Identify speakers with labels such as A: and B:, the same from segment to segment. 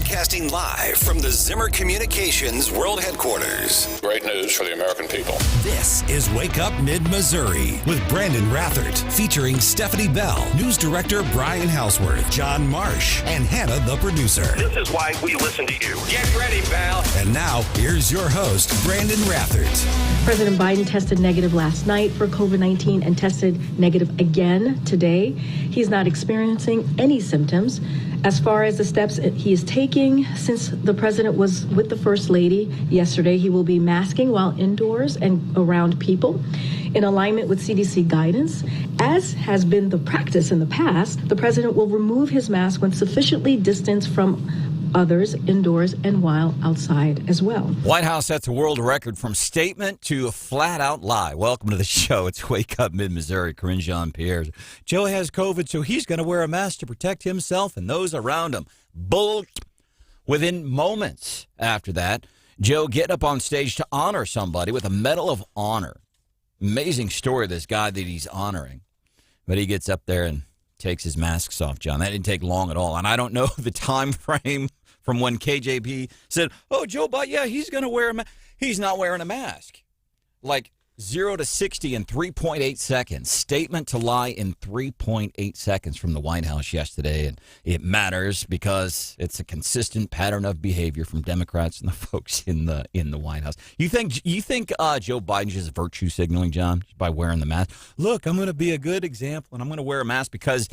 A: Broadcasting live from the Zimmer Communications World Headquarters.
B: Great news for the American people.
A: This is Wake Up Mid-Missouri with Branden Rathert, featuring Stephanie Bell, News Director Brian Houseworth, John Marsh, and Hannah, the producer.
C: This is why we listen to you.
A: Get ready, pal. And now, here's your host, Branden Rathert.
D: President Biden tested negative last night for COVID-19 and tested negative again today. He's not experiencing any symptoms. As far as the steps he is taking, since the president was with the First Lady yesterday, he will be masking while indoors and around people in alignment with CDC guidance. As has been the practice in the past, the president will remove his mask when sufficiently distanced from others indoors and while outside as well.
E: White House sets a world record from statement to flat-out lie. Welcome to the show. It's Wake Up Mid-Missouri. Corinne Jean-Pierre. Joe has COVID, so he's going to wear a mask to protect himself and those around him. Bull. Within moments after that, Joe getting up on stage to honor somebody with a Medal of Honor. Amazing story, this guy that he's honoring. But he gets up there and takes his masks off, John. That didn't take long at all. And I don't know the time frame from when KJP said, oh, Joe Biden, yeah, he's going to wear a mask. He's not wearing a mask. Like 0 to 60 in 3.8 seconds. Statement to lie in 3.8 seconds from the White House yesterday. And it matters because it's a consistent pattern of behavior from Democrats and the folks in the White House. You think Joe Biden is virtue signaling, John, by wearing the mask? Look, I'm going to be a good example, and I'm going to wear a mask because,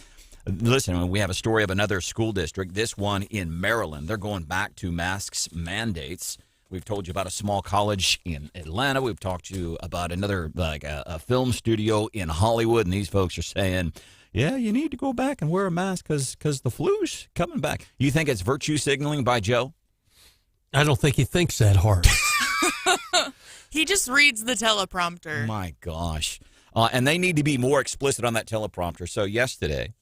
E: listen, we have a story of another school district, this one in Maryland. They're going back to masks mandates. We've told you about a small college in Atlanta. We've talked to you about another, like a film studio in Hollywood, and these folks are saying, yeah, you need to go back and wear a mask because the flu's coming back. You think it's virtue signaling by Joe?
F: I don't think he thinks that hard.
G: He just reads the teleprompter.
E: My gosh. And they need to be more explicit on that teleprompter. So yesterday,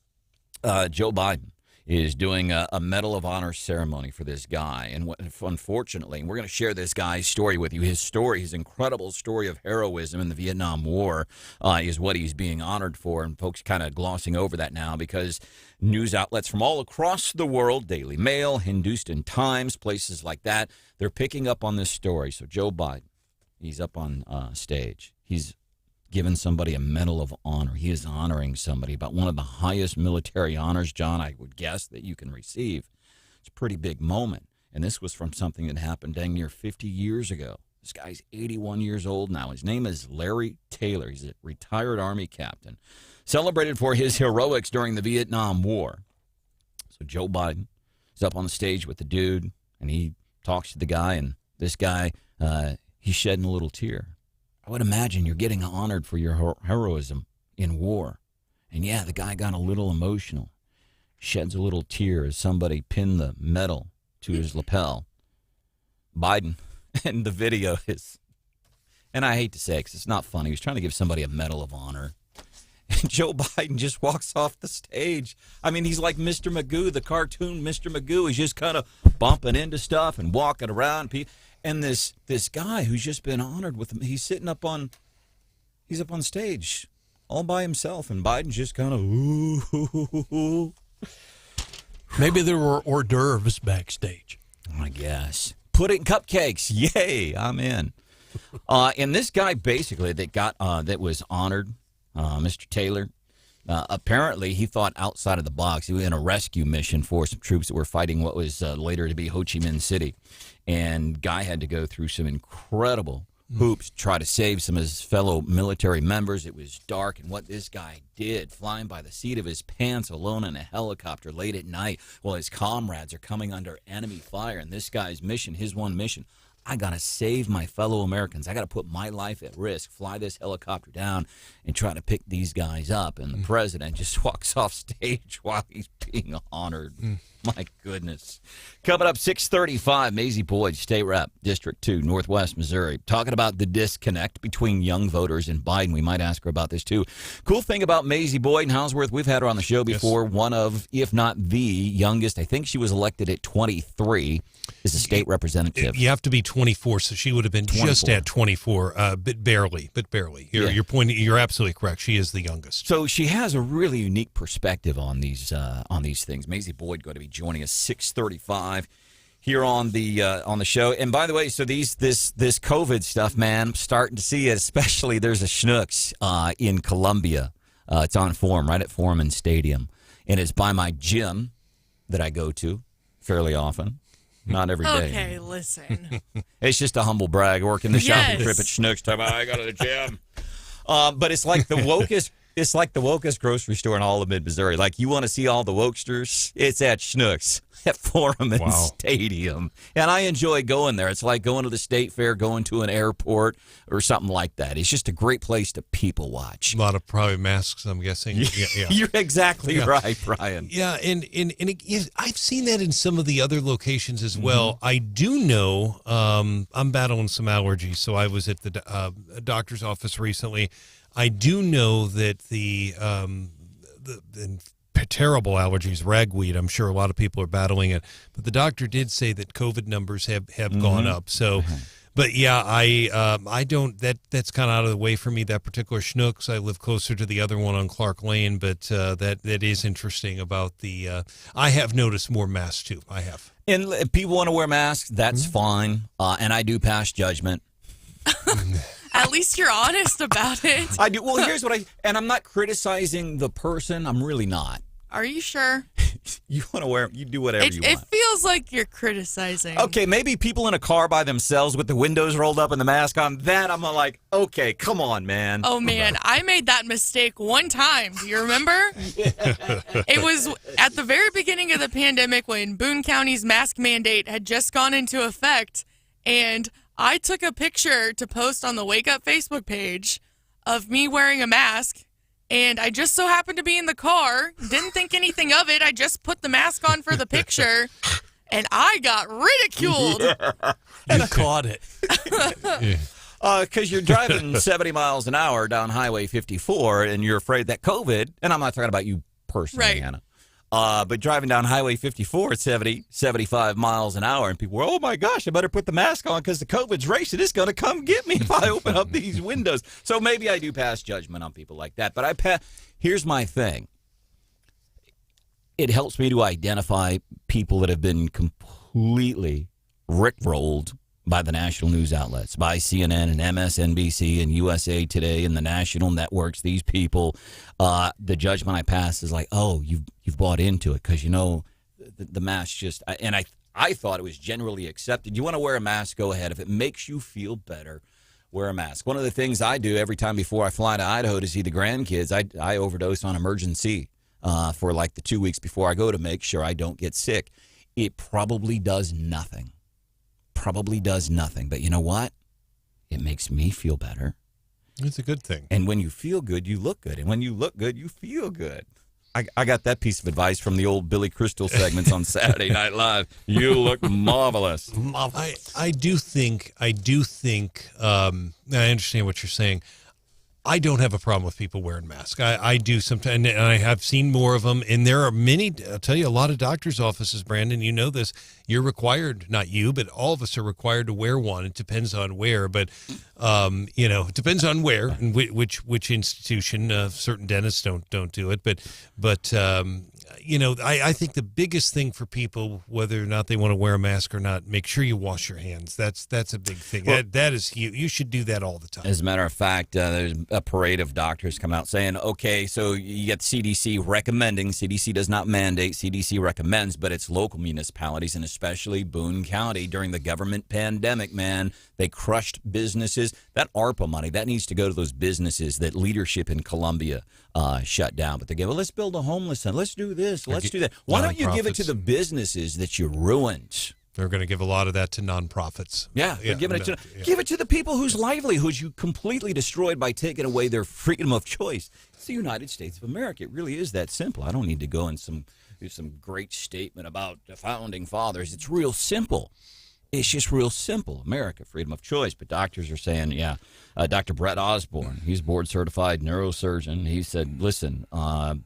E: Joe Biden is doing a Medal of Honor ceremony for this guy. And unfortunately, we're going to share this guy's story with you. His story, his incredible story of heroism in the Vietnam War is what he's being honored for. And folks kind of glossing over that now because news outlets from all across the world, Daily Mail, Hindustan Times, places like that, they're picking up on this story. So Joe Biden, he's up on stage. He's given somebody a Medal of Honor. He is honoring somebody about one of the highest military honors, John, I would guess, that you can receive. It's a pretty big moment. And this was from something that happened dang near 50 years ago. This guy's 81 years old now. His name is Larry Taylor. He's a retired Army captain, celebrated for his heroics during the Vietnam War. So Joe Biden is up on the stage with the dude, and he talks to the guy, and this guy, he's shedding a little tear. I would imagine you're getting honored for your heroism in war. And yeah, the guy got a little emotional. Sheds a little tear as somebody pinned the medal to his lapel. Biden, and the video is, and I hate to say it because it's not funny, he was trying to give somebody a Medal of Honor. And Joe Biden just walks off the stage. I mean, he's like Mr. Magoo, the cartoon Mr. Magoo. He's just kind of bumping into stuff and walking around. And this guy who's just been honored with him, he's up on stage all by himself, and Biden's just kind of ooh.
F: Maybe there were hors d'oeuvres backstage.
E: I guess. Pudding cupcakes, yay! I'm in. And this guy basically that was honored, Mr. Taylor. Apparently, he thought outside of the box. He was in a rescue mission for some troops that were fighting what was later to be Ho Chi Minh City. And Guy had to go through some incredible hoops to try to save some of his fellow military members. It was dark, and what this guy did, flying by the seat of his pants alone in a helicopter late at night while his comrades are coming under enemy fire. And this guy's mission, his one mission, I got to save my fellow Americans. I got to put my life at risk, fly this helicopter down and try to pick these guys up. And the president just walks off stage while he's being honored. My goodness. Coming up 6:35, Mazzie Boyd, State Rep, District 2, Northwest Missouri, talking about the disconnect between young voters and Biden. We might ask her about this, too. Cool thing about Mazzie Boyd and Houseworth, we've had her on the show before. Yes. One of, if not the youngest, I think she was elected at 23, is a state representative.
H: You have to be 24, so she would have been 24. Just at 24, but barely. Your point, you're absolutely correct. She is the youngest.
E: So she has a really unique perspective on these things. Mazzie Boyd going to be joining us 6:35 here on the show. And by the way, so this COVID stuff, man, I'm starting to see it. Especially there's a Schnucks in Columbia. It's on Forum, right at Foreman Stadium, and it's by my gym that I go to fairly often. Not every day.
G: Okay, listen.
E: It's just a humble brag. Working the shopping trip at Schnucks. Time I go to the gym. But it's like the wokest. It's like the wokest grocery store in all of mid-Missouri. Like, you want to see all the wokesters? It's at Schnucks at Foreman Stadium. And I enjoy going there. It's like going to the state fair, going to an airport, or something like that. It's just a great place to people watch.
H: A lot of probably masks, I'm guessing. Yeah.
E: You're exactly right, Brian.
H: Yeah, and I've seen that in some of the other locations as well. I do know I'm battling some allergies, so I was at the doctor's office recently. I do know that the terrible allergies, ragweed, I'm sure a lot of people are battling it, but the doctor did say that COVID numbers have gone up. So, but yeah, I don't, that's kind of out of the way for me, that particular Schnucks. I live closer to the other one on Clark Lane, but that is interesting about the, I have noticed more masks too. I have.
E: And if people want to wear masks, that's fine. And I do pass judgment.
G: At least you're honest about it.
E: I do. Well, here's what and I'm not criticizing the person. I'm really not.
G: Are you sure?
E: You want to wear, you do whatever you want.
G: It feels like you're criticizing.
E: Okay, maybe people in a car by themselves with the windows rolled up and the mask on. That I'm like, okay, come on, man.
G: Oh, man, I made that mistake one time. Do you remember? It was at the very beginning of the pandemic when Boone County's mask mandate had just gone into effect, and I took a picture to post on the Wake Up Facebook page of me wearing a mask, and I just so happened to be in the car. Didn't think anything of it. I just put the mask on for the picture, and I got ridiculed.
F: Yeah. You caught it.
E: Because you're driving 70 miles an hour down Highway 54, and you're afraid that COVID, and I'm not talking about you personally,
G: right,
E: Hannah, but driving down Highway 54 at 70, 75 miles an hour, and people were, oh my gosh, I better put the mask on because the COVID's racing. It's going to come get me if I open up these windows. So maybe I do pass judgment on people like that. But here's my thing. It helps me to identify people that have been completely rickrolled by the national news outlets, by CNN and MSNBC and USA Today and the national networks. These people, the judgment I pass is like, oh, you've bought into it because, you know, the mask just, and I thought it was generally accepted. You want to wear a mask, go ahead. If it makes you feel better, wear a mask. One of the things I do every time before I fly to Idaho to see the grandkids, I overdose on Emergency for like the 2 weeks before I go to make sure I don't get sick. It probably does nothing. But you know what? It makes me feel better.
H: It's a good thing.
E: And when you feel good, you look good. And when you look good, you feel good. I got that piece of advice from the old Billy Crystal segments on Saturday Night Live. You look marvelous.
H: I do think, I understand what you're saying. I don't have a problem with people wearing masks. I do sometimes, and I have seen more of them. And there are many, I'll tell you, a lot of doctors' offices, Brandon, you know this, you're required, not you, but all of us are required to wear one. It depends on where, but, it depends on where and which institution. Certain dentists don't do it. But I think the biggest thing for people, whether or not they want to wear a mask or not, make sure you wash your hands. That's a big thing. Well, that is, you should do that all the time.
E: As a matter of fact, there's a parade of doctors coming out saying, okay, so you get CDC recommending. CDC does not mandate. CDC recommends, but it's local municipalities and especially Boone County during the government pandemic, man. They crushed businesses. That ARPA money, that needs to go to those businesses that leadership in Columbia shut down. But they go, well, let's build a homeless center. Let's do this. Let's do that. Why don't you give it to the businesses that you ruined?
H: They're going to give a lot of that to nonprofits.
E: Yeah, give it to the people whose livelihoods you completely destroyed by taking away their freedom of choice. It's the United States of America. It really is that simple. I don't need to go in some great statement about the founding fathers. It's real simple. It's just real simple. America, freedom of choice. But doctors are saying, Dr. Brett Osborne, he's board-certified neurosurgeon. He said, listen,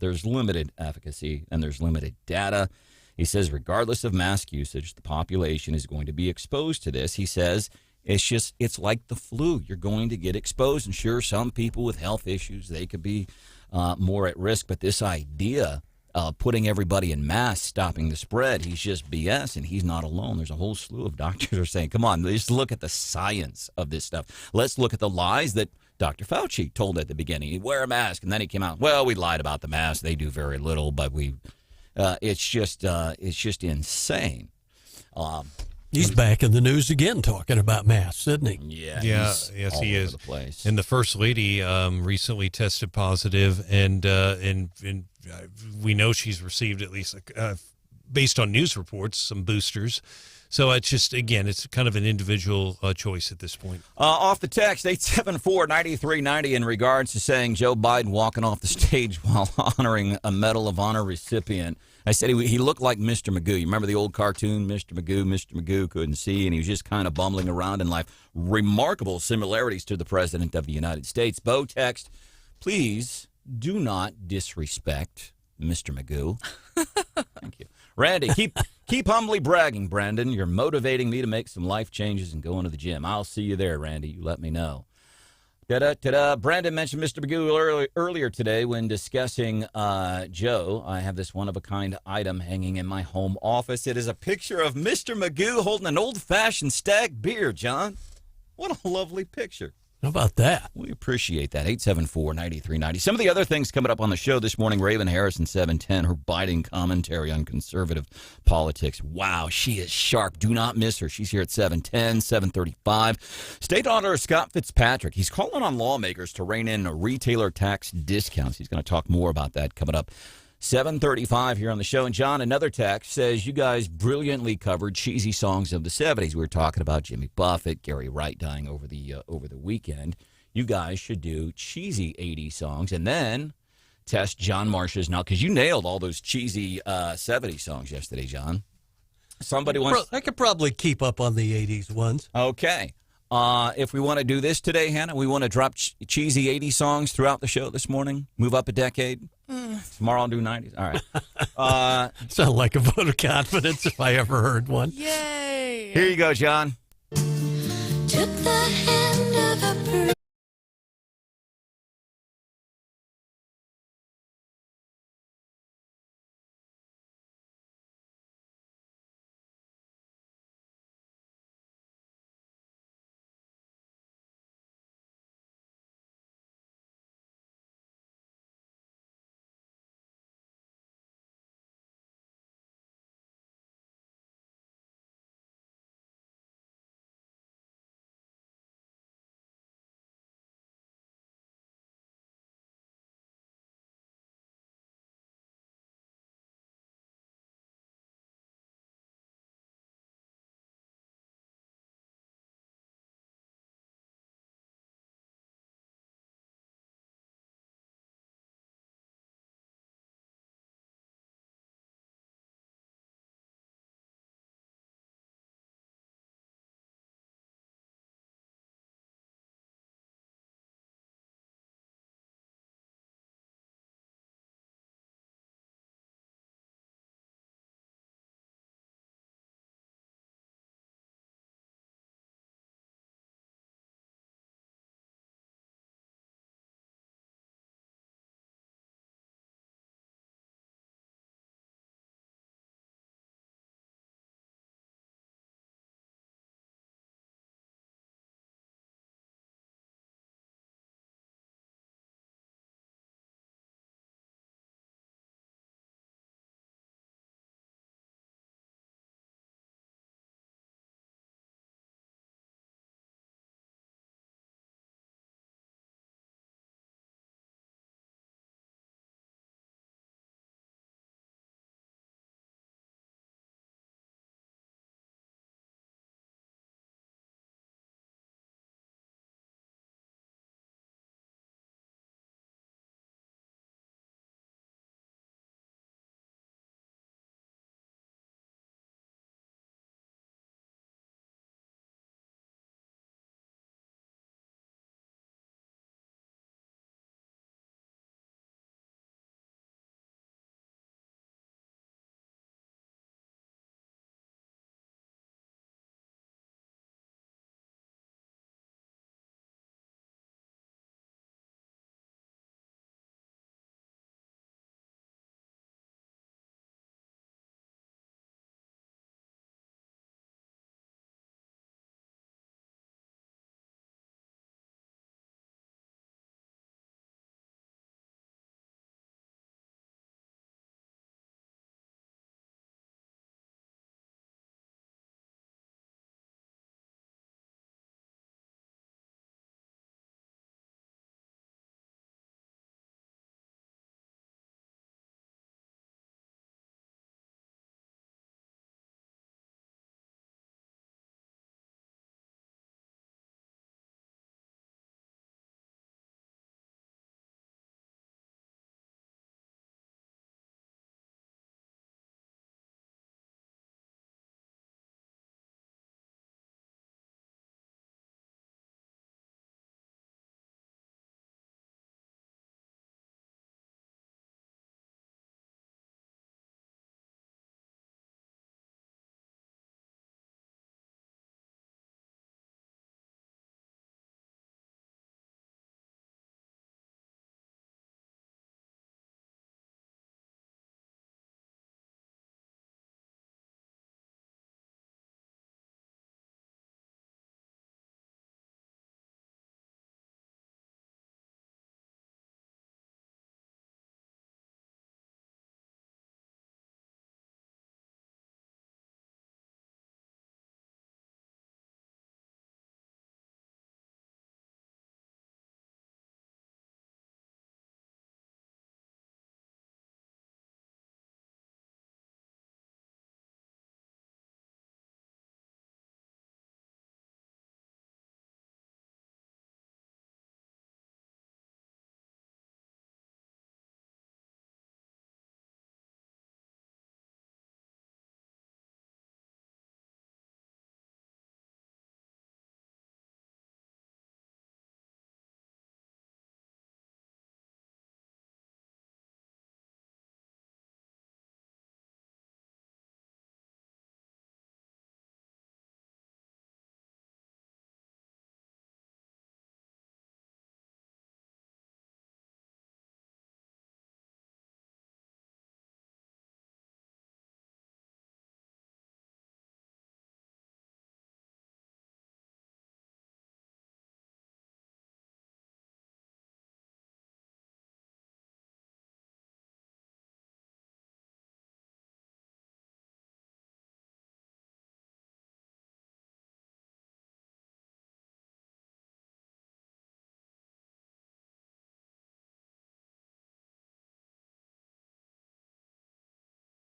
E: there's limited efficacy and there's limited data. He says, regardless of mask usage, the population is going to be exposed to this. He says, it's like the flu. You're going to get exposed. And sure, some people with health issues, they could be more at risk. But this idea putting everybody in masks, stopping the spread. He's just BS, and he's not alone. There's a whole slew of doctors who are saying, come on, let's look at the science of this stuff. Let's look at the lies that Dr. Fauci told at the beginning. Wear a mask, and then he came out, well, we lied about the mask. They do very little, but it's just insane.
F: He's back in the news again talking about masks, isn't he?
E: Yeah,
H: yes, he is.
E: The place.
H: And the first lady recently tested positive, and we know she's received at least, based on news reports, some boosters. So it's just, again, it's kind of an individual choice at this point.
E: Off the text, 874-9390 in regards to saying Joe Biden walking off the stage while honoring a Medal of Honor recipient. I said he looked like Mr. Magoo. You remember the old cartoon, Mr. Magoo? Mr. Magoo couldn't see, and he was just kind of bumbling around in life. Remarkable similarities to the President of the United States. Bo text, please do not disrespect Mr. Magoo. Thank you. Randy, keep humbly bragging, Branden. You're motivating me to make some life changes and go into the gym. I'll see you there, Randy. You let me know. Branden mentioned Mr. Magoo earlier today when discussing Joe. I have this one-of-a-kind item hanging in my home office. It is a picture of Mr. Magoo holding an old-fashioned stag beer, John. What a lovely picture.
F: How about that?
E: We appreciate that. 874-9390. Some of the other things coming up on the show this morning, Raven Harrison, 710, her biting commentary on conservative politics. Wow, she is sharp. Do not miss her. She's here at 710, 735. State Auditor Scott Fitzpatrick, he's calling on lawmakers to rein in retailer tax discounts. He's going to talk more about that coming up. 7:35 here on the show. And John, another text says you guys brilliantly covered cheesy songs of the 70s. We were talking about Jimmy Buffett, Gary Wright dying over the weekend. You guys should do cheesy 80s songs and then test John Marsh's now, because you nailed all those cheesy 70s songs yesterday, John. Somebody wants.
F: I could probably keep up on the 80s ones.
E: Okay. If we want to do this today, Hannah, we want to drop cheesy 80s songs throughout the show this morning, move up a decade. Tomorrow I'll do 90s. All right.
F: Sound like a vote of confidence if I ever heard one.
G: Yay!
E: Here you go, John.
I: Took the hand of a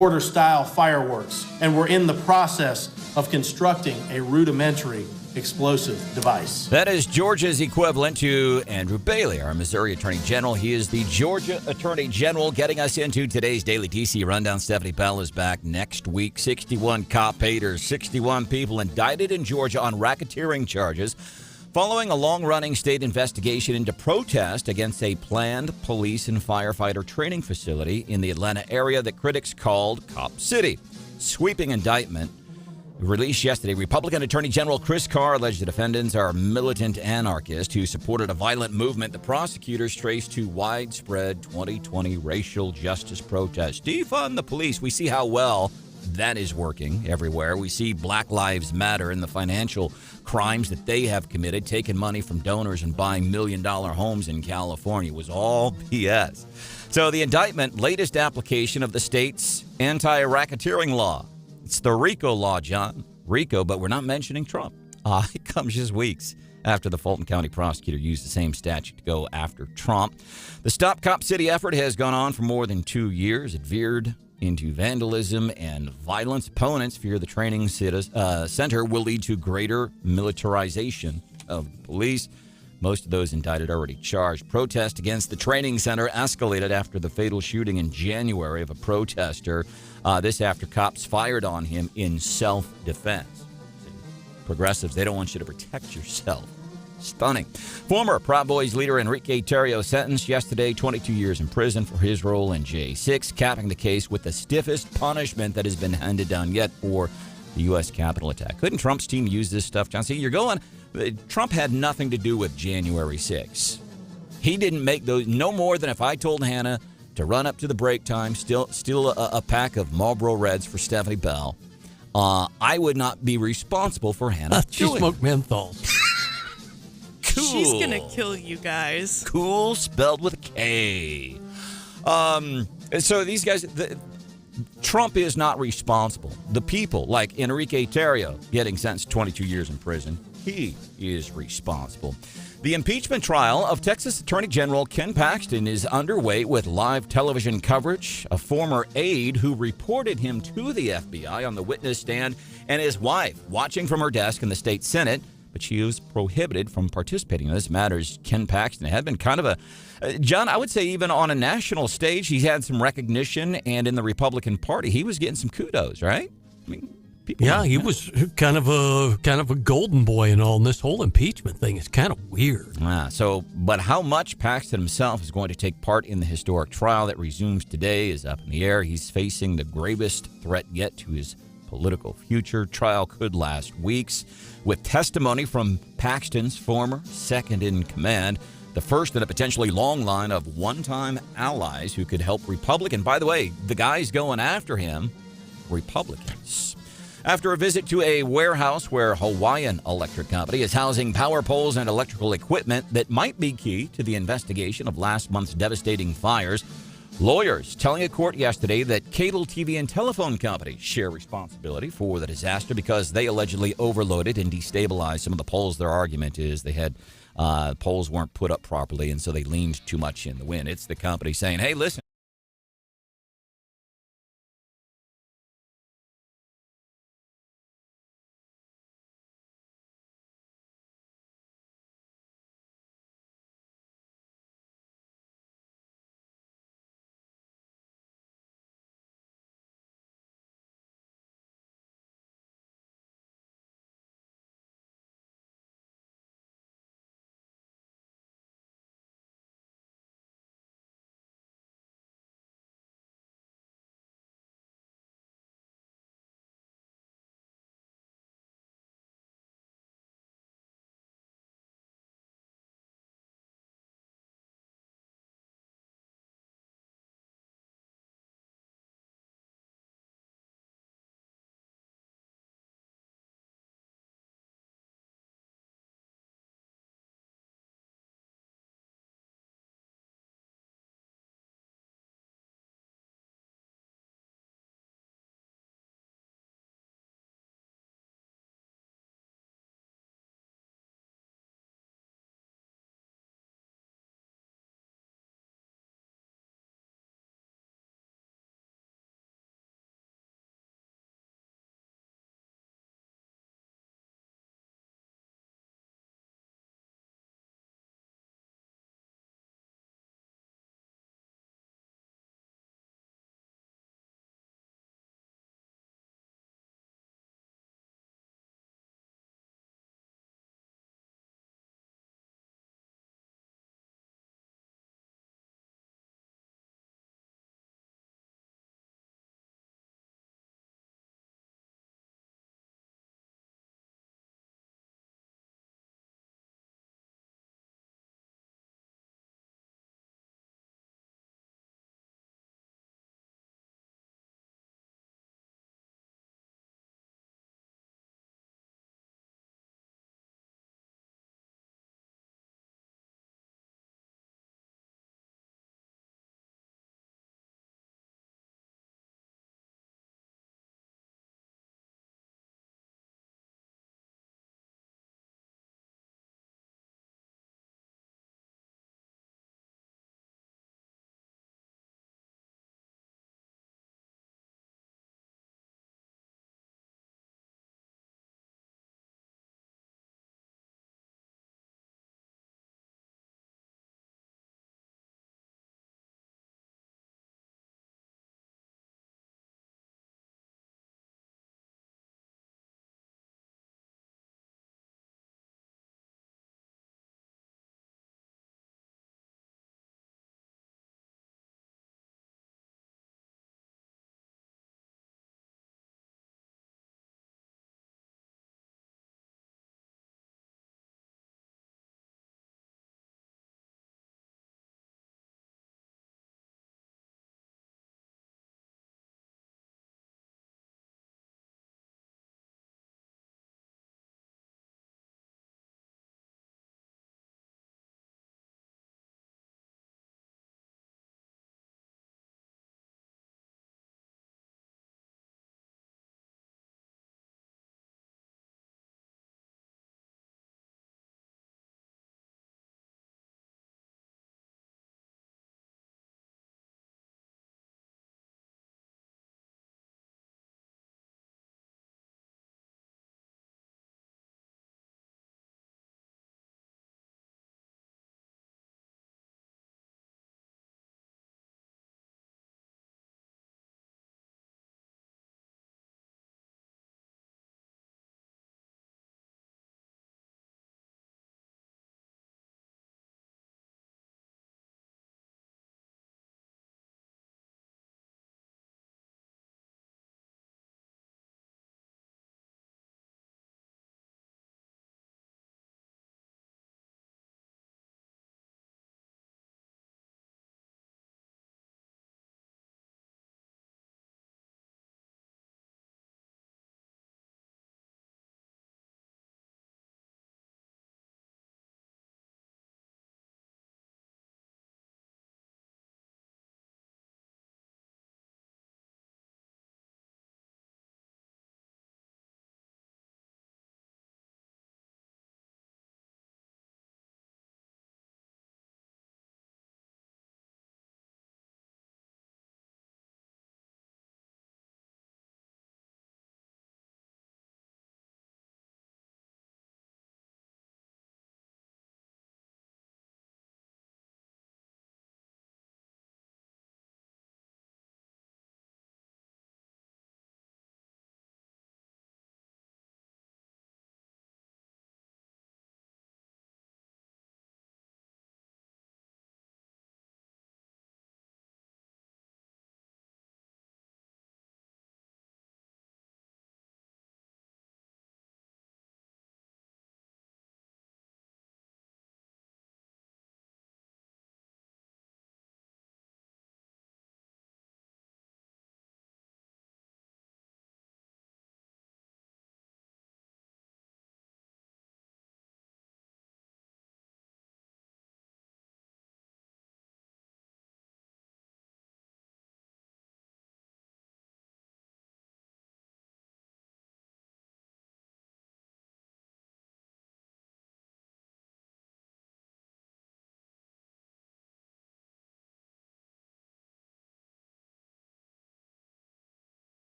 J: order-style fireworks, and we're in the process of constructing a rudimentary explosive device.
E: That is Georgia's equivalent to Andrew Bailey, our Missouri Attorney General. He is the Georgia Attorney General, getting us into today's Daily DC Rundown. Stephanie Bell is back next week. 61 cop haters, 61 people indicted in Georgia on racketeering charges following a long-running state investigation into protest against a planned police and firefighter training facility in the Atlanta area that critics called Cop City. Sweeping indictment released yesterday. Republican Attorney General Chris Carr alleged the defendants are militant anarchists who supported a violent movement the prosecutors traced to widespread 2020 racial justice protests. Defund the police. We see how well that is working everywhere. We see Black Lives Matter and the financial crimes that they have committed, taking money from donors and buying million-dollar homes in California. It was all BS. So the indictment, latest application of the state's anti-racketeering law. It's the RICO law, John. RICO, but we're not mentioning Trump. It comes just weeks after the Fulton County prosecutor used the same statute to go after Trump. The Stop Cop City effort has gone on for more than 2 years. It veered into vandalism and violence. Opponents fear the training center will lead to greater militarization of the police. Most of those indicted are already charged. Protest against the training center escalated after the fatal shooting in January of a protester. This after cops fired on him in self-defense. Progressives, they don't want you to protect yourself. Stunning. Former Proud Boys leader Enrique Tarrio sentenced yesterday 22 years in prison for his role in J6, capping the case with the stiffest punishment that has been handed down yet for the U.S. Capitol attack. Couldn't Trump's team use this stuff, John? See, you're going, Trump had nothing to do with January 6th. He didn't make those, no more than if I told Hannah to run up to the break time, steal a pack of Marlboro Reds for Stephanie Bell. I would not be responsible for Hannah
F: She smoked menthol.
E: Cool.
G: She's going to kill you guys.
E: Cool, spelled with a K. So these guys, Trump is not responsible. The people, like Enrique Tarrio, getting sentenced to 22 years in prison, he is responsible. The impeachment trial of Texas Attorney General Ken Paxton is underway with live television coverage. A former aide who reported him to the FBI on the witness stand, and his wife watching from her desk in the state Senate, but she was prohibited from participating in this matters. Ken Paxton had been kind of a, John, I would say even on a national stage, he had some recognition, and in the Republican Party, he was getting some kudos, right? I mean,
F: he was kind of a golden boy and all, and this whole impeachment thing is kind of weird.
E: But how much Paxton himself is going to take part in the historic trial that resumes today is up in the air. He's facing the gravest threat yet to his political future. Trial could last weeks, with testimony from Paxton's former second-in-command, the first in a potentially long line of one-time allies who could help Republican. By the way, the guys going after him, Republicans. After a visit to a warehouse where Hawaiian Electric Company is housing power poles and electrical equipment that might be key to the investigation of last month's devastating fires, lawyers telling a court yesterday that cable TV and telephone companies share responsibility for the disaster because they allegedly overloaded and destabilized some of the poles. Their argument is they had poles weren't put up properly, and so they leaned too much in the wind. It's the company saying, hey, listen.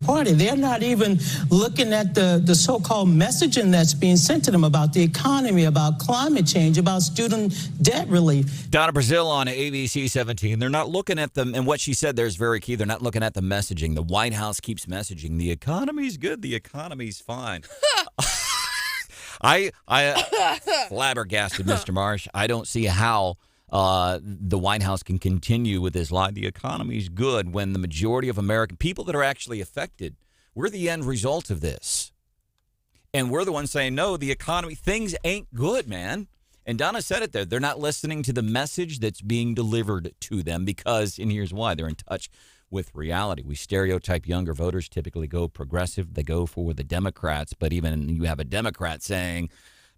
K: Party. They're not even looking at the so-called messaging that's being sent to them about the economy, about climate change, about student debt relief.
E: Donna Brazil on ABC 17. They're not looking at them, and what she said there is very key. They're not looking at the messaging. The White House keeps messaging, the economy's good, the economy's fine. I flabbergasted, Mr. Marsh. I don't see how the White House can continue with this lie. The economy's good when the majority of American people that are actually affected, we're the end result of this. And we're the ones saying, no, the economy, things ain't good, man. And Donna said it there. They're not listening to the message that's being delivered to them because, and here's why, they're in touch with reality. We stereotype younger voters, typically go progressive. They go for the Democrats. But even you have a Democrat saying,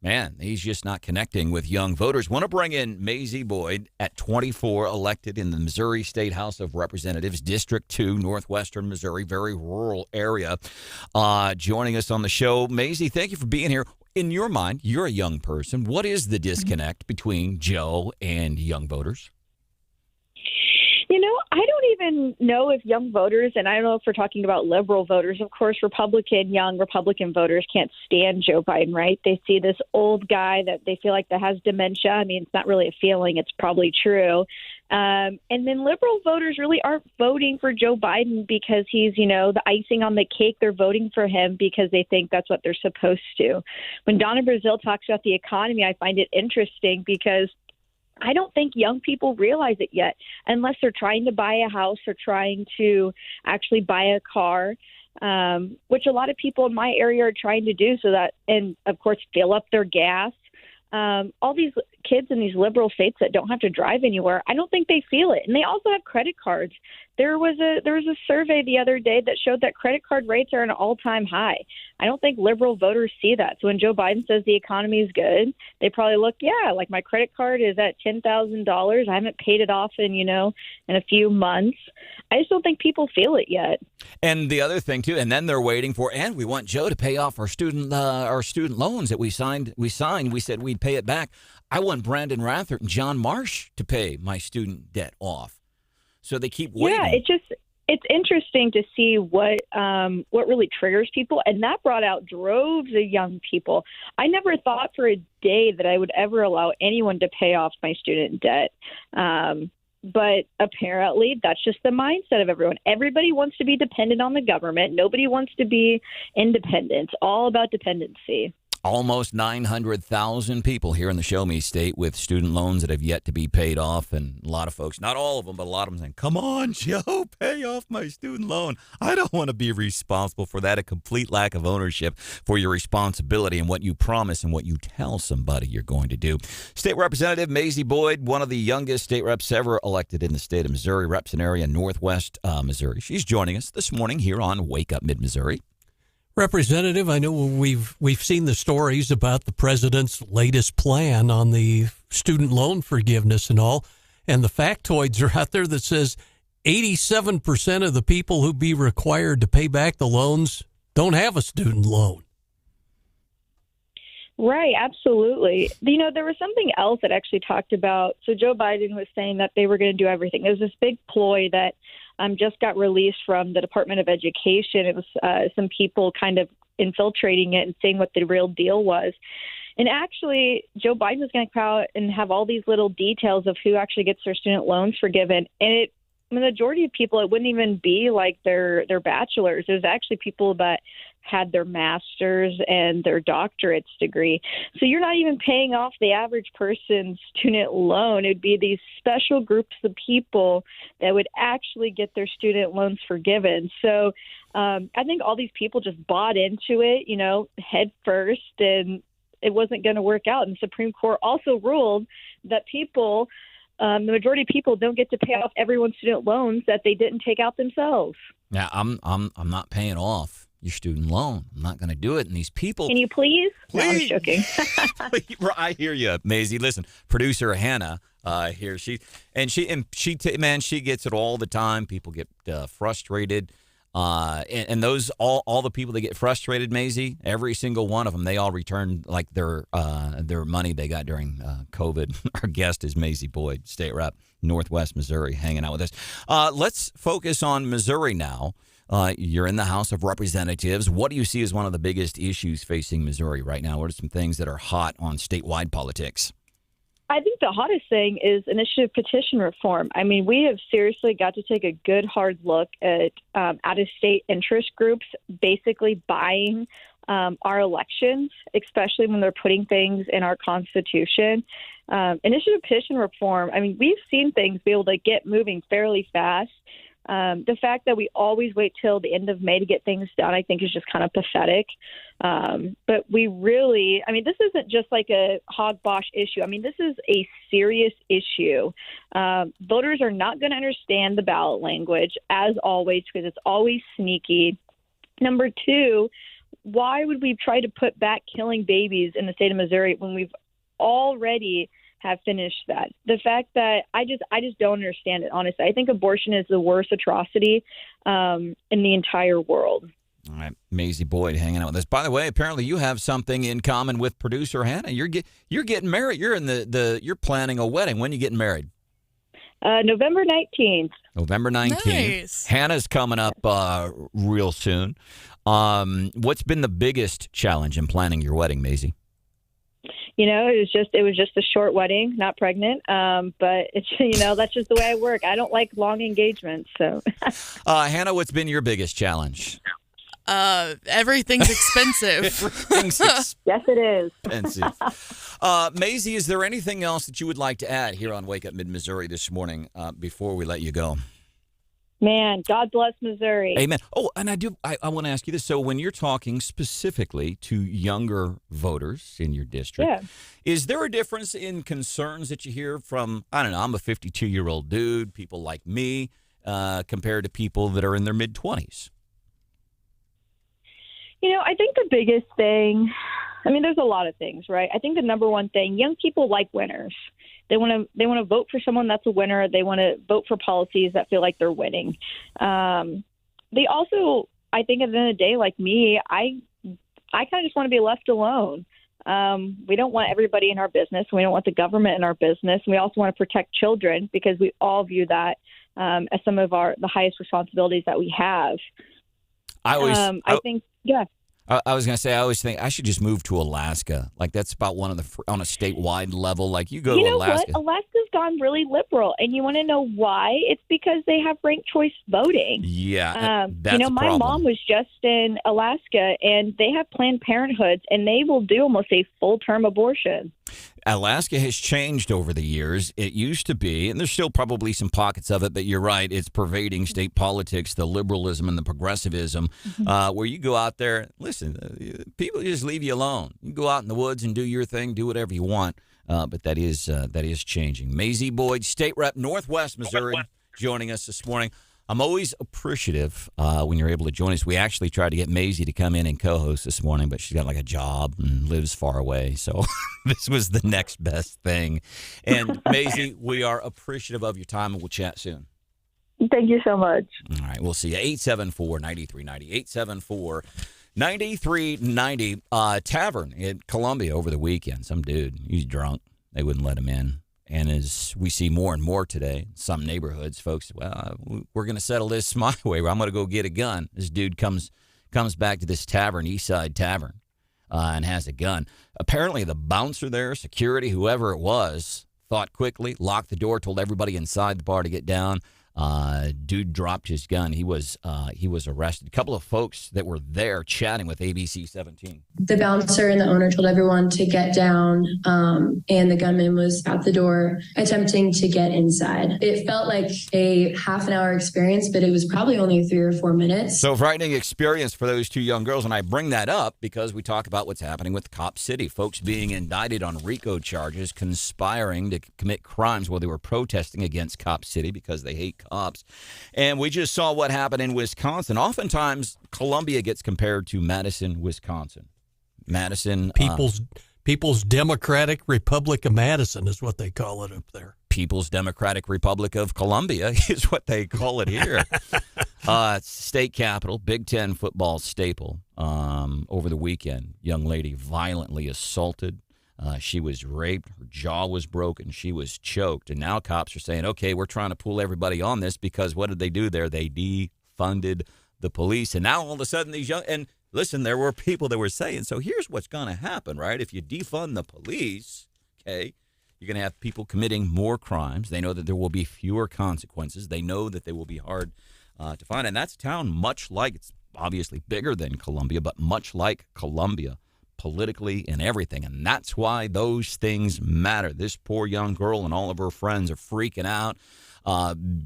E: man, he's just not connecting with young voters. Want to bring in Mazzie Boyd at 24, elected in the Missouri State House of Representatives, District 2, northwestern Missouri, very rural area, joining us on the show. Mazzie, thank you for being here. In your mind, you're a young person. What is the disconnect between Joe and young voters?
L: I don't even know if young voters, and I don't know if we're talking about liberal voters. Of course, young Republican voters can't stand Joe Biden, right? They see this old guy that they feel like that has dementia. I mean, it's not really a feeling. It's probably true. And then liberal voters really aren't voting for Joe Biden because he's, the icing on the cake. They're voting for him because they think that's what they're supposed to. When Donna Brazil talks about the economy, I find it interesting because I don't think young people realize it yet, unless they're trying to buy a house or trying to actually buy a car, which a lot of people in my area are trying to do and of course, fill up their gas. All these kids in these liberal states that don't have to drive anywhere, I don't think they feel it. And they also have credit cards. There was a survey the other day that showed that credit card rates are at an all-time high. I don't think liberal voters see that. So when Joe Biden says the economy is good, they probably look, like my credit card is at $10,000. I haven't paid it off in a few months. I just don't think people feel it yet.
E: And the other thing too, and then they're waiting for, and we want Joe to pay off our student loans that we signed. We said we'd pay it back. I want Branden Rathert and John Marsh to pay my student debt off. So they keep waiting. Yeah, it's interesting to see what really triggers people, and that brought out droves of young people. I never thought for a day that I would ever allow anyone to pay off my student debt. But apparently that's just the mindset of everyone. Everybody wants to be dependent on the government. Nobody wants to be independent. It's all about dependency. Almost 900,000 people here in the Show Me State with student loans that have yet to be paid off. And a lot of folks, not all of them, but a lot of them saying, come on, Joe, pay off my student loan. I don't want to be responsible for that. A complete lack of ownership for your responsibility and what you promise and what you tell somebody you're going to do. State Representative Mazzie Boyd, one of the youngest state reps ever elected in the state of Missouri, reps an area in northwest Missouri. She's joining us this morning here on Wake Up Mid-Missouri.
F: Representative, I know we've seen the stories about the president's latest plan on the student loan forgiveness and all, and the factoids are out there that says 87% of the people who be required to pay back the loans don't have a student loan.
L: Right, absolutely. There was something else that actually talked about, so Joe Biden was saying that they were going to do everything. There was this big ploy that just got released from the Department of Education. It was some people kind of infiltrating it and saying what the real deal was. And actually, Joe Biden was going to come out and have all these little details of who actually gets their student loans forgiven. And the majority of people, it wouldn't even be like their bachelor's. It was actually people that had their master's and their doctorate's degree. So you're not even paying off the average person's student loan. It'd be these special groups of people that would actually get their student loans forgiven. So I think all these people just bought into it, head first, and it wasn't going to work out. And the Supreme Court also ruled that people, the majority of people, don't get to pay off everyone's student loans that they didn't take out themselves.
E: Yeah, I'm not paying off your student loan. I'm not going to do it. And these people...
L: Can you please? No, I'm joking.
E: I hear you, Mazzie. Listen, producer Hannah here, she gets it all the time. People get frustrated. And those all the people that get frustrated, Mazzie, every single one of them, they all return like their money they got during COVID. Our guest is Mazzie Boyd, state rep, Northwest Missouri, hanging out with us. Let's focus on Missouri now. You're in the House of Representatives. What do you see as one of the biggest issues facing Missouri right now? What are some things that are hot on statewide politics?
L: I think the hottest thing is initiative petition reform. I mean, we have seriously got to take a good hard look at out-of-state interest groups basically buying our elections, especially when they're putting things in our Constitution. Initiative petition reform, I mean, we've seen things be able to get moving fairly fast. The fact that we always wait till the end of May to get things done, I think, is just kind of pathetic. But we really, I mean, this isn't just like a hogbosh issue. I mean, this is a serious issue. Voters are not going to understand the ballot language, as always, because it's always sneaky. Number two, why would we try to put back killing babies in the state of Missouri when we've already have finished that? The fact that I just don't understand it, honestly. I think abortion is the worst atrocity in the entire world.
E: All right, Mazzie Boyd hanging out with us. By the way, apparently you have something in common with producer Hannah. You're getting married. You're in you're planning a wedding. When are you getting married?
L: November 19th.
E: November 19th. Nice. Hannah's coming up real soon. What's been the biggest challenge in planning your wedding, Mazzie?
L: You know, it was just a short wedding, not pregnant. But it's, that's just the way I work. I don't like long engagements. So,
E: Hannah, what's been your biggest challenge?
G: Everything's expensive.
L: Yes, it is.
E: Expensive. Mazzie, is there anything else that you would like to add here on Wake Up Mid-Missouri this morning before we let you go?
L: Man, God bless Missouri.
E: Amen. Oh, and I want to ask you this. So when you're talking specifically to younger voters in your district, is there a difference in concerns that you hear from, I don't know, I'm a 52-year-old dude, people like me, compared to people that are in their mid-20s?
L: I think the biggest thing, I mean, there's a lot of things, right? I think the number one thing, young people like winners. They want to vote for someone that's a winner. They want to vote for policies that feel like they're winning. They also, I think at the end of the day, like me, I kind of just want to be left alone. We don't want everybody in our business. We don't want the government in our business. We also want to protect children because we all view that as some of the highest responsibilities that we have. I
E: was going to say, I always think I should just move to Alaska. Like, that's about one of the, on a statewide level. Like, you go to Alaska.
L: What? Alaska's gone really liberal. And you want to know why? It's because they have ranked choice voting.
E: Yeah. That's
L: my mom was just in Alaska, and they have Planned Parenthoods, and they will do almost a full-term abortion.
E: Alaska has changed over the years. It used to be, and there's still probably some pockets of it, but you're right, it's pervading state politics, the liberalism and the progressivism, where you go out there, listen, people just leave you alone. You go out in the woods and do your thing, do whatever you want, but that is changing. Mazzie Boyd, State Rep, Northwest Missouri, joining us this morning. I'm always appreciative when you're able to join us. We actually tried to get Mazzie to come in and co-host this morning, but she's got like a job and lives far away. So this was the next best thing. And Mazzie, we are appreciative of your time, and we'll chat soon.
L: Thank you so much.
E: All right, we'll see you. 874-9390. 874-9390. Tavern in Columbia over the weekend. Some dude, he's drunk. They wouldn't let him in. And as we see more and more today, some neighborhoods, folks, well, we're going to settle this my way. I'm going to go get a gun. This dude comes back to this tavern, Eastside Tavern, and has a gun. Apparently the bouncer there, security, whoever it was, thought quickly, locked the door, told everybody inside the bar to get down. Dude dropped his gun. He was arrested. A couple of folks that were there chatting with ABC 17.
M: The bouncer and the owner told everyone to get down, and the gunman was at the door attempting to get inside. It felt like a half an hour experience, but it was probably only 3 or 4 minutes.
E: So frightening experience for those two young girls. And I bring that up because we talk about what's happening with Cop City. Folks being indicted on RICO charges, conspiring to commit crimes while they were protesting against Cop City because they hate cops. And we just saw what happened in Wisconsin. Oftentimes, Columbia gets compared to Madison, Wisconsin. Madison.
F: People's Democratic Republic of Madison is what they call it up there.
E: People's Democratic Republic of Columbia is what they call it here. State capital, Big Ten football staple. Over the weekend, young lady violently assaulted. She was raped. Her jaw was broken. She was choked. And now cops are saying, okay, we're trying to pull everybody on this because what did they do there? They defunded the police. And now all of a sudden these young, and listen, there were people that were saying, so here's what's going to happen, right? If you defund the police, okay, you're going to have people committing more crimes. They know that there will be fewer consequences. They know that they will be hard to find. And that's a town much like, it's obviously bigger than Columbia, but much like Columbia politically and everything. And that's why those things matter. This poor young girl and all of her friends are freaking out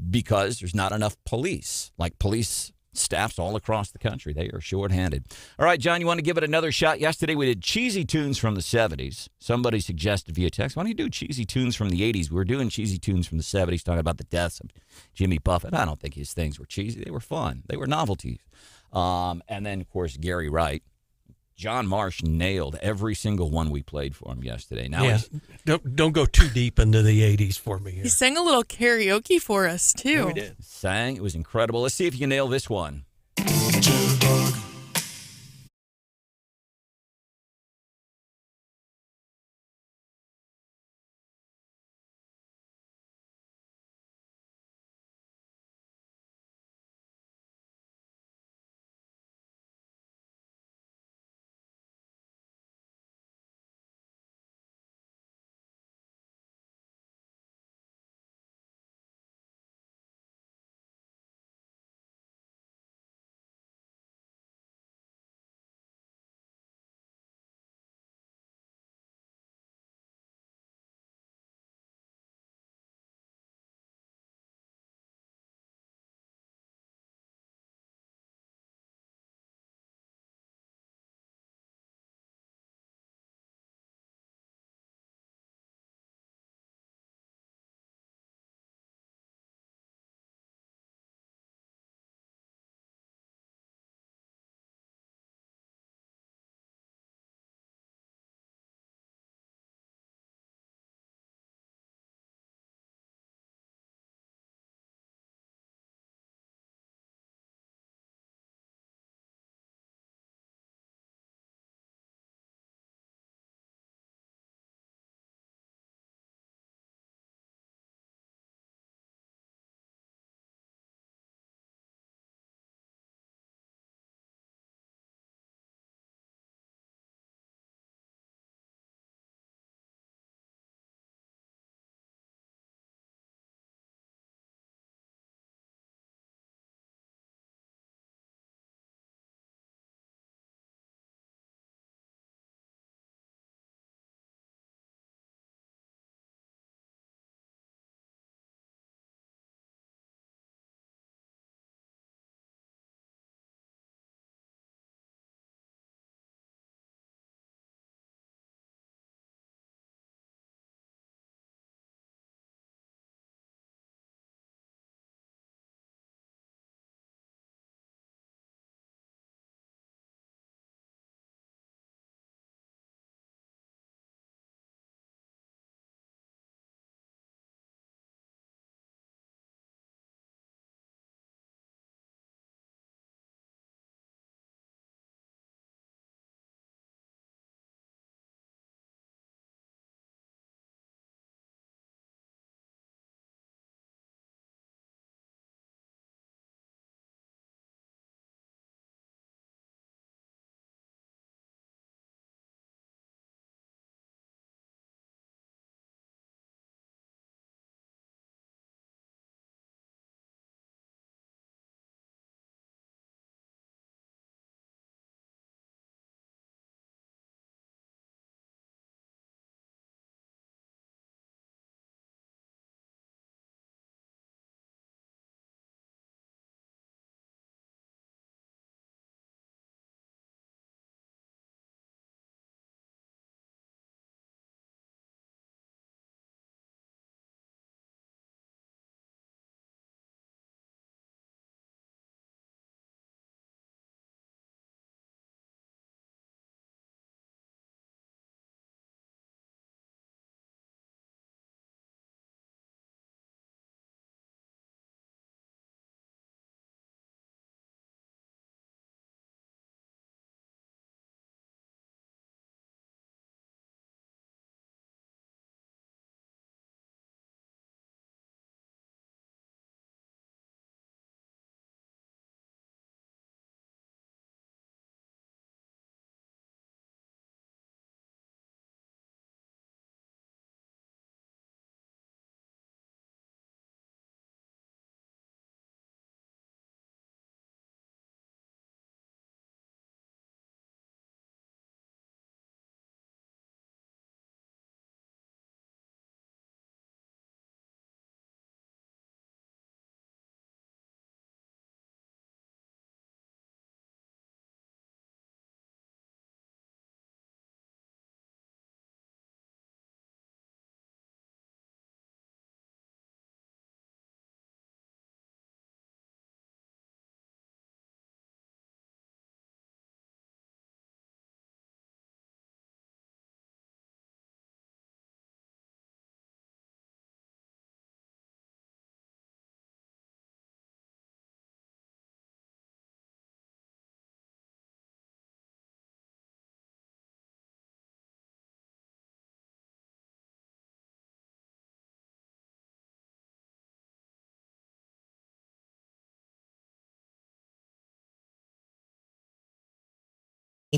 E: because there's not enough police, like police staffs all across the country. They are shorthanded. All right, John, you want to give it another shot? Yesterday we did cheesy tunes from the 70s. Somebody suggested via text, why don't you do cheesy tunes from the 80s? We were doing cheesy tunes from the 70s, talking about the deaths of Jimmy Buffett. I don't think his things were cheesy. They were fun. They were novelties. And then, of course, Gary Wright. John Marsh nailed every single one we played for him yesterday. Now,
F: don't go too deep into the 80s for me here.
G: He sang a little karaoke for us, too.
F: Yeah, we did.
E: Sang. It was incredible. Let's see if you can nail this one.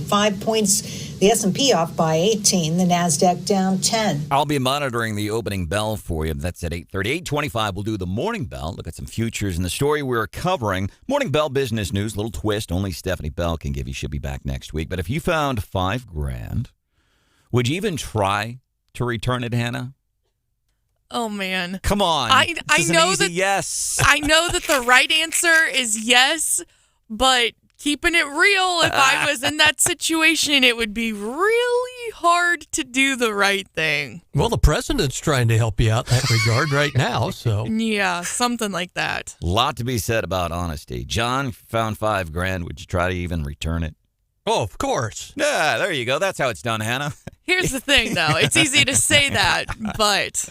N: 5 points, the S&P off by 18, the NASDAQ down 10.
E: I'll be monitoring the opening bell for you. That's at 8:30. 8:25, we'll do the morning bell. Look at some futures and the story we're covering. Morning bell business news, little twist. Only Stephanie Bell can give you. She'll be back next week. But if you found $5,000, would you even try to return it, Hannah?
G: Oh, man.
E: Come on.
G: I know that
E: yes.
G: I know that the right answer is yes, but keeping it real, if I was in that situation, it would be really hard to do the right thing.
F: Well, the president's trying to help you out in that regard right now, so.
G: Yeah, something like that.
E: A lot to be said about honesty. John, found $5,000. Would you try to even return it?
F: Oh, of course.
E: Yeah, there you go. That's how it's done, Hannah.
G: Here's the thing, though. It's easy to say that, but.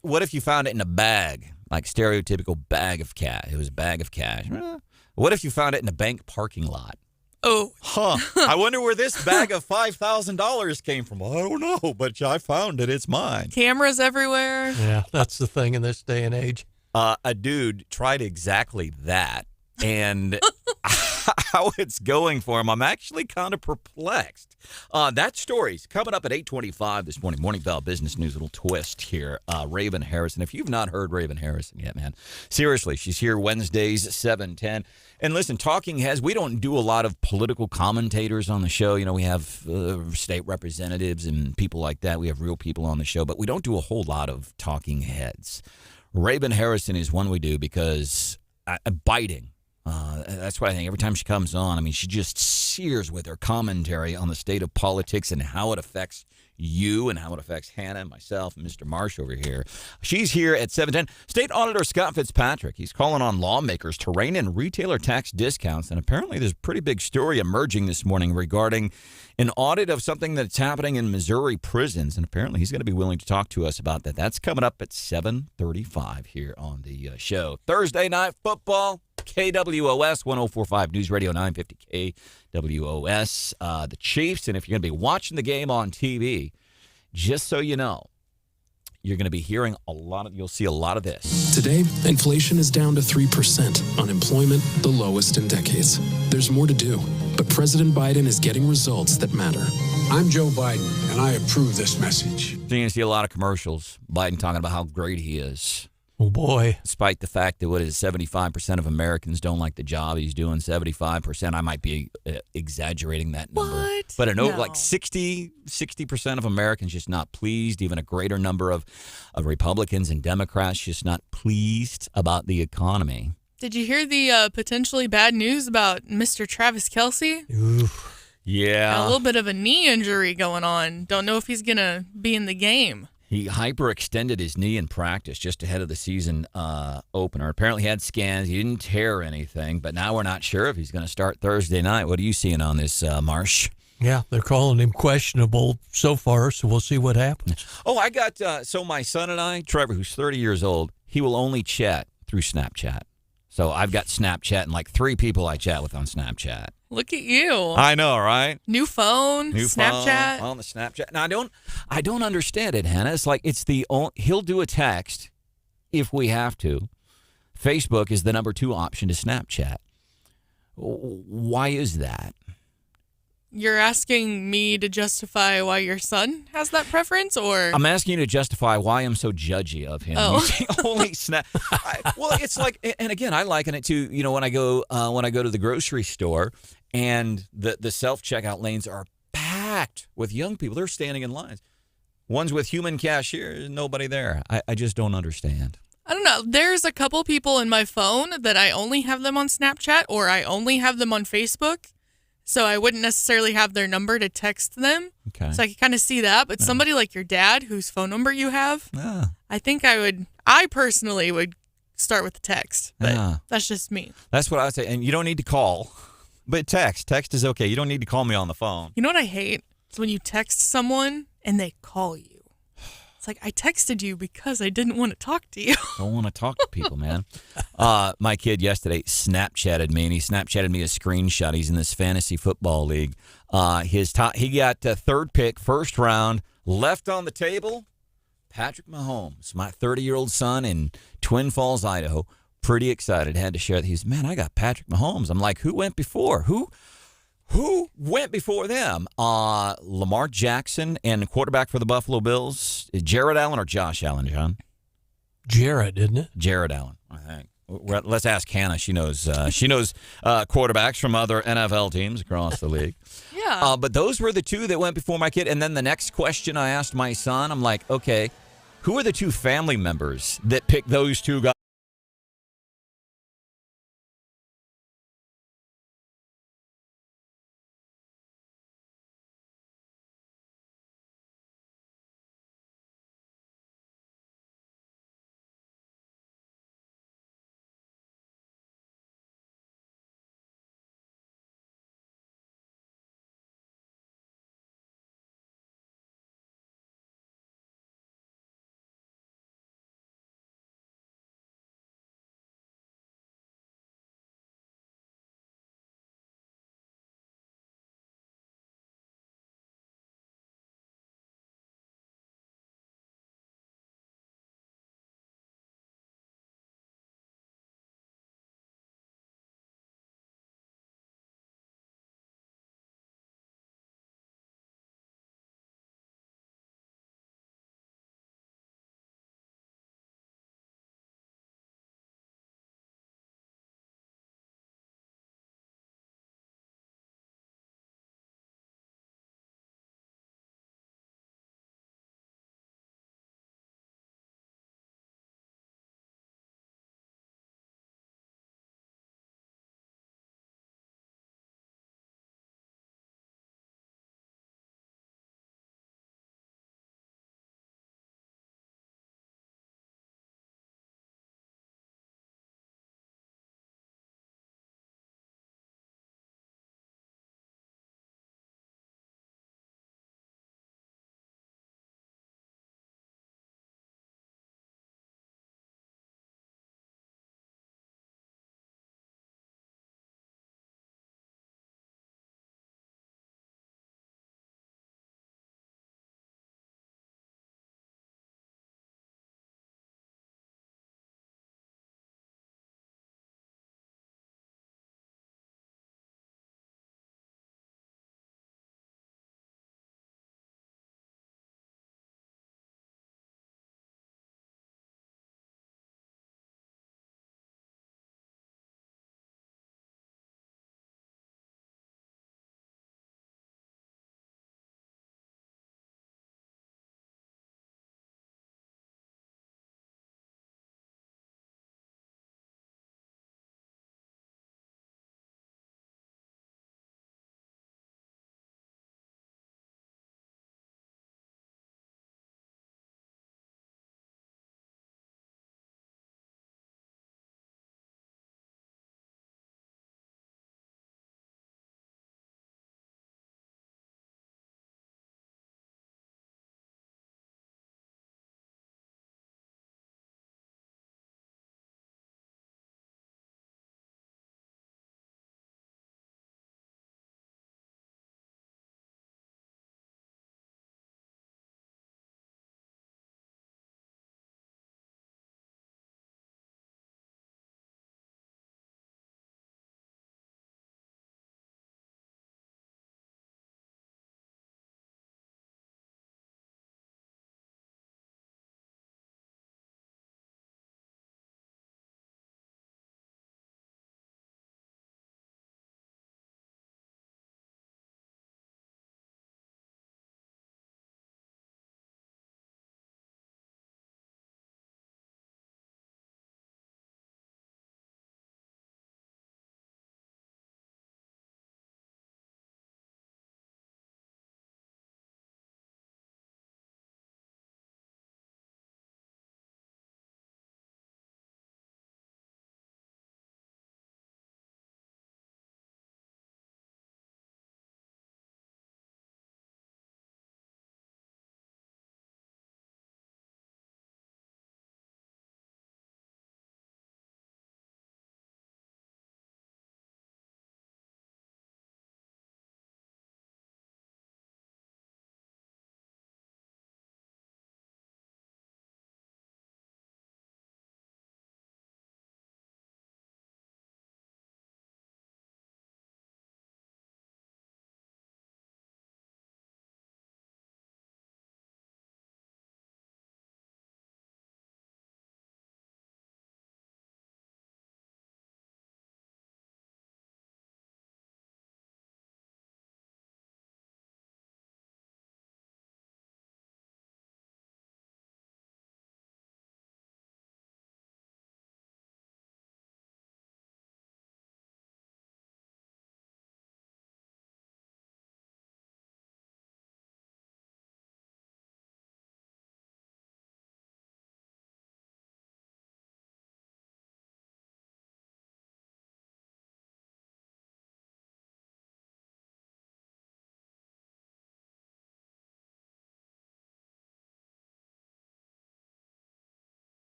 E: What if you found it in a bag, like stereotypical bag of cash? It was a bag of cash. What if you found it in a bank parking lot?
G: Oh.
E: Huh. I wonder where this bag of $5,000 came from. I don't know, but I found it. It's mine.
G: Cameras everywhere.
F: Yeah, that's the thing in this day and age.
E: A dude tried exactly that, and how it's going for him, I'm actually kind of perplexed. That story's coming up at 8:25 this morning. Morning Bell Business News, little twist here. Raven Harrison. If you've not heard Raven Harrison yet, man, seriously, she's here Wednesdays, 7:10. And listen, Talking Heads, we don't do a lot of political commentators on the show. You know, we have state representatives and people like that. We have real people on the show, but we don't do a whole lot of Talking Heads. Raven Harrison is one we do because biting. That's what I think. Every time she comes on, I mean, she just sears with her commentary on the state of politics and how it affects you and how it affects Hannah and myself and Mr. Marsh over here. She's here at 7:10. State Auditor Scott Fitzpatrick, he's calling on lawmakers to rein in retailer tax discounts. And apparently there's a pretty big story emerging this morning regarding an audit of something that's happening in Missouri prisons. And apparently he's going to be willing to talk to us about that. That's coming up at 7:35 here on the show. Thursday night football. KWOS 104.5 News Radio 950 KWOS. The Chiefs, and if you're going to be watching the game on TV, just so you know, you're going to be hearing you'll see a lot of this.
O: Today, inflation is down to 3%. Unemployment, the lowest in decades. There's more to do, but President Biden is getting results that matter.
P: I'm Joe Biden, and I approve this message.
E: So you're going to see a lot of commercials. Biden talking about how great he is.
F: Oh, boy.
E: Despite the fact that 75% of Americans don't like the job he's doing, 75%, I might be exaggerating that number.
G: What?
E: But like 60% of Americans just not pleased. Even a greater number of Republicans and Democrats just not pleased about the economy.
G: Did you hear the potentially bad news about Mr. Travis Kelce?
F: Oof.
E: Yeah.
G: Got a little bit of a knee injury going on. Don't know if he's going to be in the game.
E: He hyperextended his knee in practice just ahead of the season opener. Apparently he had scans. He didn't tear anything, but now we're not sure if he's going to start Thursday night. What are you seeing on this, Marsh?
F: Yeah, they're calling him questionable so far, so we'll see what happens.
E: Oh, I got, so my son and I, Trevor, who's 30 years old, he will only chat through Snapchat. So I've got Snapchat and like 3 people I chat with on Snapchat.
G: Look at you.
E: I know, right?
G: New phone, Snapchat.
E: Phone, on the Snapchat. Now, I don't understand it, Hannah. It's like he'll do a text if we have to. Facebook is the number 2 option to Snapchat. Why is that?
G: You're asking me to justify why your son has that preference, or
E: I'm asking you to justify why I'm so judgy of him.
G: Oh.
E: Only snap. Well, it's like, and again, I liken it to when I go to the grocery store, and the self checkout lanes are packed with young people. They're standing in lines. Ones with human cashiers, nobody there. I just don't understand.
G: I don't know. There's a couple people in my phone that I only have them on Snapchat, or I only have them on Facebook. So I wouldn't necessarily have their number to text them.
E: Okay.
G: So I can kind of see that. But somebody like your dad, whose phone number you have, I think I personally would start with the text. But that's just me.
E: That's what I would say. And you don't need to call, but text. Text is okay. You don't need to call me on the phone.
G: You know what I hate? It's when you text someone and they call you. It's like, I texted you because I didn't want to talk to you.
E: I don't want to talk to people, man. My kid yesterday Snapchatted me, and he Snapchatted me a screenshot. He's in this fantasy football league. He got third pick, first round, left on the table. Patrick Mahomes, my 30-year-old son in Twin Falls, Idaho. Pretty excited. Had to share that. He's, man, I got Patrick Mahomes. I'm like, who went before? Who went before them? Lamar Jackson and quarterback for the Buffalo Bills. Jared Allen or Josh Allen, John?
F: Jared, isn't it?
E: Jared Allen, I think. Let's ask Hannah. She knows quarterbacks from other NFL teams across the league.
G: Yeah.
E: But those were the two that went before my kid. And then the next question I asked my son, I'm like, okay, who are the two family members that picked those two guys?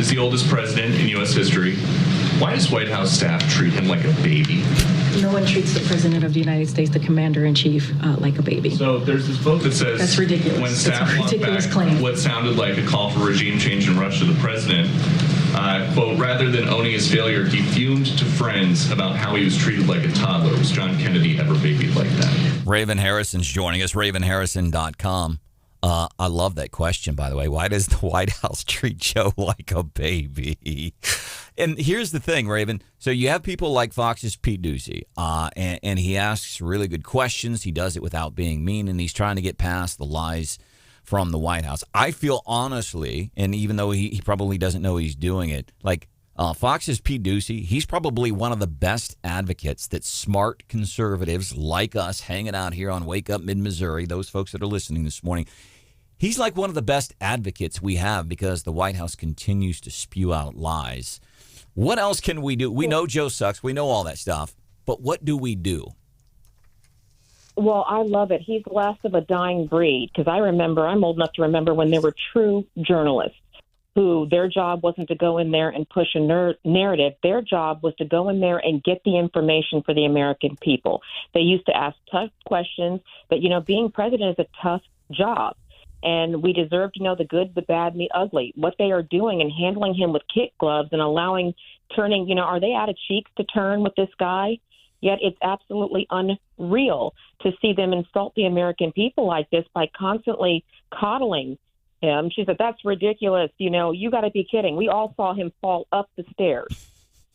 Q: is the oldest president in U.S. history. Why does White House staff treat him like a baby?
D: No one treats the President of the United States, the Commander-in-Chief, like a baby.
Q: So there's this vote that says
D: That's ridiculous.
Q: When staff
D: It's a
Q: walked
D: ridiculous
Q: back
D: claim.
Q: what sounded like a call for regime change in Russia, the president, quote, rather than owning his failure, he fumed to friends about how he was treated like a toddler. Was John Kennedy ever babied like that?
E: Raven Harrison's joining us, ravenharrison.com. I love that question, by the way. Why does the White House treat Joe like a baby? And here's the thing, Raven. So you have people like Fox's Pete Ducey, and he asks really good questions. He does it without being mean, and he's trying to get past the lies from the White House. I feel honestly, and even though he probably doesn't know he's doing it, like Fox's Pete Ducey, he's probably one of the best advocates that smart conservatives like us hanging out here on Wake Up Mid-Missouri, those folks that are listening this morning, he's like one of the best advocates we have because the White House continues to spew out lies. What else can we do? We know Joe sucks. We know all that stuff. But what do we do?
R: Well, I love it. He's the last of a dying breed because I'm old enough to remember when there were true journalists who their job wasn't to go in there and push a narrative. Their job was to go in there and get the information for the American people. They used to ask tough questions, but, being president is a tough job. And we deserve to know the good, the bad, and the ugly. What they are doing and handling him with kid gloves and turning, are they out of cheeks to turn with this guy? Yet it's absolutely unreal to see them insult the American people like this by constantly coddling him. She said, that's ridiculous. You got to be kidding. We all saw him fall up the stairs.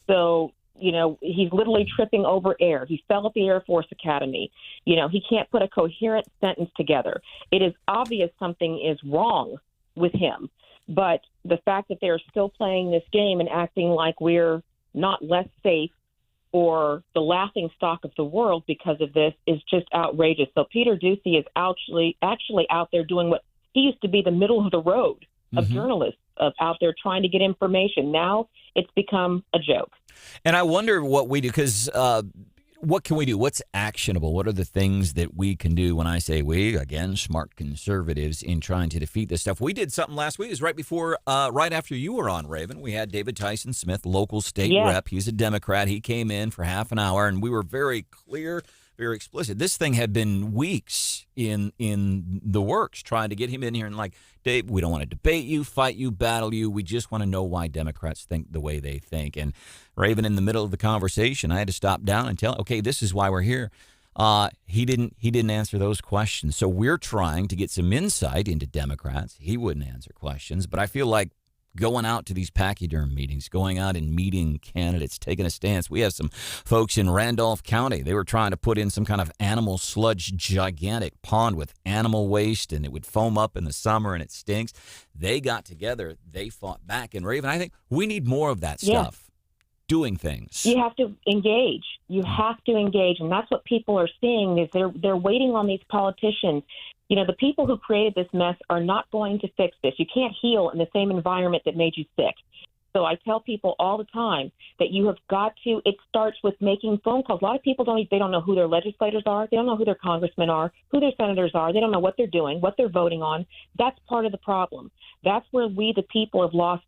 R: So, he's literally tripping over air. He fell at the Air Force Academy. He can't put a coherent sentence together. It is obvious something is wrong with him. But the fact that they're still playing this game and acting like we're not less safe or the laughing stock of the world because of this is just outrageous. So Peter Ducey is actually out there doing what he used to be the middle of the road of journalists out there trying to get information. Now it's become a joke.
E: And I wonder what we do, because what can we do? What's actionable? What are the things that we can do when I say we, again, smart conservatives in trying to defeat this stuff? We did something last week. It was right after you were on, Raven. We had David Tyson Smith, local state rep. He's a Democrat. He came in for half an hour, and we were very clear, very explicit. This thing had been weeks in the works, trying to get him in here and like, Dave, we don't want to debate you, fight you, battle you. We just want to know why Democrats think the way they think. And Raven, in the middle of the conversation, I had to stop down and tell, okay, this is why we're here. He didn't answer those questions. So we're trying to get some insight into Democrats. He wouldn't answer questions, but I feel like going out to these pachyderm meetings, going out and meeting candidates, taking a stance. We have some folks in Randolph County. They were trying to put in some kind of animal sludge, gigantic pond with animal waste, and it would foam up in the summer, and it stinks. They got together. They fought back. And Raven, I think we need more of that stuff, doing things.
R: You have to engage. You have to engage, and that's what people are seeing is they're waiting on these politicians. The people who created this mess are not going to fix this. You can't heal in the same environment that made you sick. So I tell people all the time that you have got to, it starts with making phone calls. A lot of people don't know who their legislators are. They don't know who their congressmen are, who their senators are. They don't know what they're doing, what they're voting on. That's part of the problem. That's where we, the people, have lost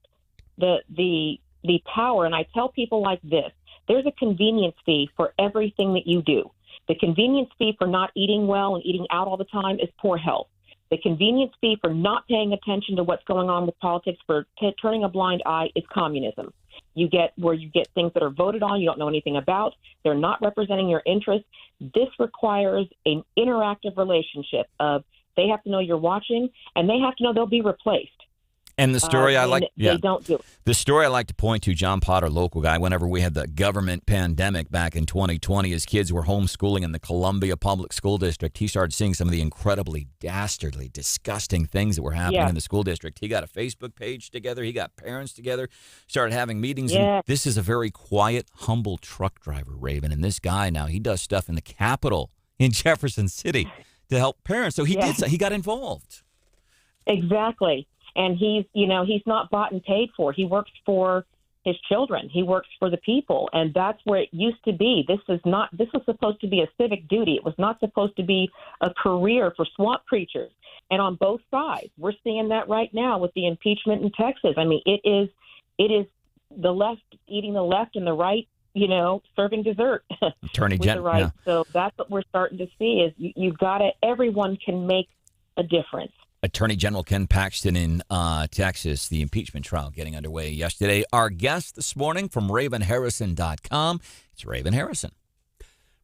R: the power. And I tell people like this, there's a convenience fee for everything that you do. The convenience fee for not eating well and eating out all the time is poor health. The convenience fee for not paying attention to what's going on with politics, for turning a blind eye, is communism. You get things that are voted on you don't know anything about. They're not representing your interests. This requires an interactive relationship of they have to know you're watching and they have to know they'll be replaced.
E: And the story
R: they don't do it.
E: The story I like to point to, John Potter, local guy, whenever we had the government pandemic back in 2020, his kids were homeschooling in the Columbia Public School District. He started seeing some of the incredibly dastardly, disgusting things that were happening in the school district. He got a Facebook page together. He got parents together, started having meetings.
R: Yeah.
E: And this is a very quiet, humble truck driver, Raven. And this guy now, he does stuff in the Capitol in Jefferson City to help parents. So he got involved.
R: Exactly. And he's not bought and paid for. He works for his children. He works for the people. And that's where it used to be. This was supposed to be a civic duty. It was not supposed to be a career for swamp preachers. And on both sides, we're seeing that right now with the impeachment in Texas. I mean, it it is the left eating the left and the right, serving dessert
E: Attorney
R: with the right. Yeah. So that's what we're starting to see is you've got to, everyone can make a difference.
E: Attorney General Ken Paxton in Texas, the impeachment trial getting underway yesterday. Our guest this morning from RavenHarrison.com, it's Raven Harrison.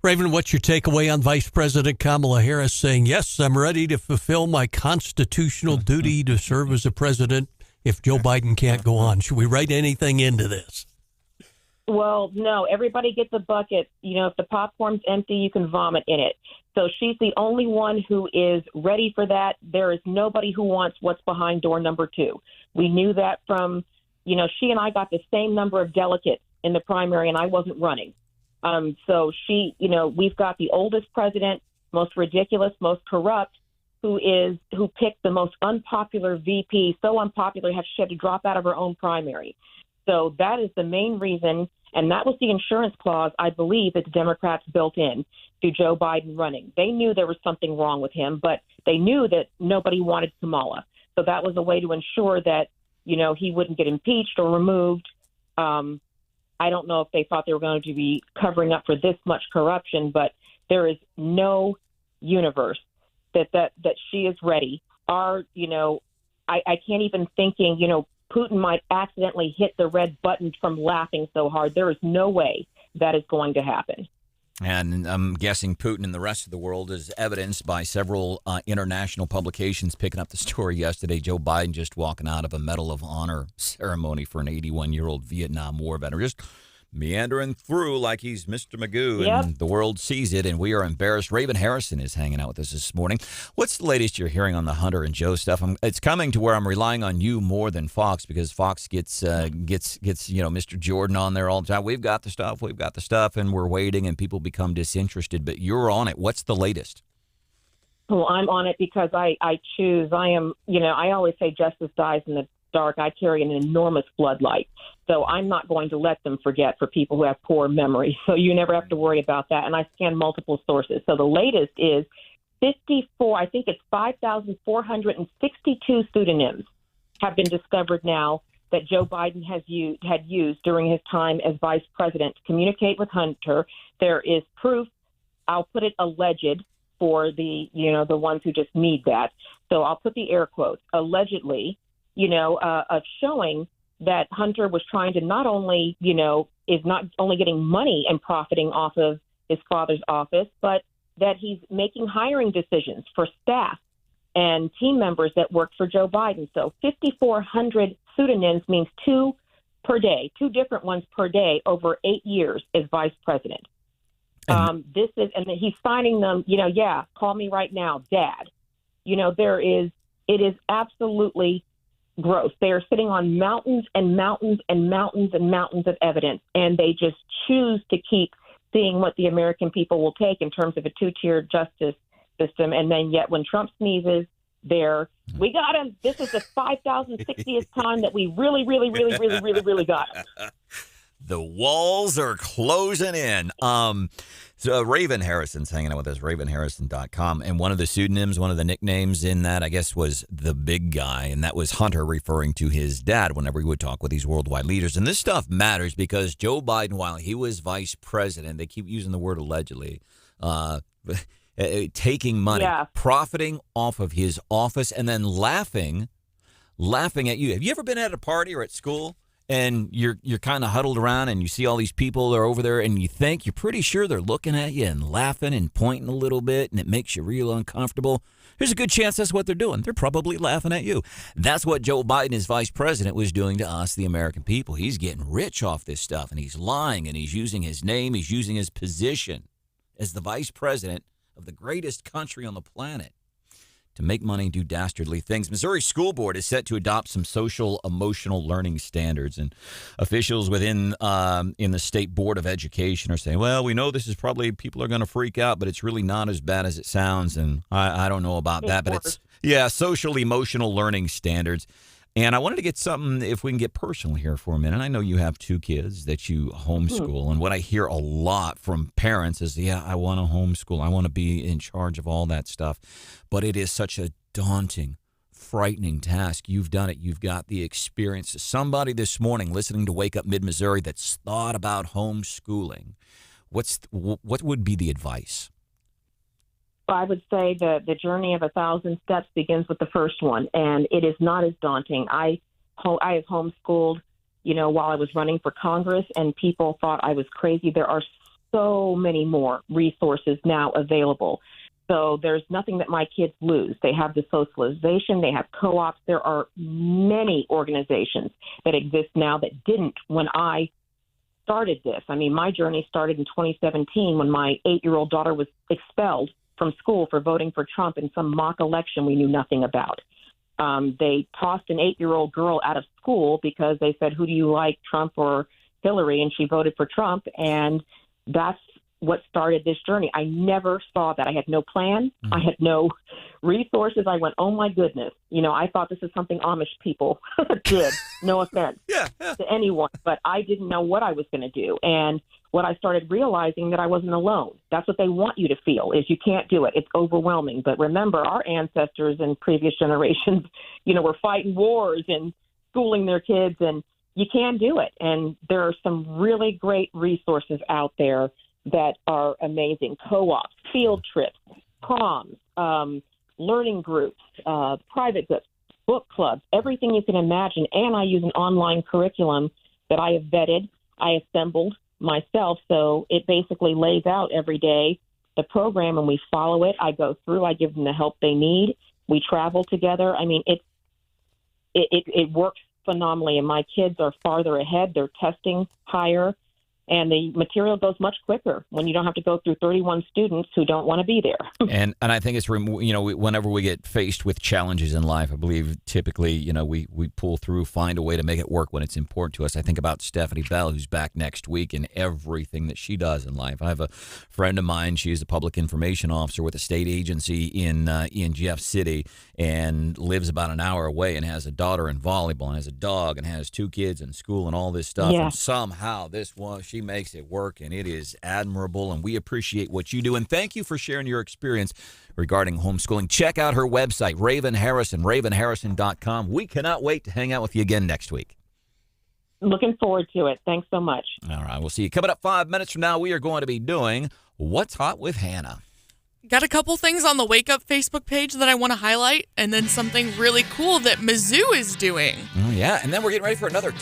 F: Raven, what's your takeaway on Vice President Kamala Harris saying, yes, I'm ready to fulfill my constitutional duty to serve as a president if Joe Biden can't go on? Should we write anything into this?
R: Well, no, everybody gets a bucket. If the popcorn's empty, you can vomit in it. So she's the only one who is ready for that. There is nobody who wants what's behind door number 2. We knew that from, she and I got the same number of delegates in the primary, and I wasn't running. So we've got the oldest president, most ridiculous, most corrupt, who picked the most unpopular VP, so unpopular she had to drop out of her own primary. So that is the main reason, and that was the insurance clause, I believe, that the Democrats built in to Joe Biden running. They knew there was something wrong with him, but they knew that nobody wanted Kamala. So that was a way to ensure that, he wouldn't get impeached or removed. I don't know if they thought they were going to be covering up for this much corruption, but there is no universe that she is ready. I can't even thinking, Putin might accidentally hit the red button from laughing so hard. There is no way that is going to happen.
E: And I'm guessing Putin and the rest of the world is evidenced by several international publications picking up the story yesterday. Joe Biden just walking out of a Medal of Honor ceremony for an 81-year-old Vietnam War veteran. Just meandering through like he's Mr. Magoo, and the world sees it, and we are embarrassed. Raven Harrison is hanging out with us this morning. What's the latest you're hearing on the Hunter and Joe stuff? It's coming to where I'm relying on you more than Fox, because Fox gets Mr. Jordan on there all the time. We've got the stuff, and we're waiting, and people become disinterested. But you're on it. What's the latest?
R: Well, I'm on it because I choose. I am, I always say justice dies in the dark. I carry an enormous floodlight. So I'm not going to let them forget for people who have poor memory. So you never have to worry about that. And I scan multiple sources. So the latest is 5,462 pseudonyms have been discovered now that Joe Biden had used during his time as vice president to communicate with Hunter. There is proof, I'll put it alleged for the ones who just need that. So I'll put the air quotes, allegedly, of showing that Hunter was trying to not only, is not only getting money and profiting off of his father's office, but that he's making hiring decisions for staff and team members that work for Joe Biden. So 5,400 pseudonyms means 2 per day, 2 different ones per day over 8 years as vice president. And he's signing them, call me right now, Dad. It is absolutely gross. They are sitting on mountains and mountains and mountains and mountains of evidence, and they just choose to keep seeing what the American people will take in terms of a 2-tiered justice system. And then yet when Trump sneezes, we got him. This is the 5,060th time that we really, really, really, really, really, really got him.
E: The walls are closing in. So Raven Harrison's hanging out with us, RavenHarrison.com. And one of the pseudonyms, one of the nicknames in that, I guess, was the big guy. And that was Hunter, referring to his dad whenever he would talk with these worldwide leaders. And this stuff matters because Joe Biden, while he was vice president, they keep using the word allegedly, taking money, profiting off of his office, and then laughing at you. Have you ever been at a party or at school and you're kind of huddled around and you see all these people that are over there and you're pretty sure they're looking at you and laughing and pointing a little bit, and it makes you real uncomfortable? There's a good chance that's what they're doing. They're probably laughing at you. That's what Joe Biden, as vice president, was doing to us, the American people. He's getting rich off this stuff, and he's lying, and he's using his name, he's using his position as the vice president of the greatest country on the planet to make money and do dastardly things. Missouri School Board is set to adopt some social emotional learning standards, and officials within in the State Board of Education are saying, well, we know this is probably, people are going to freak out, but it's really not as bad as it sounds, and I don't know about that, but it's, social emotional learning standards. And I wanted to get something, if we can get personal here for a minute. I know you have 2 kids that you homeschool, and what I hear a lot from parents is, I want to homeschool. I want to be in charge of all that stuff. But it is such a daunting frightening task. You've done it. You've got the experience. Somebody this morning listening to Wake Up Mid-Missouri that's thought about homeschooling, what would be the advice?
R: I would say the journey of 1,000 steps begins with the first one, and it is not as daunting. I have homeschooled, while I was running for Congress, and people thought I was crazy. There are so many more resources now available. So there's nothing that my kids lose. They have the socialization. They have co-ops. There are many organizations that exist now that didn't when I started this. I mean, my journey started in 2017 when my 8-year-old daughter was expelled from school for voting for Trump in some mock election we knew nothing about. They tossed an 8-year-old girl out of school because they said, who do you like, Trump or Hillary? And she voted for Trump. And that's what started this journey. I never saw that. I had no plan. I had no resources. I went, oh my goodness. I thought this is something Amish people did. No offense to anyone, but I didn't know what I was going to do. And what I started realizing that I wasn't alone. That's what they want you to feel, is you can't do it. It's overwhelming. But remember, our ancestors in previous generations, were fighting wars and schooling their kids, and you can do it. And there are some really great resources out there that are amazing. Co-ops, field trips, proms, learning groups, private groups, book clubs, everything you can imagine. And I use an online curriculum that I have vetted, I assembled myself. So it basically lays out every day the program, and we follow it. I go through, I give them the help they need. We travel together. I mean, it works phenomenally, and my kids are farther ahead. They're testing higher. And the material goes much quicker when you don't have to go through 31 students who don't want to be there. and
E: I think it's, whenever we get faced with challenges in life, I believe typically, we pull through, find a way to make it work when it's important to us. I think about Stephanie Bell, who's back next week, and everything that she does in life. I have a friend of mine. She is a public information officer with a state agency in Jeff City, and lives about an hour away, and has a daughter in volleyball, and has a dog, and has 2 kids in school, and all this stuff.
R: Yeah.
E: And somehow she makes it work, and it is admirable, and we appreciate what you do. And thank you for sharing your experience regarding homeschooling. Check out her website, Raven Harrison, ravenharrison.com. We cannot wait to hang out with you again next week.
R: Looking forward to it. Thanks so much.
E: All right, we'll see you. Coming up 5 minutes from now, we are going to be doing What's Hot with Hannah.
G: Got a couple things on the Wake Up Facebook page that I want to highlight, and then something really cool that Mizzou is doing.
E: Oh, yeah, and then we're getting ready for another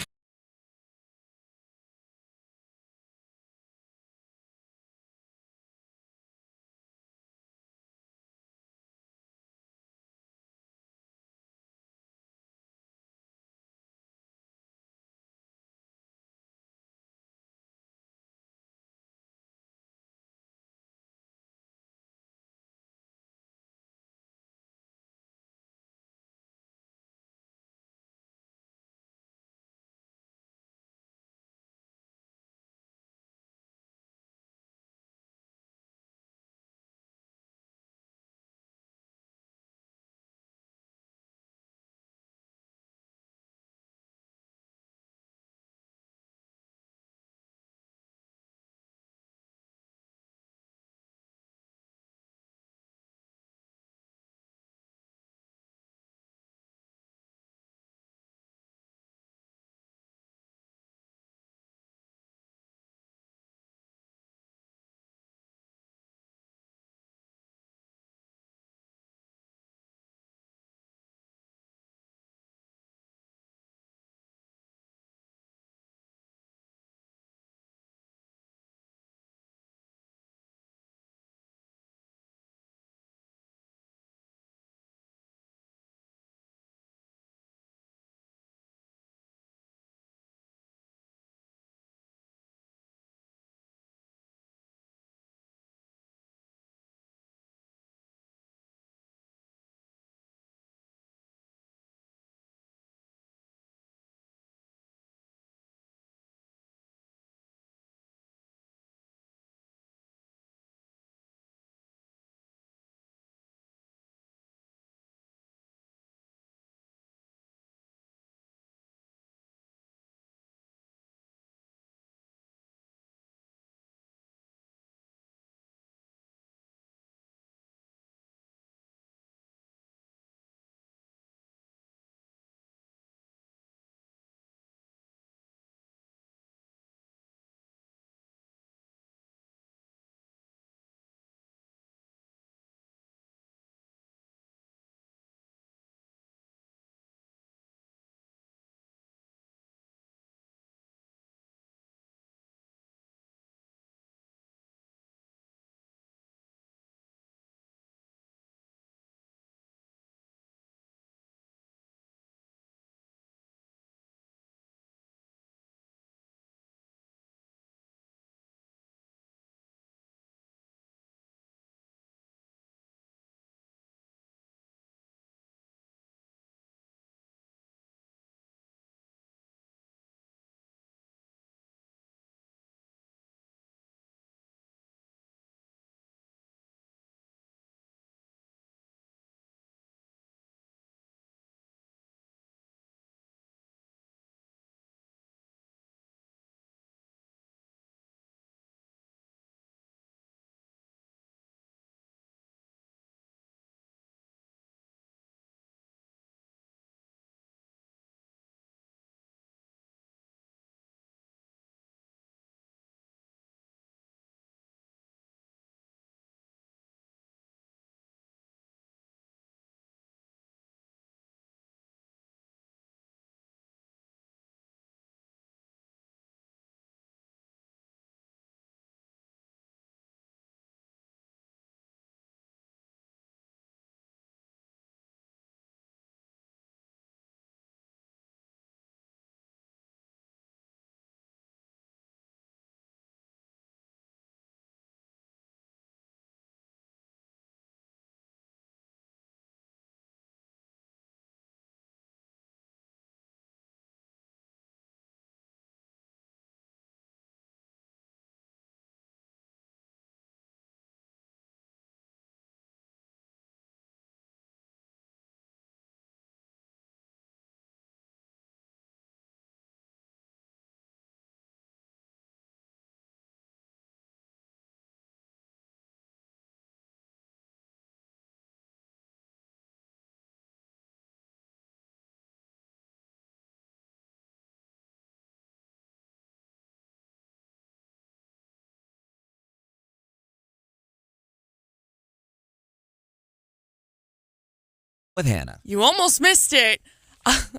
E: with Hannah.
G: You almost missed it.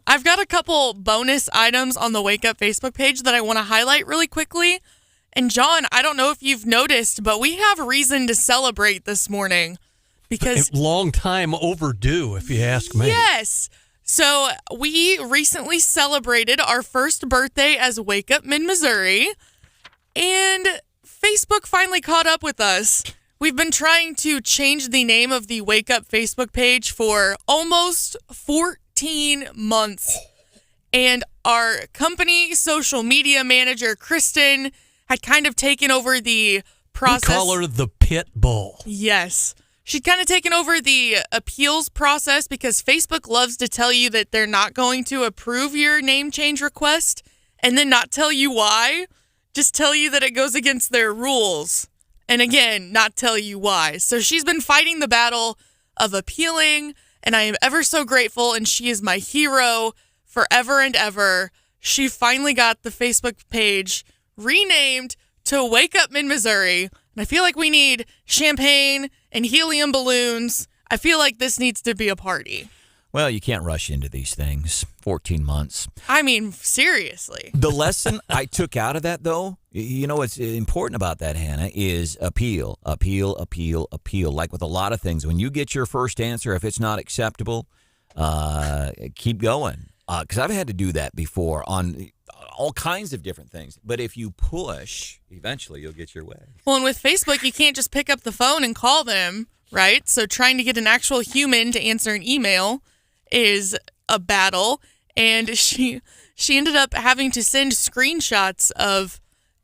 G: I've got a couple bonus items on the Wake Up Facebook page that I want to highlight really quickly. And John, I don't know if you've noticed, but we have reason to celebrate this morning because
F: long time overdue, if you ask me.
G: Yes. So we recently celebrated our first birthday as Wake Up Mid-Missouri, and Facebook finally caught up with us. We've been trying to change the name of the Wake Up Facebook page for almost 14 months. And our company social media manager, Kristen, had kind of taken over the process.
F: We call her the pit bull.
G: Yes. She'd kind of taken over the appeals process because Facebook loves to tell you that they're not going to approve your name change request and then not tell you why. Just tell you that it goes against their rules. And again, not tell you why. So she's been fighting the battle of appealing, and I am ever so grateful, and she is my hero forever and ever. She finally got the Facebook page renamed to Wake Up Mid-Missouri, and I feel like we need champagne and helium balloons. I feel like this needs to be a party.
E: Well, you can't rush into these things. 14 months.
G: I mean, seriously.
E: The lesson I took out of that, though, you know what's important about that, Hannah, is appeal. Like with a lot of things, when you get your first answer, if it's not acceptable, keep going. Because I've had to do that before on all kinds of different things. But if you push, eventually you'll get your way.
G: Well, and with Facebook, you can't just pick up the phone and call them, right? So trying to get an actual human to answer an email is a battle. And she ended up having to send screenshots of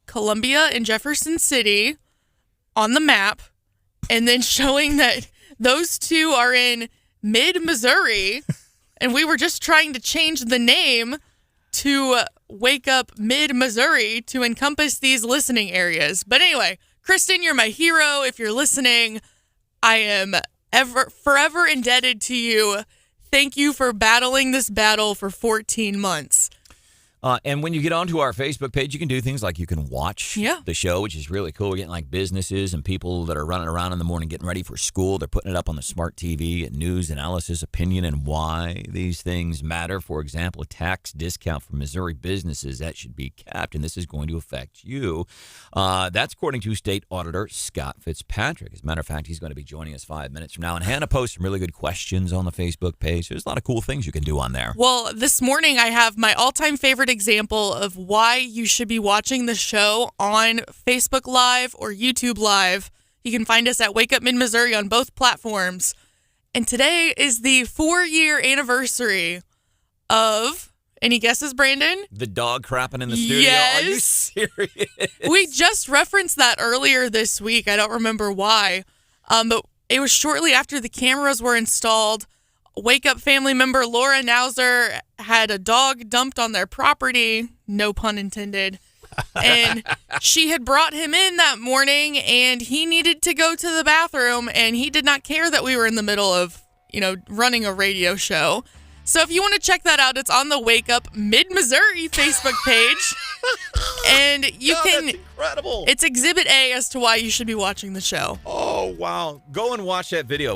G: Columbia and Jefferson City on the map and then showing that those two are in mid-Missouri. And we were just trying to change the name to Wake Up Mid-Missouri to encompass these listening areas. But anyway, Kristen, you're my hero. If you're listening, I am forever indebted to you. Thank you for battling this battle for 14 months.
E: And when you get onto our Facebook page, you can do things like you can watch the show, which is really cool. We're getting like businesses and people that are running around in the morning getting ready for school. They're putting it up on the smart TV and news analysis, opinion, and why these things matter. For example, a tax discount for Missouri businesses that should be capped, and this is going to affect you. That's according to State Auditor Scott Fitzpatrick. As a matter of fact, he's going to be joining us 5 minutes from now. And Hannah posts some really good questions on the Facebook page. There's a lot of cool things you can do on there.
G: Well, this morning I have my all-time favorite example of why you should be watching the show on Facebook Live or YouTube Live. You can find us at Wake Up Mid-Missouri on both platforms. And today is the 4-year anniversary of, any guesses, Brandon?
E: The dog crapping in the studio?
G: Yes.
E: Are you serious?
G: We just referenced that earlier this week. I don't remember why. But it was shortly after the cameras were installed. Wake Up family member Laura Nauser had a dog dumped on their property, no pun intended, and she had brought him in that morning, and he needed to go to the bathroom, and he did not care that we were in the middle of, running a radio show. So if you want to check that out, it's on the Wake Up Mid-Missouri Facebook page, and you can.
E: That's incredible.
G: It's Exhibit A as to why you should be watching the show.
E: Oh, wow. Go and watch that video.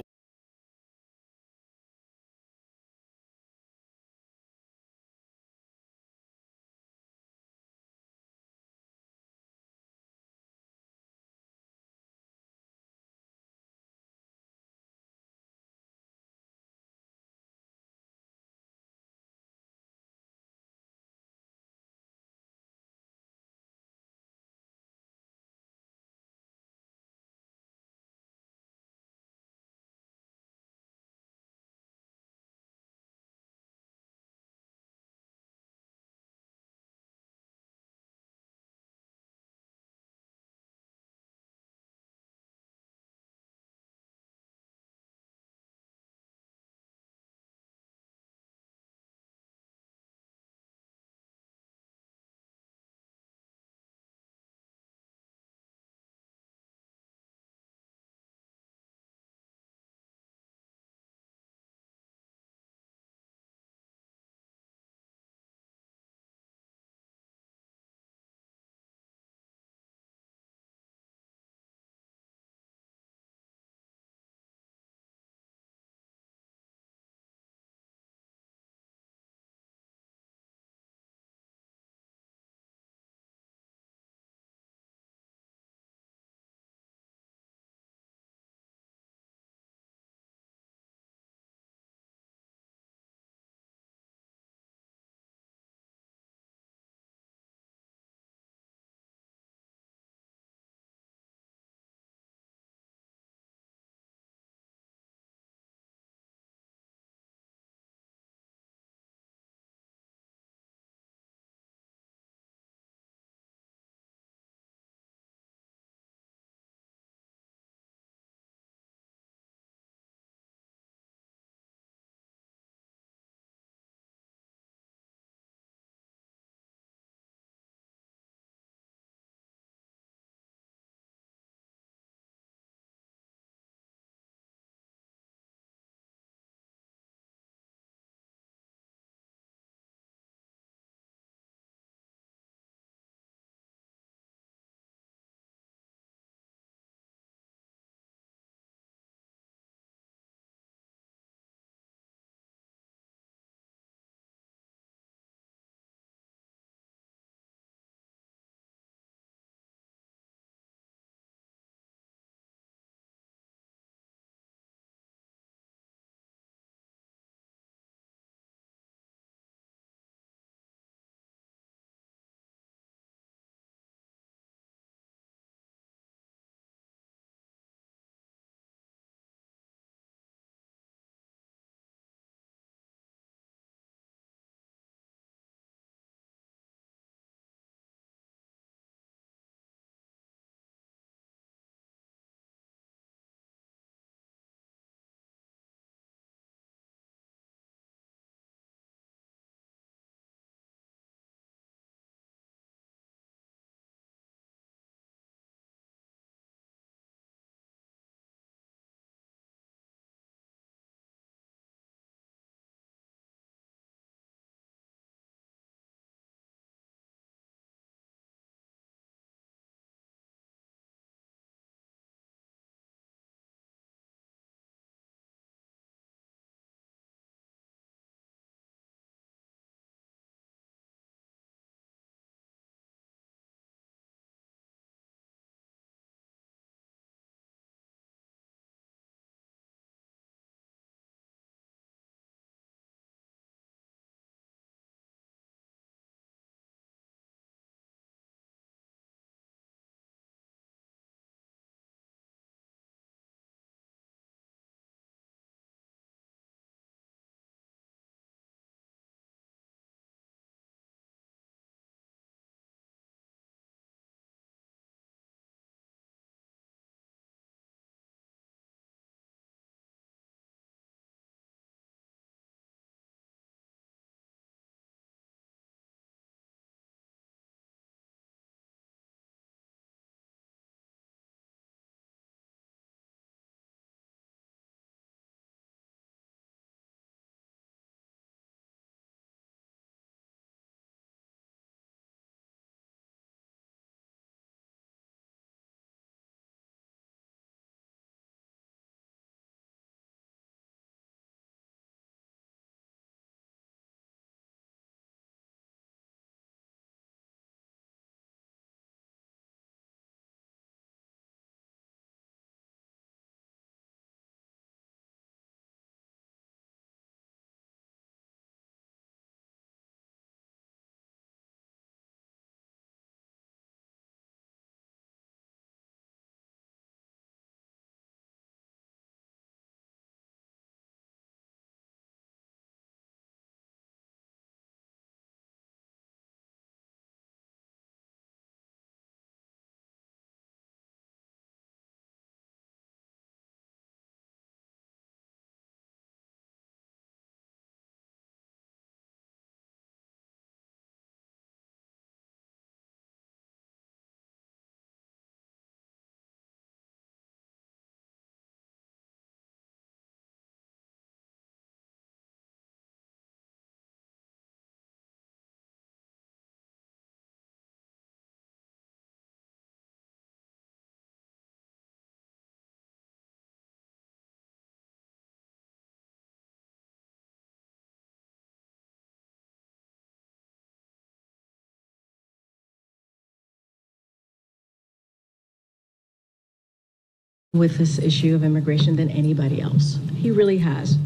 D: with this issue of immigration than anybody else. He really has.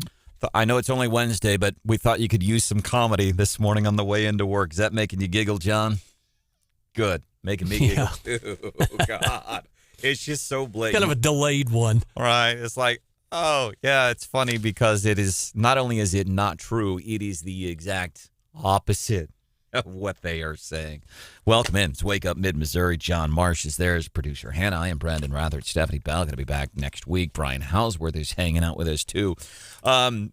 E: I know it's only Wednesday, but we thought you could use some comedy this morning on the way into work. Is that making you giggle, John? Good. Making me giggle, too. God. It's just so blatant.
F: Kind of a delayed one.
E: Right. It's like, oh, yeah, it's funny because it is, not only is it not true, it is the exact opposite of what they are saying. Welcome in. It's Wake Up Mid-Missouri. John Marsh is there as producer Hannah. I am Branden Rathert. Stephanie Bell going to be back next week. Brian Hausworth is hanging out with us, too.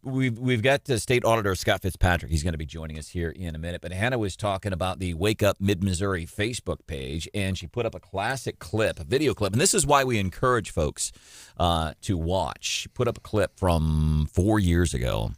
E: We've got State Auditor Scott Fitzpatrick. He's going to be joining us here in a minute. But Hannah was talking about the Wake Up Mid-Missouri Facebook page, and she put up a classic clip, a video clip. And this is why we encourage folks to watch. She put up a clip from 4 years ago.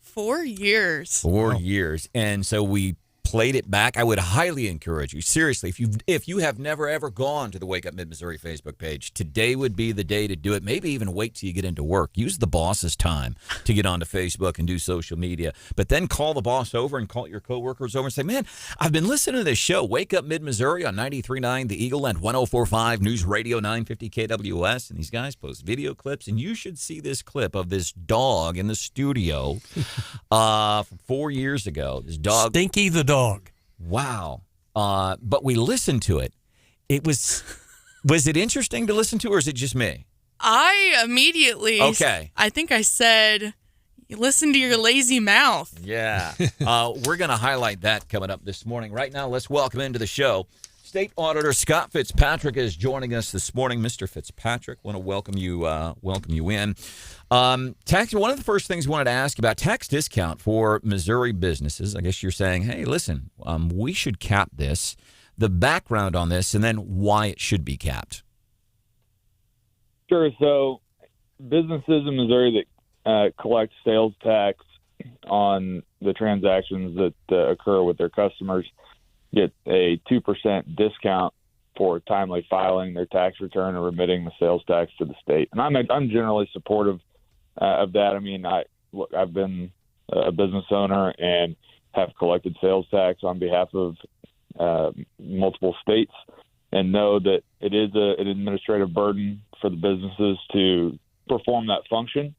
G: 4 years.
E: 4 years. And so we played it back. I would highly encourage you, seriously, if you have never ever gone to the Wake Up Mid-Missouri Facebook page, today would be the day to do it. Maybe even wait till you get into work. Use the boss's time to get onto Facebook and do social media, but then call the boss over and call your coworkers over and say, man, I've been listening to this show, Wake Up Mid-Missouri on 93.9 The Eagle and 104.5 News Radio 950 KWS, and these guys post video clips, and you should see this clip of this dog in the studio from 4 years ago. This dog,
F: Stinky the dog.
E: Wow. But we listened to it. Was it interesting to listen to, or is it just me?
G: I immediately, I think I said, you listen to your lazy mouth.
E: Yeah. We're going to highlight that coming up this morning. Right now, let's welcome into the show State Auditor Scott Fitzpatrick is joining us this morning. Mr. Fitzpatrick, want to welcome you in. Tax. One of the first things we wanted to ask about, tax discount for Missouri businesses. I guess you're saying, hey, listen, we should cap this. The background on this, and then why it should be capped.
S: Sure. So businesses in Missouri that collect sales tax on the transactions that occur with their customers get a 2% discount for timely filing their tax return and remitting the sales tax to the state. And I'm generally supportive of that. I mean, I've been a business owner and have collected sales tax on behalf of multiple states, and know that it is an administrative burden for the businesses to perform that function.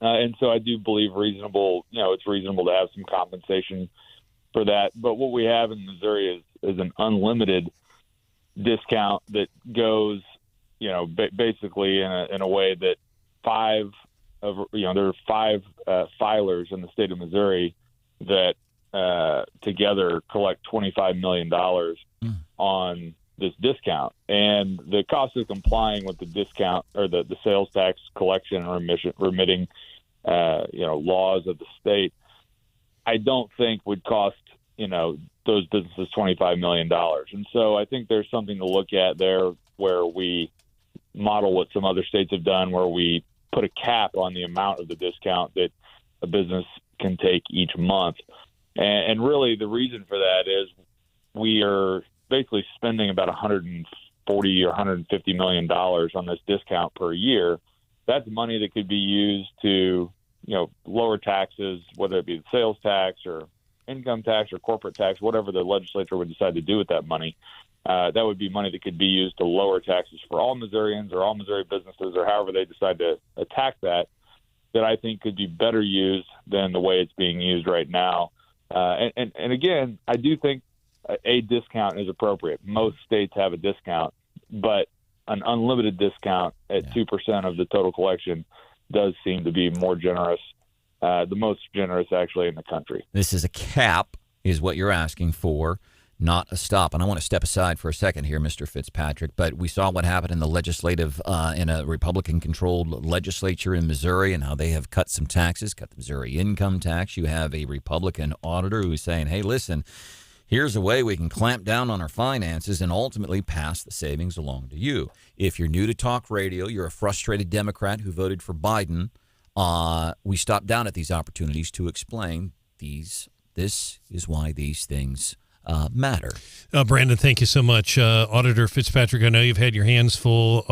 S: And so I do believe it's reasonable to have some compensation for that. But what we have in Missouri is an unlimited discount that goes, basically in a way that there are five filers in the state of Missouri that together collect $25 million on this discount. And the cost of complying with the discount or the sales tax collection and remitting, laws of the state, I don't think would cost, those businesses $25 million. And so I think there's something to look at there where we model what some other states have done, where we put a cap on the amount of the discount that a business can take each month. And really the reason for that is we are basically spending about $140 or $150 million on this discount per year. That's money that could be used to, lower taxes, whether it be the sales tax or income tax or corporate tax, whatever the legislature would decide to do with that money. That would be money that could be used to lower taxes for all Missourians or all Missouri businesses, or however they decide to attack that I think could be better used than the way it's being used right now. And again, I do think a discount is appropriate. Most states have a discount, but an unlimited discount at 2% of the total collection does seem to be more generous, the most generous actually in the country.
E: This is a cap, is what you're asking for, not a stop. And I want to step aside for a second here, Mr. Fitzpatrick, but we saw what happened in the legislative, in a Republican-controlled legislature in Missouri, and how they have cut some taxes, cut the Missouri income tax. You have a Republican auditor who's saying, hey, listen, here's a way we can clamp down on our finances and ultimately pass the savings along to you. If you're new to talk radio, you're a frustrated Democrat who voted for Biden, we stop down at these opportunities to explain this is why these things matter.
H: Branden, thank you so much. Auditor Fitzpatrick, I know you've had your hands full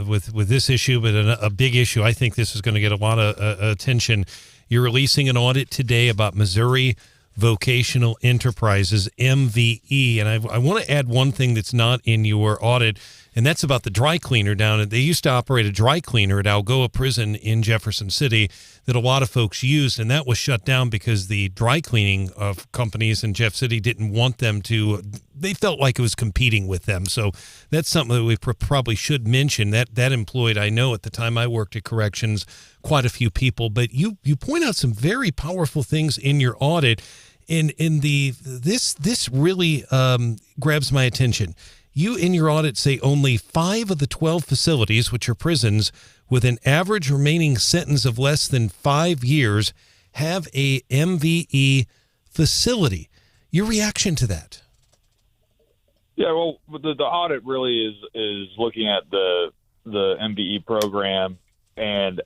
H: with this issue, but a big issue. I think this is going to get a lot of attention. You're releasing an audit today about Missouri Vocational Enterprises, MVE. And I want to add one thing that's not in your audit. and that's about the dry cleaner down. They used to operate a dry cleaner at Algoa Prison in Jefferson City that a lot of folks used, and that was shut down because the dry cleaning of companies in Jeff City didn't want them to. They felt like it was competing with them. So that's something that we probably should mention. That employed, I know at the time I worked at corrections, quite a few people. But you point out some very powerful things in your audit. This really grabs my attention. You, in your audit, say only 5 of the 12 facilities, which are prisons, with an average remaining sentence of less than 5 years, have a MVE facility. Your reaction to that?
S: Yeah, well, the audit really is looking at the MVE program and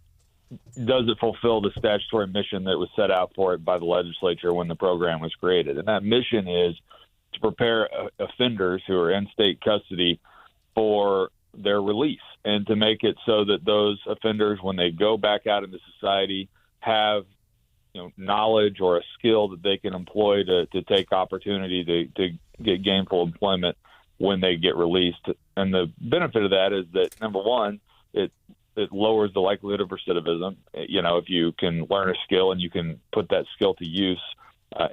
S: does it fulfill the statutory mission that was set out for it by the legislature when the program was created. And that mission is to prepare offenders who are in state custody for their release and to make it so that those offenders, when they go back out into society, have knowledge or a skill that they can employ to take opportunity to get gainful employment when they get released. And the benefit of that is that, number one, it lowers the likelihood of recidivism. If you can learn a skill and you can put that skill to use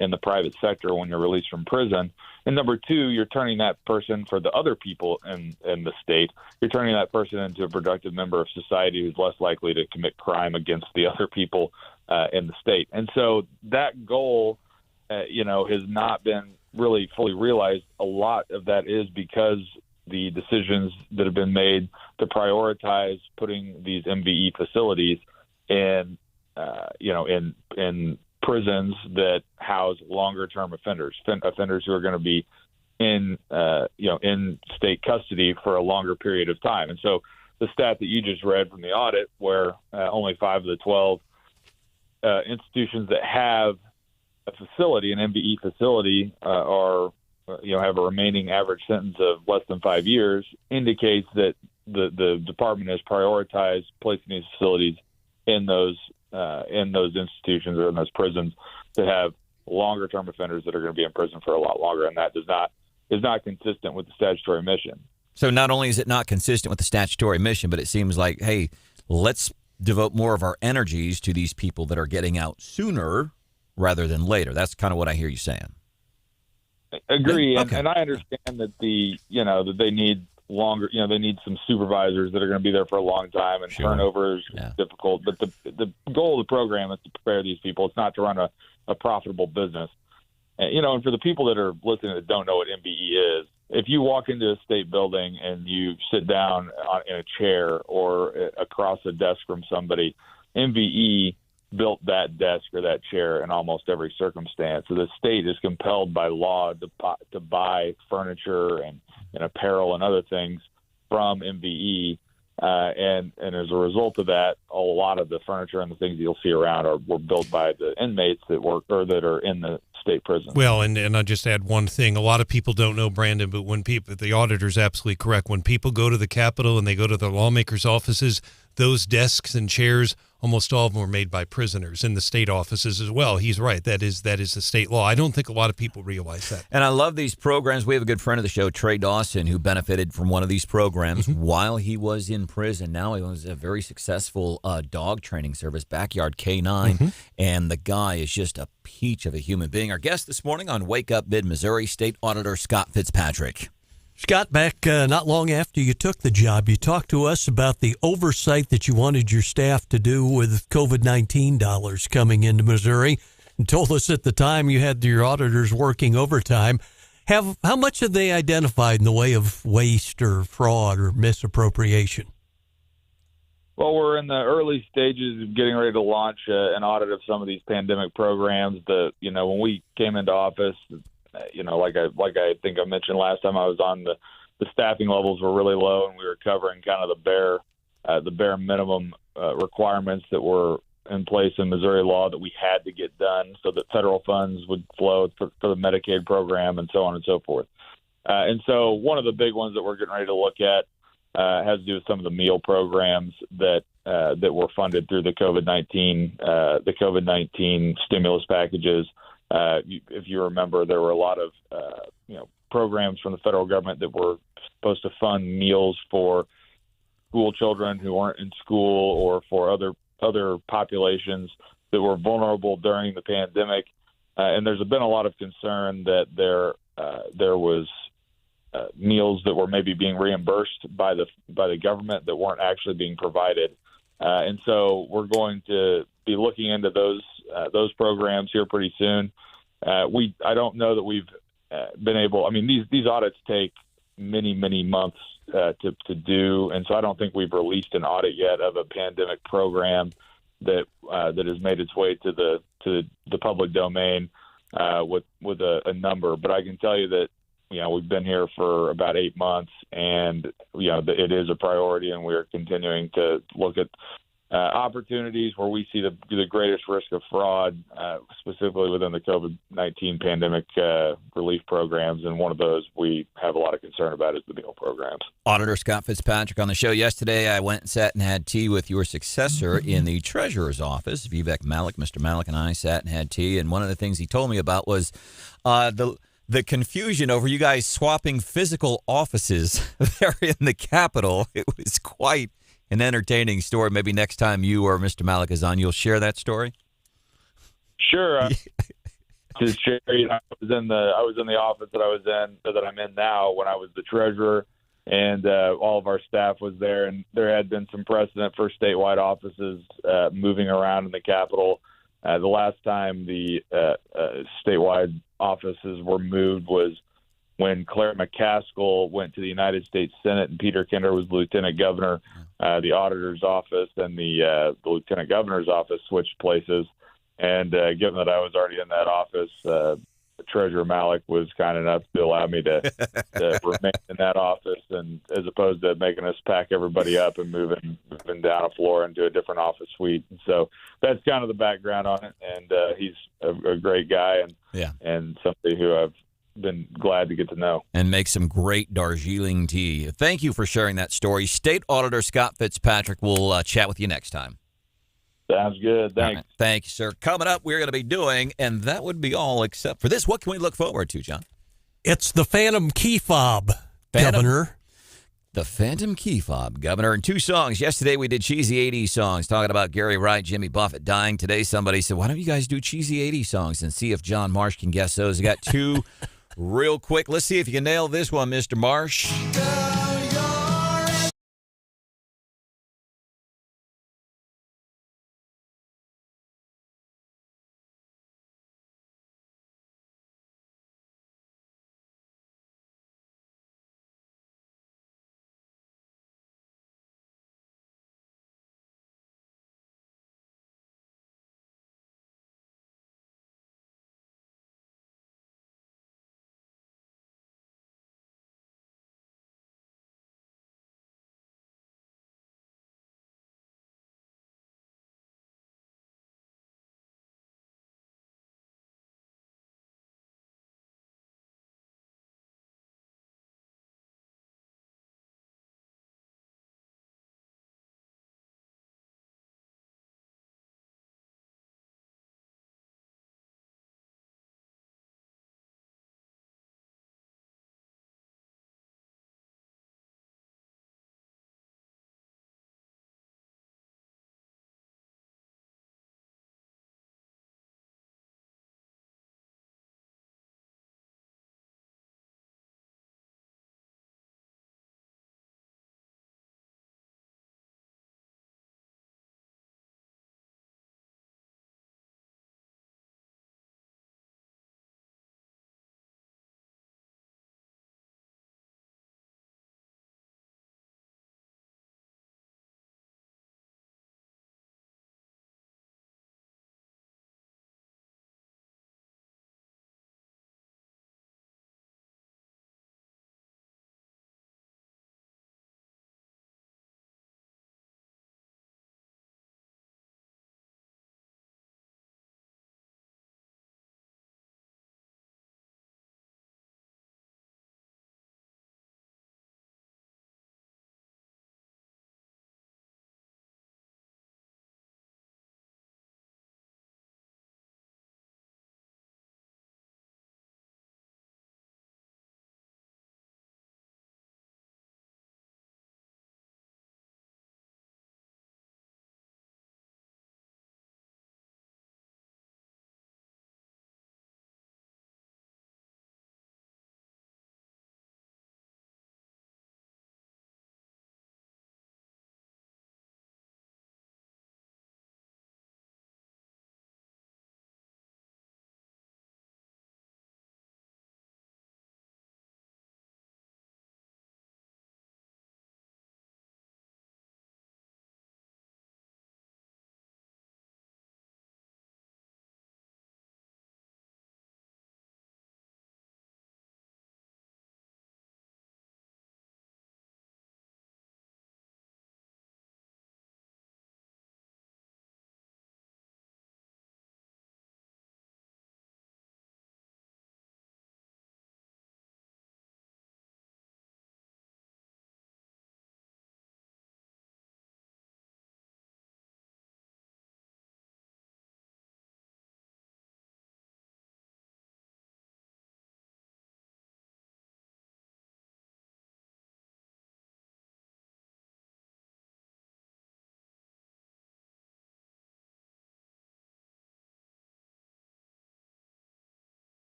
S: in the private sector when you're released from prison. And number two, you're turning that person, for the other people in the state, you're turning that person into a productive member of society who's less likely to commit crime against the other people in the state. And so that goal, has not been really fully realized. A lot of that is because the decisions that have been made to prioritize putting these MVE facilities in prisons that house longer-term offenders who are going to be in state custody for a longer period of time. And so the stat that you just read from the audit, where only 5 of the 12 institutions that have a facility, an MVE facility, have a remaining average sentence of less than 5 years, indicates that the department has prioritized placing these facilities in those institutions or in those prisons that have longer term offenders that are going to be in prison for a lot longer, and that is not consistent with the statutory mission.
E: So not only is it not consistent with the statutory mission, but it seems like, hey, let's devote more of our energies to these people that are getting out sooner rather than later. That's kind of what I hear you saying.
S: Agree,
E: okay.
S: And I understand that that they need longer. They need some supervisors that are going to be there for a long time, and turnover is difficult. But the goal of the program is to prepare these people. It's not to run a profitable business. And for the people that are listening that don't know what MVE is, if you walk into a state building and you sit down in a chair or across a desk from somebody, MVE built that desk or that chair in almost every circumstance. So the state is compelled by law to buy furniture and apparel and other things from MVE. And as a result of that, a lot of the furniture and the things you'll see around were built by the inmates that work or that are in the state prison.
H: Well, and I'll just add one thing. A lot of people don't know, Branden, but the auditor's absolutely correct. When people go to the Capitol and they go to the lawmakers' offices, those desks and chairs, almost all of them were made by prisoners in the state offices as well. He's right. That is the state law. I don't think a lot of people realize that.
E: And I love these programs. We have a good friend of the show, Trey Dawson, who benefited from one of these programs while he was in prison. Now he owns a very successful dog training service, Backyard K9, and the guy is just a peach of a human being. Our guest this morning on Wake Up Mid-Missouri, State Auditor Scott Fitzpatrick.
F: Scott, back not long after you took the job, you talked to us about the oversight that you wanted your staff to do with COVID-19 dollars coming into Missouri, and told us at the time you had your auditors working overtime. How much have they identified in the way of waste or fraud or misappropriation?
S: Well, we're in the early stages of getting ready to launch an audit of some of these pandemic programs. When we came into office, like I think I mentioned last time I was on, the staffing levels were really low, and we were covering kind of the bare minimum requirements that were in place in Missouri law that we had to get done so that federal funds would flow for the Medicaid program and so on and so forth. And so one of the big ones that we're getting ready to look at has to do with some of the meal programs that were funded through the COVID-19 stimulus packages. If you remember, there were a lot of programs from the federal government that were supposed to fund meals for school children who weren't in school or for other populations that were vulnerable during the pandemic. And there's been a lot of concern that there was meals that were maybe being reimbursed by the government that weren't actually being provided. And so we're going to be looking into those programs here pretty soon. I don't know that we've been able. I mean, these audits take many months to do, and so I don't think we've released an audit yet of a pandemic program that has made its way to the public domain with a number. But I can tell you that we've been here for about 8 months, and it is a priority, and we're continuing to look at opportunities where we see the greatest risk of fraud, specifically within the COVID-19 pandemic relief programs. And one of those we have a lot of concern about is the meal programs.
E: Auditor Scott Fitzpatrick on the show yesterday. I went and sat and had tea with your successor in the treasurer's office, Vivek Malik. Mr. Malik and I sat and had tea, and one of the things he told me about was the confusion over you guys swapping physical offices there in the Capitol. It was quite an entertaining story. Maybe next time you or Mr. Malik is on, you'll share that story.
S: Sure. Just share. I was in the office that I'm in now when I was the treasurer, and all of our staff was there. And there had been some precedent for statewide offices moving around in the Capitol. The last time the statewide offices were moved was when Claire McCaskill went to the United States Senate and Peter Kinder was the lieutenant governor. The auditor's office and the lieutenant governor's office switched places. And given that I was already in that office, Treasurer Malik was kind enough to allow me to remain in that office, and as opposed to making us pack everybody up and moving down a floor into a different office suite. And so that's kind of the background on it. And he's a great guy and somebody who I've been glad to get to know.
E: And make some great Darjeeling tea. Thank you for sharing that story. State Auditor Scott Fitzpatrick will chat with you next time.
S: Sounds good. Thanks.
E: Right. Thank you, sir. Coming up, we're going to be doing, and that would be all except for this. What can we look forward to, John?
F: It's the Phantom Key Fob, Governor.
E: The Phantom Key Fob, Governor. And 2 songs. Yesterday we did cheesy 80s songs, talking about Gary Wright, Jimmy Buffett dying. Today somebody said, why don't you guys do cheesy 80s songs and see if John Marsh can guess those? I got 2 real quick. Let's see if you can nail this one, Mr. Marsh.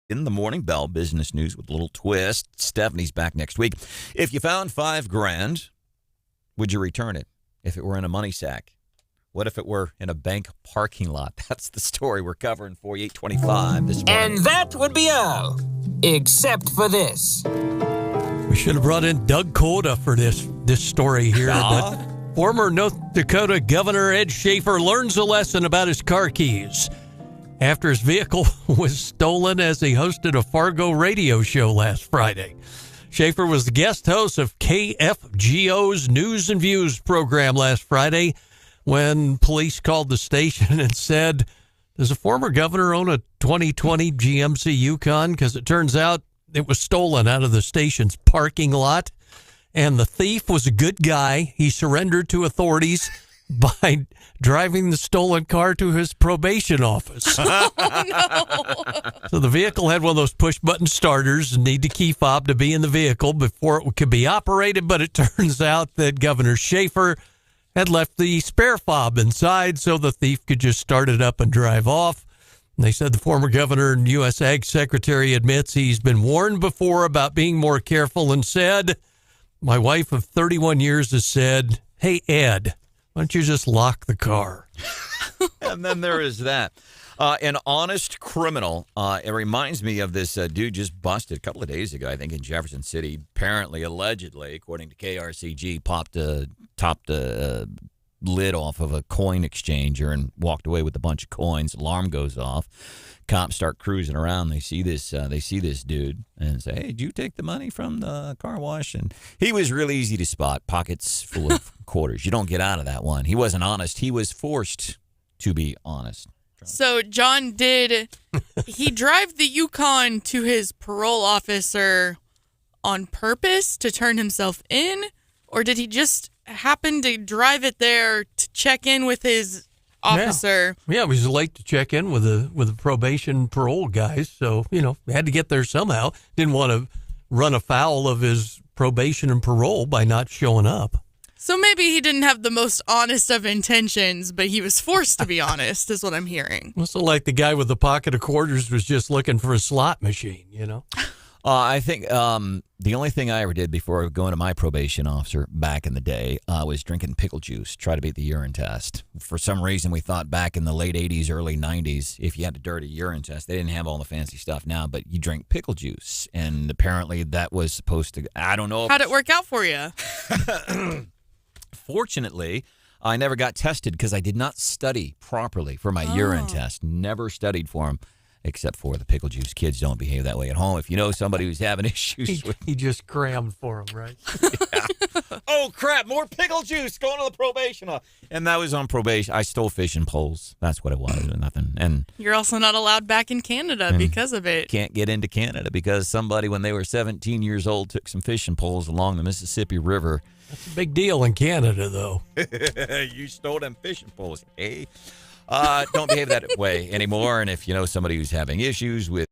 E: in the Morning Bell business news with a little twist. Stephanie's back next week. If you found $5,000, would you return it if it were in a money sack? What if it were in a bank parking lot? That's the story we're covering for you, 8:25 this morning.
T: And that would be all, except for this.
F: We should have brought in Doug Cota for this story here. Former North Dakota Governor Ed Schaefer learns a lesson about his car keys after his vehicle was stolen as he hosted a Fargo radio show last Friday. Schaefer was the guest host of KFGO's News and Views program last Friday when police called the station and said, does a former governor own a 2020 GMC Yukon? Because it turns out it was stolen out of the station's parking lot, and the thief was a good guy. He surrendered to authorities by driving the stolen car to his probation office.
G: Oh, no.
F: So the vehicle had one of those push-button starters and need a key fob to be in the vehicle before it could be operated, but it turns out that Governor Schaefer had left the spare fob inside so the thief could just start it up and drive off. And they said the former governor and U.S. Ag Secretary admits he's been warned before about being more careful and said, my wife of 31 years has said, hey, Ed, why don't you just lock the car?
E: And then there is that. An honest criminal. It reminds me of this dude just busted a couple of days ago, I think, in Jefferson City. Apparently, allegedly, according to KRCG, topped a lid off of a coin exchanger and walked away with a bunch of coins. Alarm goes off. Cops start cruising around. They see this dude and say, hey, did you take the money from the car wash? And he was really easy to spot. Pockets full of quarters. You don't get out of that one. He wasn't honest. He was forced to be honest.
G: So John, did he drive the Yukon to his parole officer on purpose to turn himself in? Or did he just happen to drive it there to check in with his officer?
F: Yeah, he was late to check in with the probation parole guys. So, had to get there somehow. Didn't want to run afoul of his probation and parole by not showing up.
G: So maybe he didn't have the most honest of intentions, but he was forced to be honest, is what I'm hearing.
F: Also, like the guy with the pocket of quarters was just looking for a slot machine,
E: I think the only thing I ever did before going to my probation officer back in the day was drinking pickle juice, try to beat the urine test. For some reason, we thought back in the late 80s, early 90s, if you had a dirty urine test, they didn't have all the fancy stuff now, but you drink pickle juice. And apparently that was supposed to, I don't know.
G: How'd it work out for you?
E: Fortunately, I never got tested because I did not study properly for my urine test. Never studied for them. Except for the pickle juice. Kids don't behave that way at home. If you know somebody who's having issues with...
F: He just crammed for them, right?
E: Yeah. Oh, crap, more pickle juice going to the probation. And that was on probation. I stole fishing poles. That's what it was. Nothing. And
G: you're also not allowed back in Canada because of it.
E: Can't get into Canada because somebody, when they were 17 years old, took some fishing poles along the Mississippi River.
F: That's a big deal in Canada, though.
E: You stole them fishing poles, eh? Don't behave that way anymore. And if you know somebody who's having issues with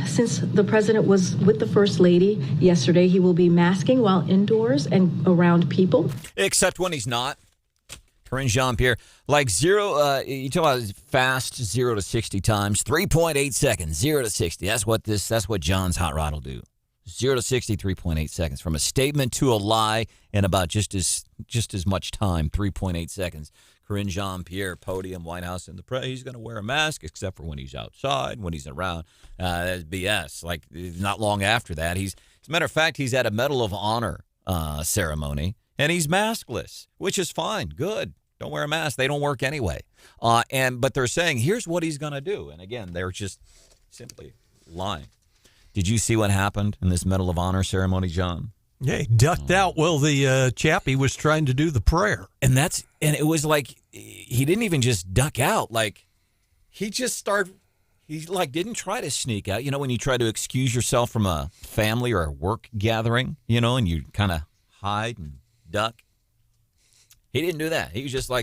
D: Since the president was with the First Lady yesterday, he will be masking while indoors and around people.
E: Except when he's not. Karine Jean-Pierre, like you talk about fast 0 to 60 times, 3.8 seconds, 0 to 60. That's what John's hot rod will do. 0 to 60, 3.8 seconds. From a statement to a lie in about just as much time, 3.8 seconds. Karine Jean-Pierre, podium, White House, in the press. He's going to wear a mask except for when he's outside, when he's around. That's BS. Like, not long after that, as a matter of fact, he's at a Medal of Honor ceremony, and he's maskless, which is fine. Good. Don't wear a mask. They don't work anyway. But they're saying, here's what he's going to do. And again, they're just simply lying. Did you see what happened in this Medal of Honor ceremony, John?
F: Yeah, he ducked out while the chappie was trying to do the prayer.
E: And it was like he didn't even just duck out. Like he didn't try to sneak out. You know, when you try to excuse yourself from a family or a work gathering, and you kind of hide and duck. He didn't do that. He was just
F: he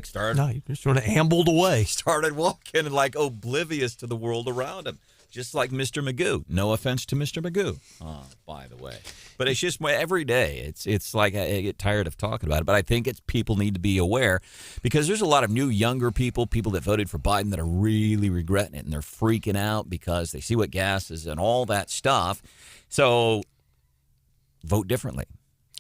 F: just sort of ambled away.
E: Started walking like oblivious to the world around him. Just like Mr. Magoo. No offense to Mr. Magoo, by the way. But it's just every day. It's like I get tired of talking about it. But I think people need to be aware because there's a lot of new, younger people that voted for Biden that are really regretting it. And they're freaking out because they see what gas is and all that stuff. So vote differently.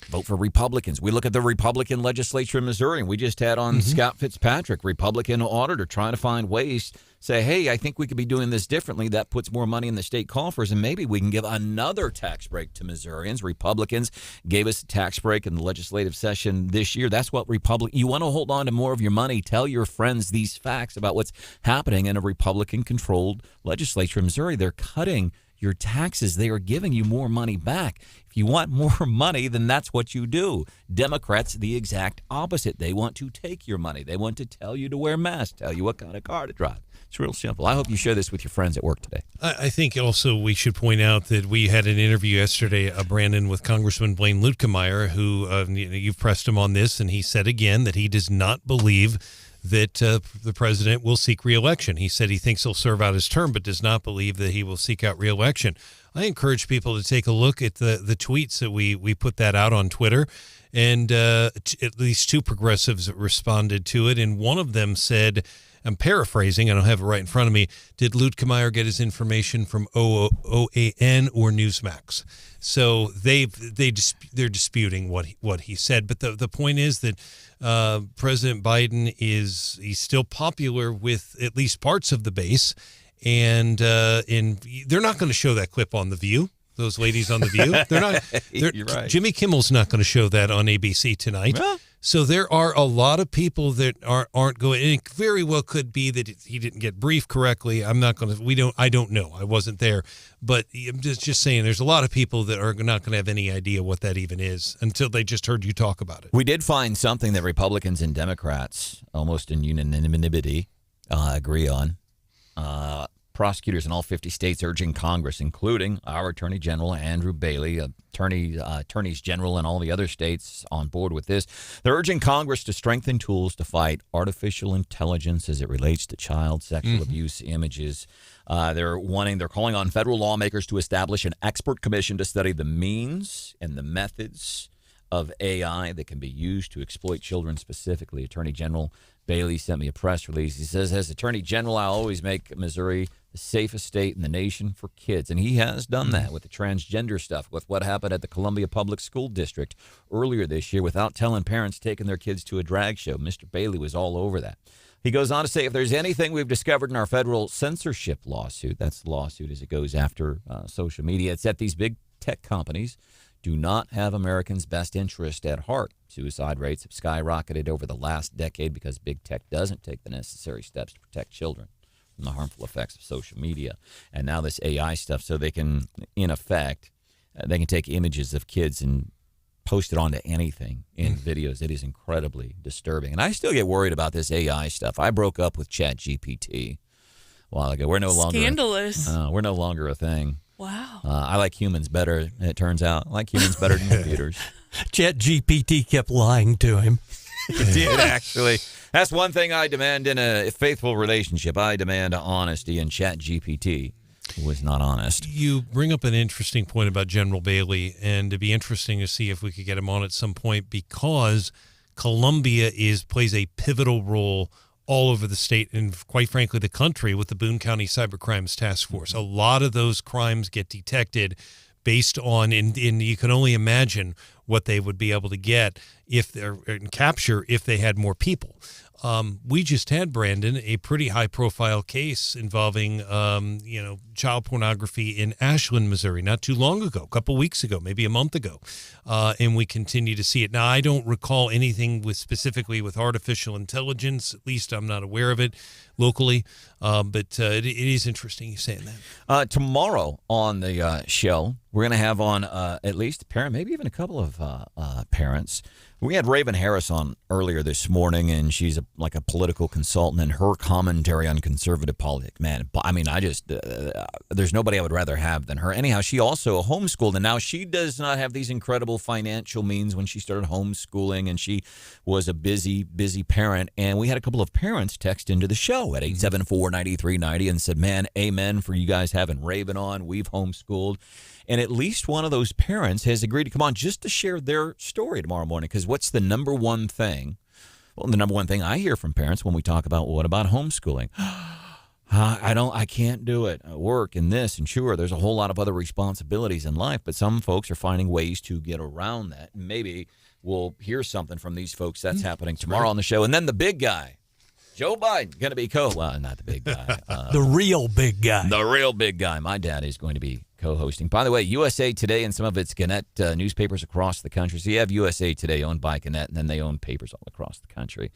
E: Vote for Republicans. We look at the Republican legislature in Missouri, and we just had on Scott Fitzpatrick, Republican auditor, trying to find ways, say, hey, I think we could be doing this differently. That puts more money in the state coffers, and maybe we can give another tax break to Missourians. Republicans gave us a tax break in the legislative session this year. That's what you want to hold on to more of your money. Tell your friends these facts about what's happening in a Republican-controlled legislature in Missouri. They're cutting your taxes. They are giving you more money back. If you want more money, then that's what you do. Democrats, the exact opposite. They want to take your money. They want to tell you to wear masks, tell you what kind of car to drive. It's real simple. I hope you share this with your friends at work today.
H: I think also we should point out that we had an interview yesterday, Brandon, with Congressman Blaine Luetkemeyer, who you've pressed him on this, and he said again that he does not believe that the president will seek re-election. He said he thinks he'll serve out his term, but does not believe that he will seek out re-election. I encourage people to take a look at the tweets that we put that out on Twitter, and at least two progressives responded to it, and one of them said, I'm paraphrasing, I don't have it right in front of me, did Luetkemeyer get his information from OAN or Newsmax? So they're disputing what he said, but the point is that President Biden he's still popular with at least parts of the base, and they're not going to show that clip on The View. Those ladies on The View, they're not. You're right. Jimmy Kimmel's not going to show that on ABC tonight. Well, so there are a lot of people that aren't going. And it very well could be that he didn't get briefed correctly. I'm not going to. I don't know. I wasn't there, but I'm just saying. There's a lot of people that are not going to have any idea what that even is until they just heard you talk about it.
E: We did find something that Republicans and Democrats almost in unanimity agree on. Prosecutors in all 50 states urging Congress, including our Attorney General, Andrew Bailey, attorneys general in all the other states on board with this. They're urging Congress to strengthen tools to fight artificial intelligence as it relates to child sexual abuse images. They're calling on federal lawmakers to establish an expert commission to study the means and the methods of AI that can be used to exploit children specifically. Attorney General Bailey sent me a press release. He says, as Attorney General, I always make Missouri the safest state in the nation for kids. And he has done that with the transgender stuff, with what happened at the Columbia Public School District earlier this year without telling parents taking their kids to a drag show. Mr. Bailey was all over that. He goes on to say, if there's anything we've discovered in our federal censorship lawsuit, that's the lawsuit as it goes after social media, it's that these big tech companies do not have Americans' best interest at heart. Suicide rates have skyrocketed over the last decade because big tech doesn't take the necessary steps to protect children from the harmful effects of social media. And now this AI stuff, so they can, in effect, they can take images of kids and post it onto anything in videos. It is incredibly disturbing. And I still get worried about this AI stuff. I broke up with ChatGPT a while ago. We're no longer
G: scandalous.
E: We're no longer a thing.
G: Wow.
E: I like humans better, it turns out. I like humans better than computers.
F: ChatGPT kept lying to him.
E: It did, actually. That's one thing I demand in a faithful relationship. I demand honesty, and ChatGPT was not honest.
H: You bring up an interesting point about General Bailey, and it'd be interesting to see if we could get him on at some point, because Columbia plays a pivotal role all over the state and, quite frankly, the country with the Boone County Cybercrimes Task Force. A lot of those crimes get detected based on, and you can only imagine what they would be able to get if they're capture if they had more people. We just had, Brandon, a pretty high-profile case involving, child pornography in Ashland, Missouri, not too long ago, a couple weeks ago, maybe a month ago, and we continue to see it. Now, I don't recall anything specifically with artificial intelligence. At least I'm not aware of it locally, but it is interesting you saying that.
E: Tomorrow on the show, we're going to have on at least a parent, maybe even a couple of parents. We had Raven Harris on earlier this morning, and she's like a political consultant, and her commentary on conservative politics, man, I mean, there's nobody I would rather have than her. Anyhow, she also homeschooled, and now she does not have these incredible financial means when she started homeschooling, and she was a busy parent. And we had a couple of parents text into the show at 874-9390 and said, man, amen for you guys having Raven on. We've homeschooled. And at least one of those parents has agreed to come on just to share their story tomorrow morning. Because what's the number one thing? Well, the number one thing I hear from parents when we talk about, what about homeschooling? I can't do it. Work and this, and sure, there's a whole lot of other responsibilities in life, but some folks are finding ways to get around that. Maybe we'll hear something from these folks. That's happening tomorrow on the show. And then the big guy, Joe Biden, going to be well, not the big guy.
F: The real big guy.
E: The real big guy. My dad is going to be co-hosting. By the way, USA Today and some of its Gannett newspapers across the country. So you have USA Today owned by Gannett, and then they own papers all across the country.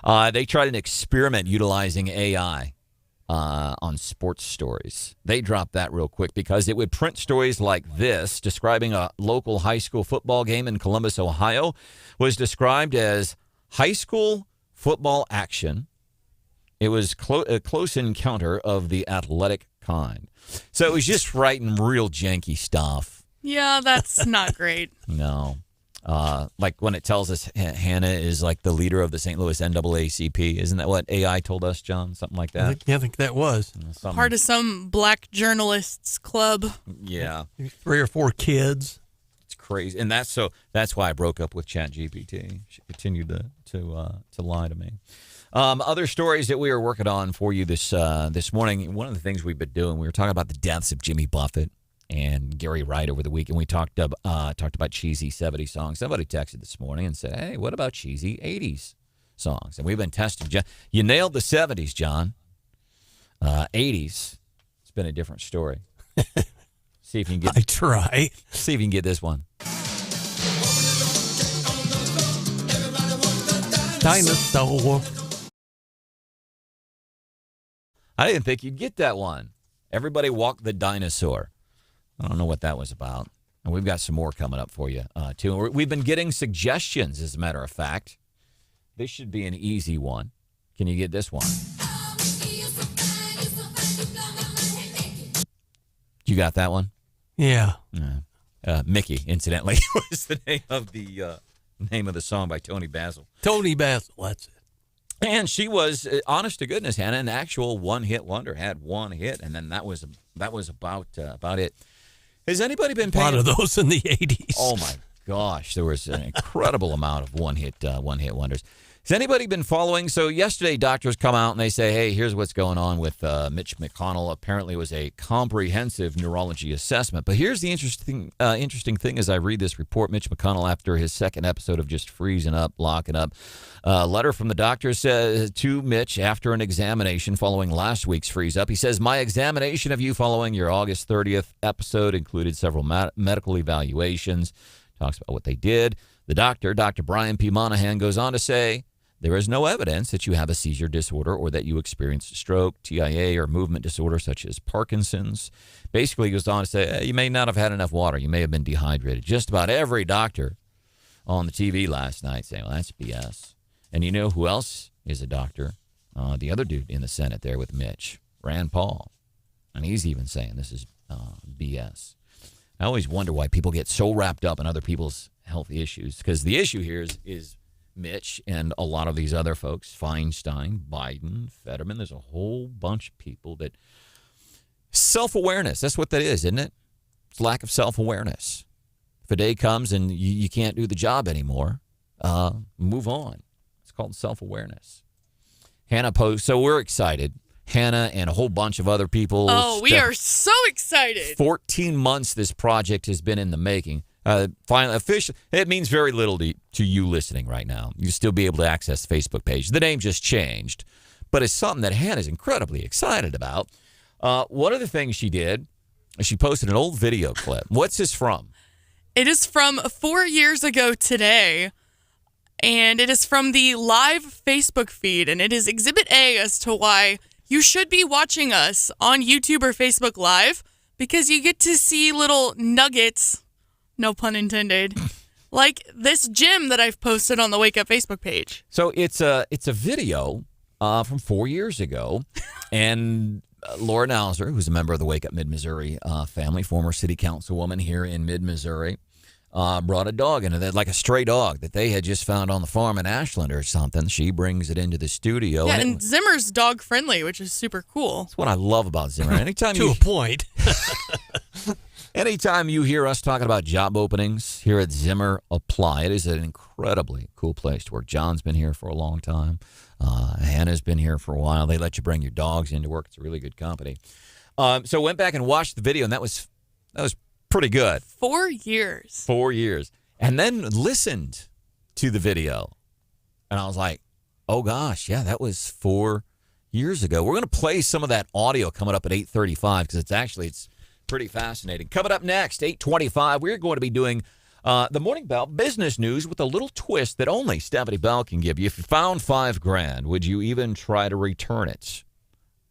E: They tried an experiment utilizing AI on sports stories. They dropped that real quick because it would print stories like this, describing a local high school football game in Columbus, Ohio, was described as high school football action. It was a close encounter of the athletic kind. So it was just writing real janky stuff.
G: Yeah, that's not great.
E: No. Like when it tells us Hannah is like the leader of the St. Louis NAACP. Isn't that what AI told us, John? Something like that?
F: I think that was.
G: Part of some black journalists club.
E: Yeah.
F: 3 or 4 kids.
E: It's crazy. And that's why I broke up with ChatGPT. She continued to lie to me. Other stories that we are working on for you this morning. One of the things we've been doing, we were talking about the deaths of Jimmy Buffett and Gary Wright over the weekend. We talked about cheesy 70s songs. Somebody texted this morning and said, hey, what about cheesy 80s songs? And we've been testing. You nailed the 70s, John. 80s, it's been a different story. See if you can get.
F: I try.
E: See if you can get this one.
F: Dinosaur.
E: I didn't think you'd get that one. Everybody walked the dinosaur. I don't know what that was about. And we've got some more coming up for you, too. We've been getting suggestions, as a matter of fact. This should be an easy one. Can you get this one? You got that one?
F: Yeah.
E: Mickey, incidentally, was the name of the song by Tony Basil.
F: Tony Basil, that's it.
E: And she was, honest to goodness, Hannah, an actual one-hit wonder. Had one hit, and then that was about it. Has anybody been paying?
F: A lot of those in the 80s.
E: Oh my gosh, there was an incredible amount of one-hit wonders. Has anybody been following? So yesterday, doctors come out and they say, hey, here's what's going on with Mitch McConnell. Apparently it was a comprehensive neurology assessment. But here's the interesting thing as I read this report. Mitch McConnell, after his second episode of just freezing up, locking up, a letter from the doctor says to Mitch after an examination following last week's freeze up. He says, my examination of you following your August 30th episode included several medical evaluations. Talks about what they did. The doctor, Dr. Brian P. Monahan, goes on to say, there is no evidence that you have a seizure disorder or that you experienced a stroke, TIA, or movement disorder such as Parkinson's. Basically, he goes on to say, hey, you may not have had enough water. You may have been dehydrated. Just about every doctor on the TV last night saying, well, that's BS. And you know who else is a doctor? The other dude in the Senate there with Mitch, Rand Paul. And he's even saying this is BS. I always wonder why people get so wrapped up in other people's health issues, because the issue here is Mitch and a lot of these other folks, Feinstein, Biden, Fetterman. There's a whole bunch of people that Self-awareness. That's what that is, isn't it? It's lack of self-awareness. If a day comes and you can't do the job anymore, move on. It's called self-awareness. Hannah posts. So we're excited. Hannah and a whole bunch of other people.
G: Oh, we are so excited.
E: 14 months this project has been in the making. Finally, officially, it means very little to you listening right now. You'll still be able to access the Facebook page. The name just changed, but it's something that Hannah's incredibly excited about. One of the things she did, she posted an old video clip. What's this from?
G: It is from 4 years ago today, and it is from the live Facebook feed, and it is Exhibit A as to why you should be watching us on YouTube or Facebook Live, because you get to see little nuggets, no pun intended, like this gym that I've posted on the Wake Up Facebook page.
E: So it's a video from 4 years ago, and Laura Nauser, who's a member of the Wake Up Mid-Missouri family, former city councilwoman here in Mid-Missouri, brought a dog into that, like a stray dog that they had just found on the farm in Ashland or something. She brings it into the studio.
G: Yeah, and Zimmer's dog friendly, which is super cool.
E: That's what I love about Zimmer. Anytime
F: to a point.
E: Anytime you hear us talking about job openings here at Zimmer Apply, it is an incredibly cool place to work. John's been here for a long time. Hannah's been here for a while. They let you bring your dogs into work. It's a really good company. So went back and watched the video, and that was pretty good.
G: 4 years.
E: 4 years. And then listened to the video. And I was like, oh, gosh, yeah, that was 4 years ago. We're going to play some of that audio coming up at 8:35 because it's pretty fascinating. Coming up next, 8:25, we're going to be doing the Morning Bell business news with a little twist that only Stephanie Bell can give you. If you found $5,000, would you even try to return it?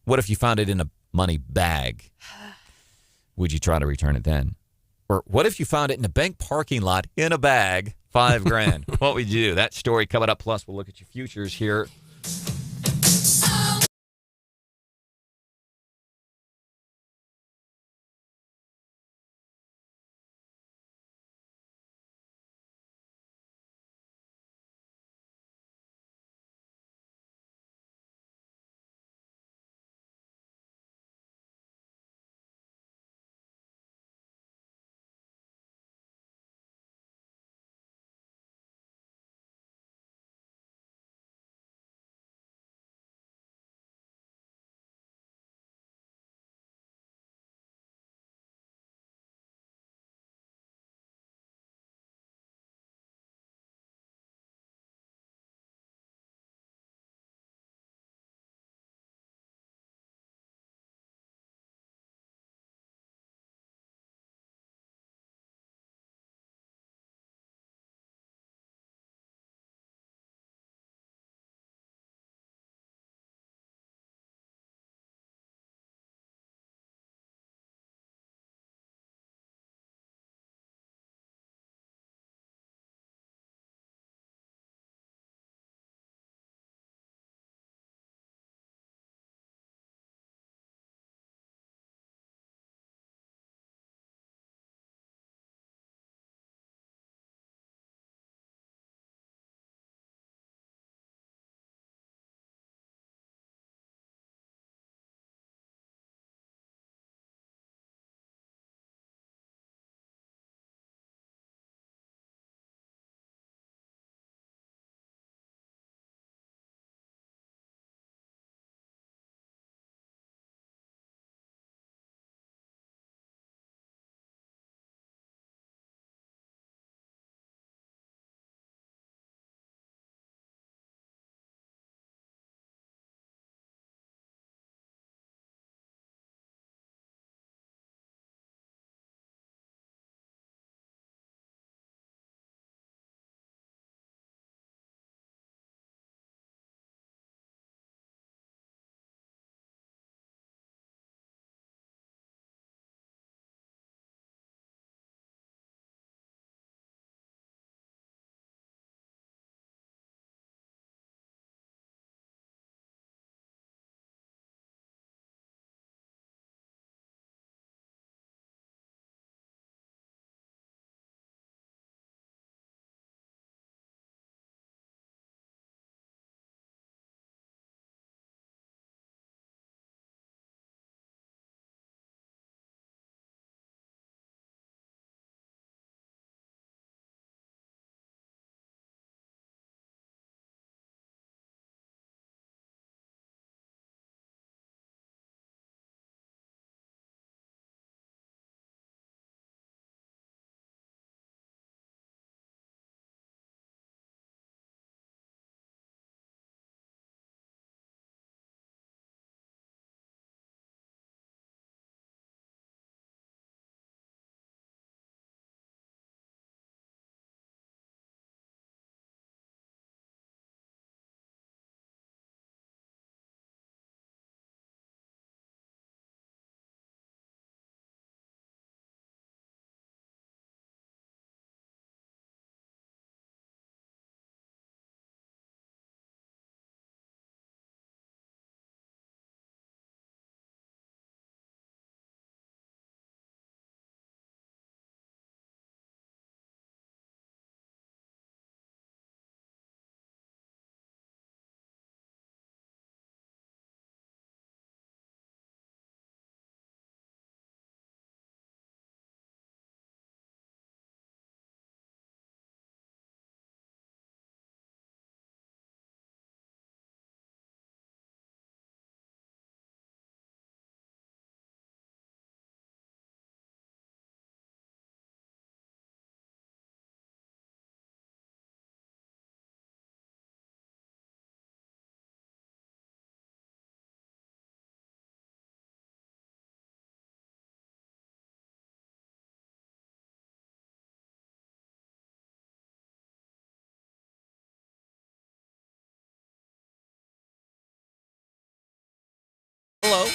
E: What if you found it in a money bag? Would you try to return it then? Or what if you found it in a bank parking lot in a bag, $5,000? What would you do? That story coming up. Plus, we'll look at your futures here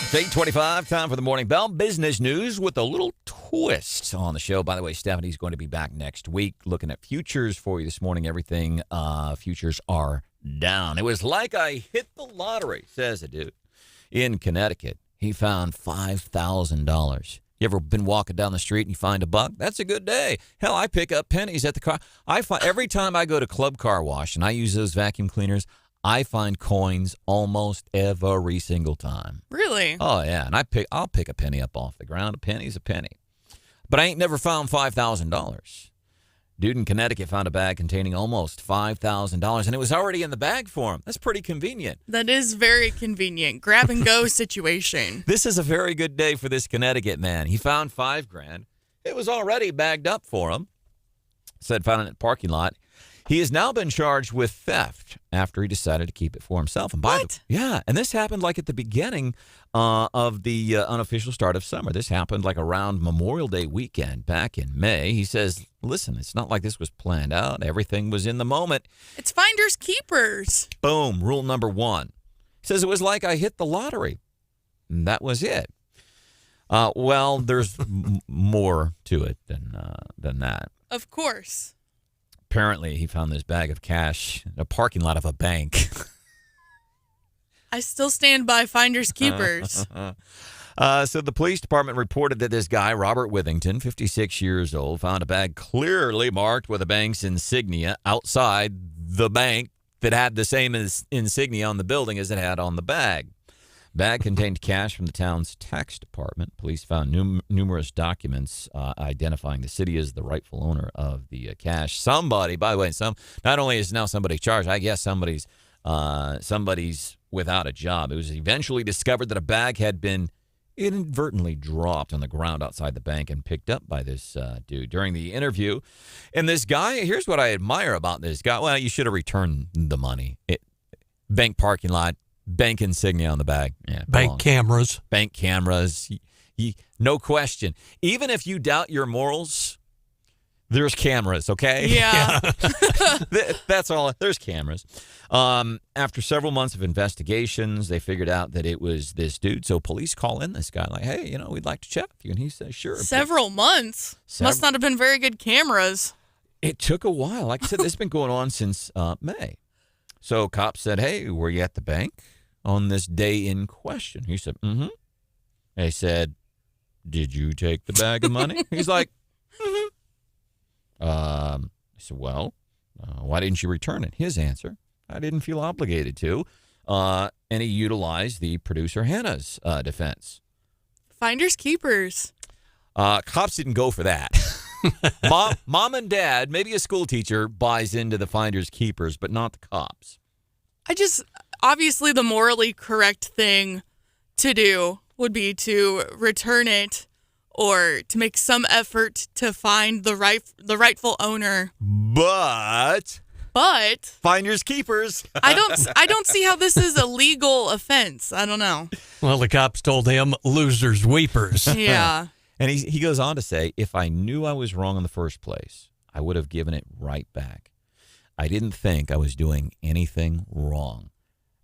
E: It's 8:25, time for the Morning Bell. Business news with a little twist on the show. By the way, Stephanie's going to be back next week looking at futures for you this morning. Everything futures are down. It was like I hit the lottery, says a dude in Connecticut. He found $5,000. You ever been walking down the street and you find a buck? That's a good day. Hell, I pick up pennies at the car. Every time I go to Club Car Wash and I use those vacuum cleaners, I find coins almost every single time.
G: Really?
E: Oh, yeah. And I'll pick a penny up off the ground. A penny's a penny. But I ain't never found $5,000. Dude in Connecticut found a bag containing almost $5,000, and it was already in the bag for him. That's pretty convenient.
G: That is very convenient. Grab and go situation.
E: This is a very good day for this Connecticut man. He found $5,000. It was already bagged up for him. Said found it in the parking lot. He has now been charged with theft after he decided to keep it for himself. And yeah, and this happened like at the beginning of the unofficial start of summer. This happened like around Memorial Day weekend back in May. He says, listen, it's not like this was planned out. Everything was in the moment.
G: It's finders keepers.
E: Boom, rule number one. He says it was like I hit the lottery. And that was it. Well, there's more to it than that.
G: Of course.
E: Apparently, he found this bag of cash in a parking lot of a bank.
G: I still stand by finders keepers.
E: So the police department reported that this guy, Robert Withington, 56 years old, found a bag clearly marked with a bank's insignia outside the bank that had the same insignia on the building as it had on the bag. Bag contained cash from the town's tax department. Police found numerous documents identifying the city as the rightful owner of the cash. Somebody, by the way, not only is now somebody charged, I guess somebody's without a job. It was eventually discovered that a bag had been inadvertently dropped on the ground outside the bank and picked up by this dude during the interview. And this guy, here's what I admire about this guy. Well, you should have returned the money. Bank parking lot. Bank insignia on the bag. Yeah,
F: bank cameras.
E: Bank cameras. No question. Even if you doubt your morals, there's cameras, okay?
G: Yeah.
E: That's all. There's cameras. After several months of investigations, they figured out that it was this dude. So police call in this guy like, hey, we'd like to check with you. And he says, sure.
G: Several months? Must not have been very good cameras.
E: It took a while. Like I said, this has been going on since May. So cops said, hey, were you at the bank on this day in question? He said, mm-hmm. They said, did you take the bag of money? He's like, mm-hmm. I said, well, why didn't you return it? His answer, I didn't feel obligated to. And he utilized the producer Hannah's defense.
G: Finders keepers.
E: Cops didn't go for that. Mom and dad, maybe a school teacher, buys into the finders keepers, but not the cops.
G: Obviously the morally correct thing to do would be to return it or to make some effort to find the rightful owner.
E: But finders keepers.
G: I don't see how this is a legal offense. I don't know.
F: Well, the cops told him losers weepers.
G: Yeah.
E: And he goes on to say, if I knew I was wrong in the first place, I would have given it right back. I didn't think I was doing anything wrong.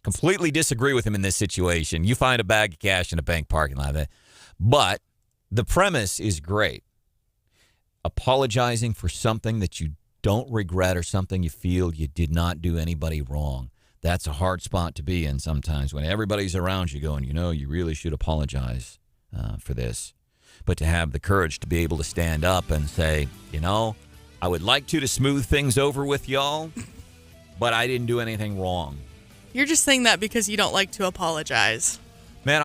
E: Completely disagree with him in this situation. You find a bag of cash in a bank parking lot. But the premise is great. Apologizing for something that you don't regret or something you feel you did not do anybody wrong. That's a hard spot to be in sometimes when everybody's around you going, you really should apologize for this. But to have the courage to be able to stand up and say, I would like to smooth things over with y'all, but I didn't do anything wrong.
G: You're just saying that because you don't like to apologize.
E: Man,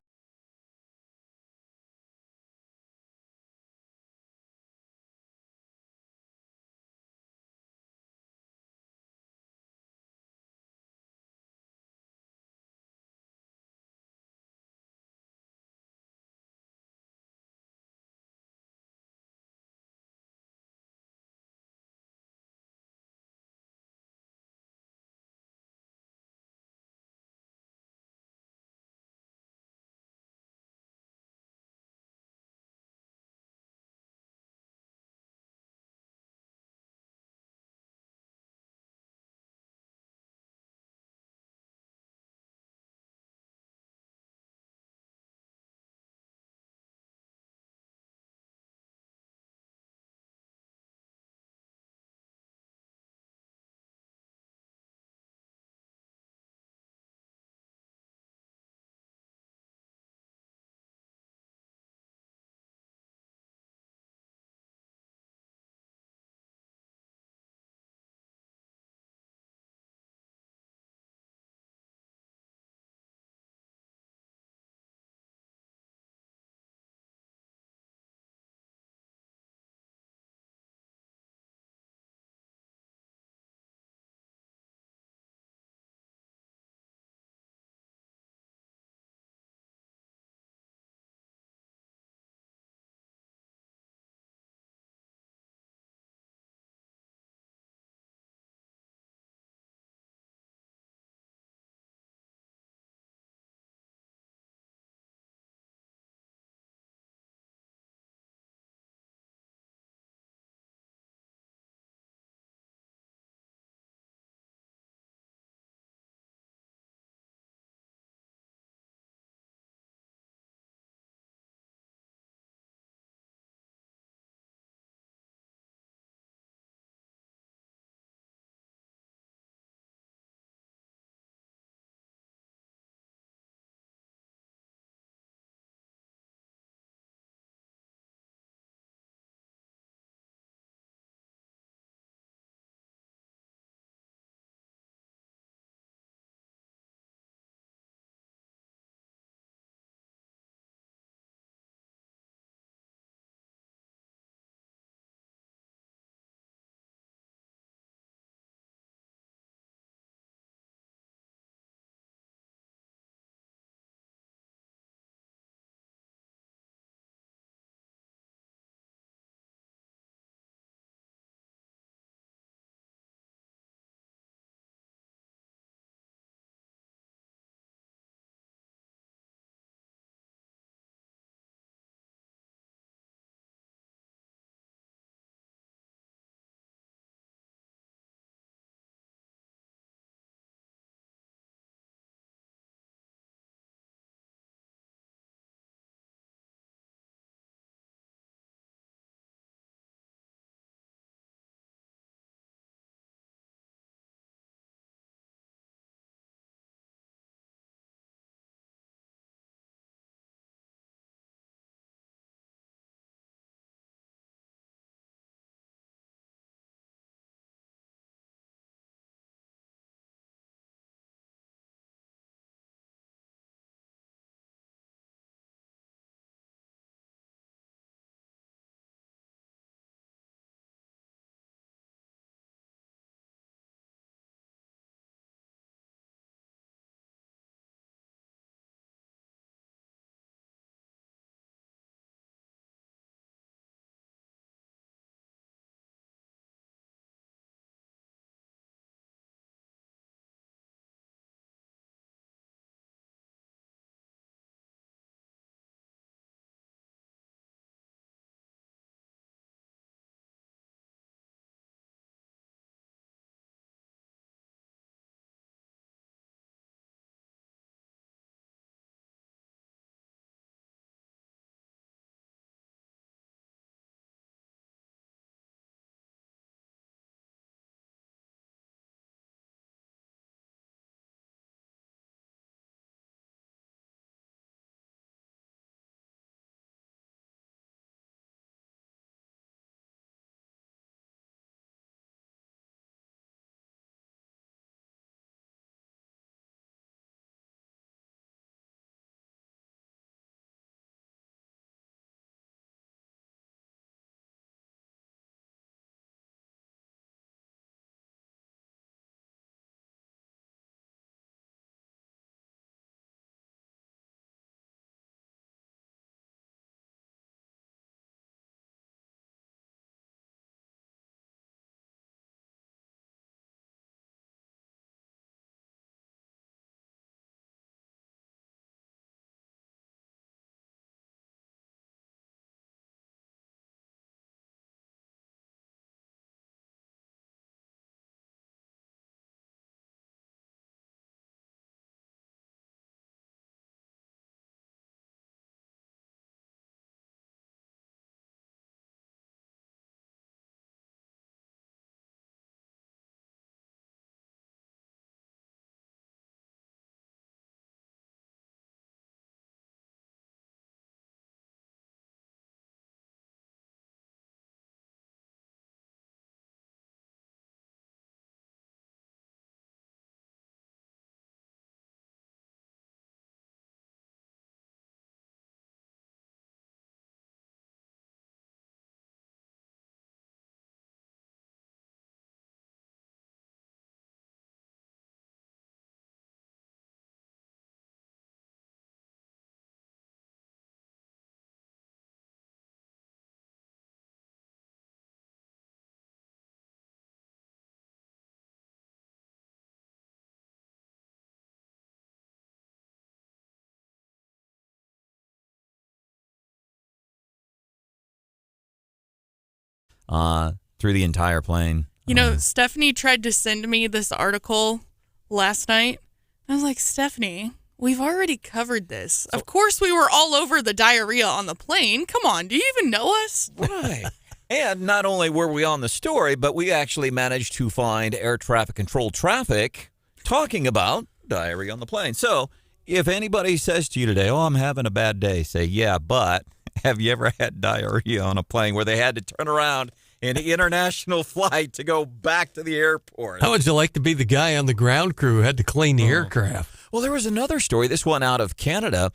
E: through the entire plane.
G: You know, Stephanie tried to send me this article last night. I was like, Stephanie, we've already covered this. Of course we were all over the diarrhea on the plane. Come on, do you even know us?
E: Right. And not only were we on the story, but we actually managed to find air traffic control traffic talking about diarrhea on the plane. So if anybody says to you today, oh, I'm having a bad day, say, yeah, but have you ever had diarrhea on a plane where they had to turn around in an international flight to go back to the airport?
F: How would you like to be the guy on the ground crew who had to clean the aircraft?
E: Well, there was another story, this one out of Canada.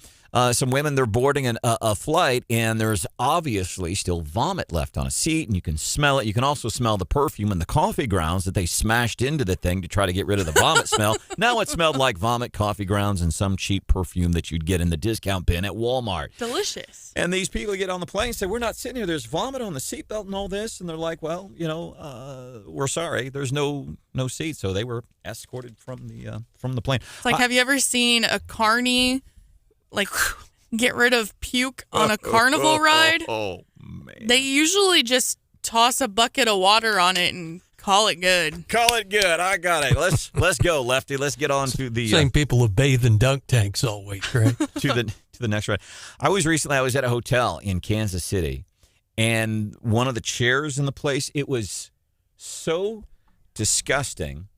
E: Some women, they're boarding a flight, and there's obviously still vomit left on a seat, and you can smell it. You can also smell the perfume and the coffee grounds that they smashed into the thing to try to get rid of the vomit smell. Now it smelled like vomit, coffee grounds, and some cheap perfume that you'd get in the discount bin at Walmart.
G: Delicious.
E: And these people get on the plane and say, we're not sitting here. There's vomit on the seatbelt and all this. And they're like, well, we're sorry. There's no seat. So they were escorted from the plane.
G: It's like, have you ever seen a carny, like, get rid of puke on a carnival ride?
E: Oh, man.
G: They usually just toss a bucket of water on it and call it good.
E: Call it good. I got it. Let's go, Lefty. Let's get on to the
F: same people who bathe in dunk tanks all week, right?
E: to the next ride. I was at a hotel in Kansas City, and one of the chairs in the place, it was so disgusting.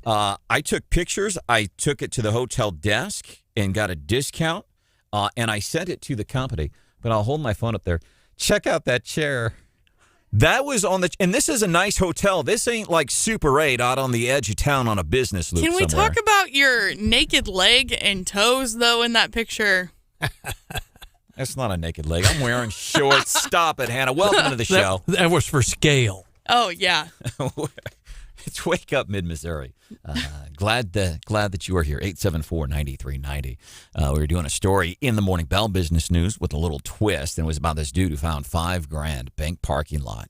E: I took pictures. I took it to the hotel desk and got a discount, and I sent it to the company. But I'll hold my phone up there. Check out that chair. That was and this is a nice hotel. This ain't like Super 8 out on the edge of town on a business loop
G: somewhere.
E: somewhere.
G: Can we talk about your naked leg and toes, though, in that picture?
E: That's not a naked leg. I'm wearing shorts. Stop it, Hannah. Welcome to the show.
F: That was for scale.
G: Oh, yeah.
E: It's Wake Up Mid-Missouri. Glad that you are here. 874-9390. We were doing a story in the Morning Bell Business News with a little twist, and it was about this dude who found $5,000 bank parking lot,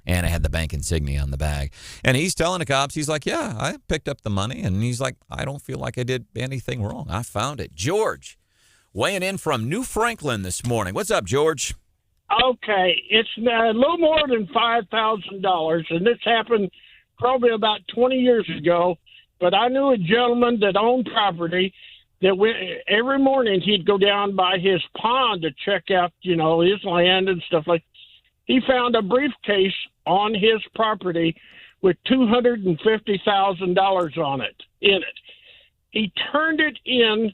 E: and it had the bank insignia on the bag. And he's telling the cops, he's like, yeah, I picked up the money, and he's like, I don't feel like I did anything wrong. I found it. George, weighing in from New Franklin this morning. What's up, George?
U: Okay, it's a little more than $5,000, and this happened probably about 20 years ago, but I knew a gentleman that owned property that every morning he'd go down by his pond to check out, his land and stuff like that. He found a briefcase on his property with $250,000 in it. He turned it in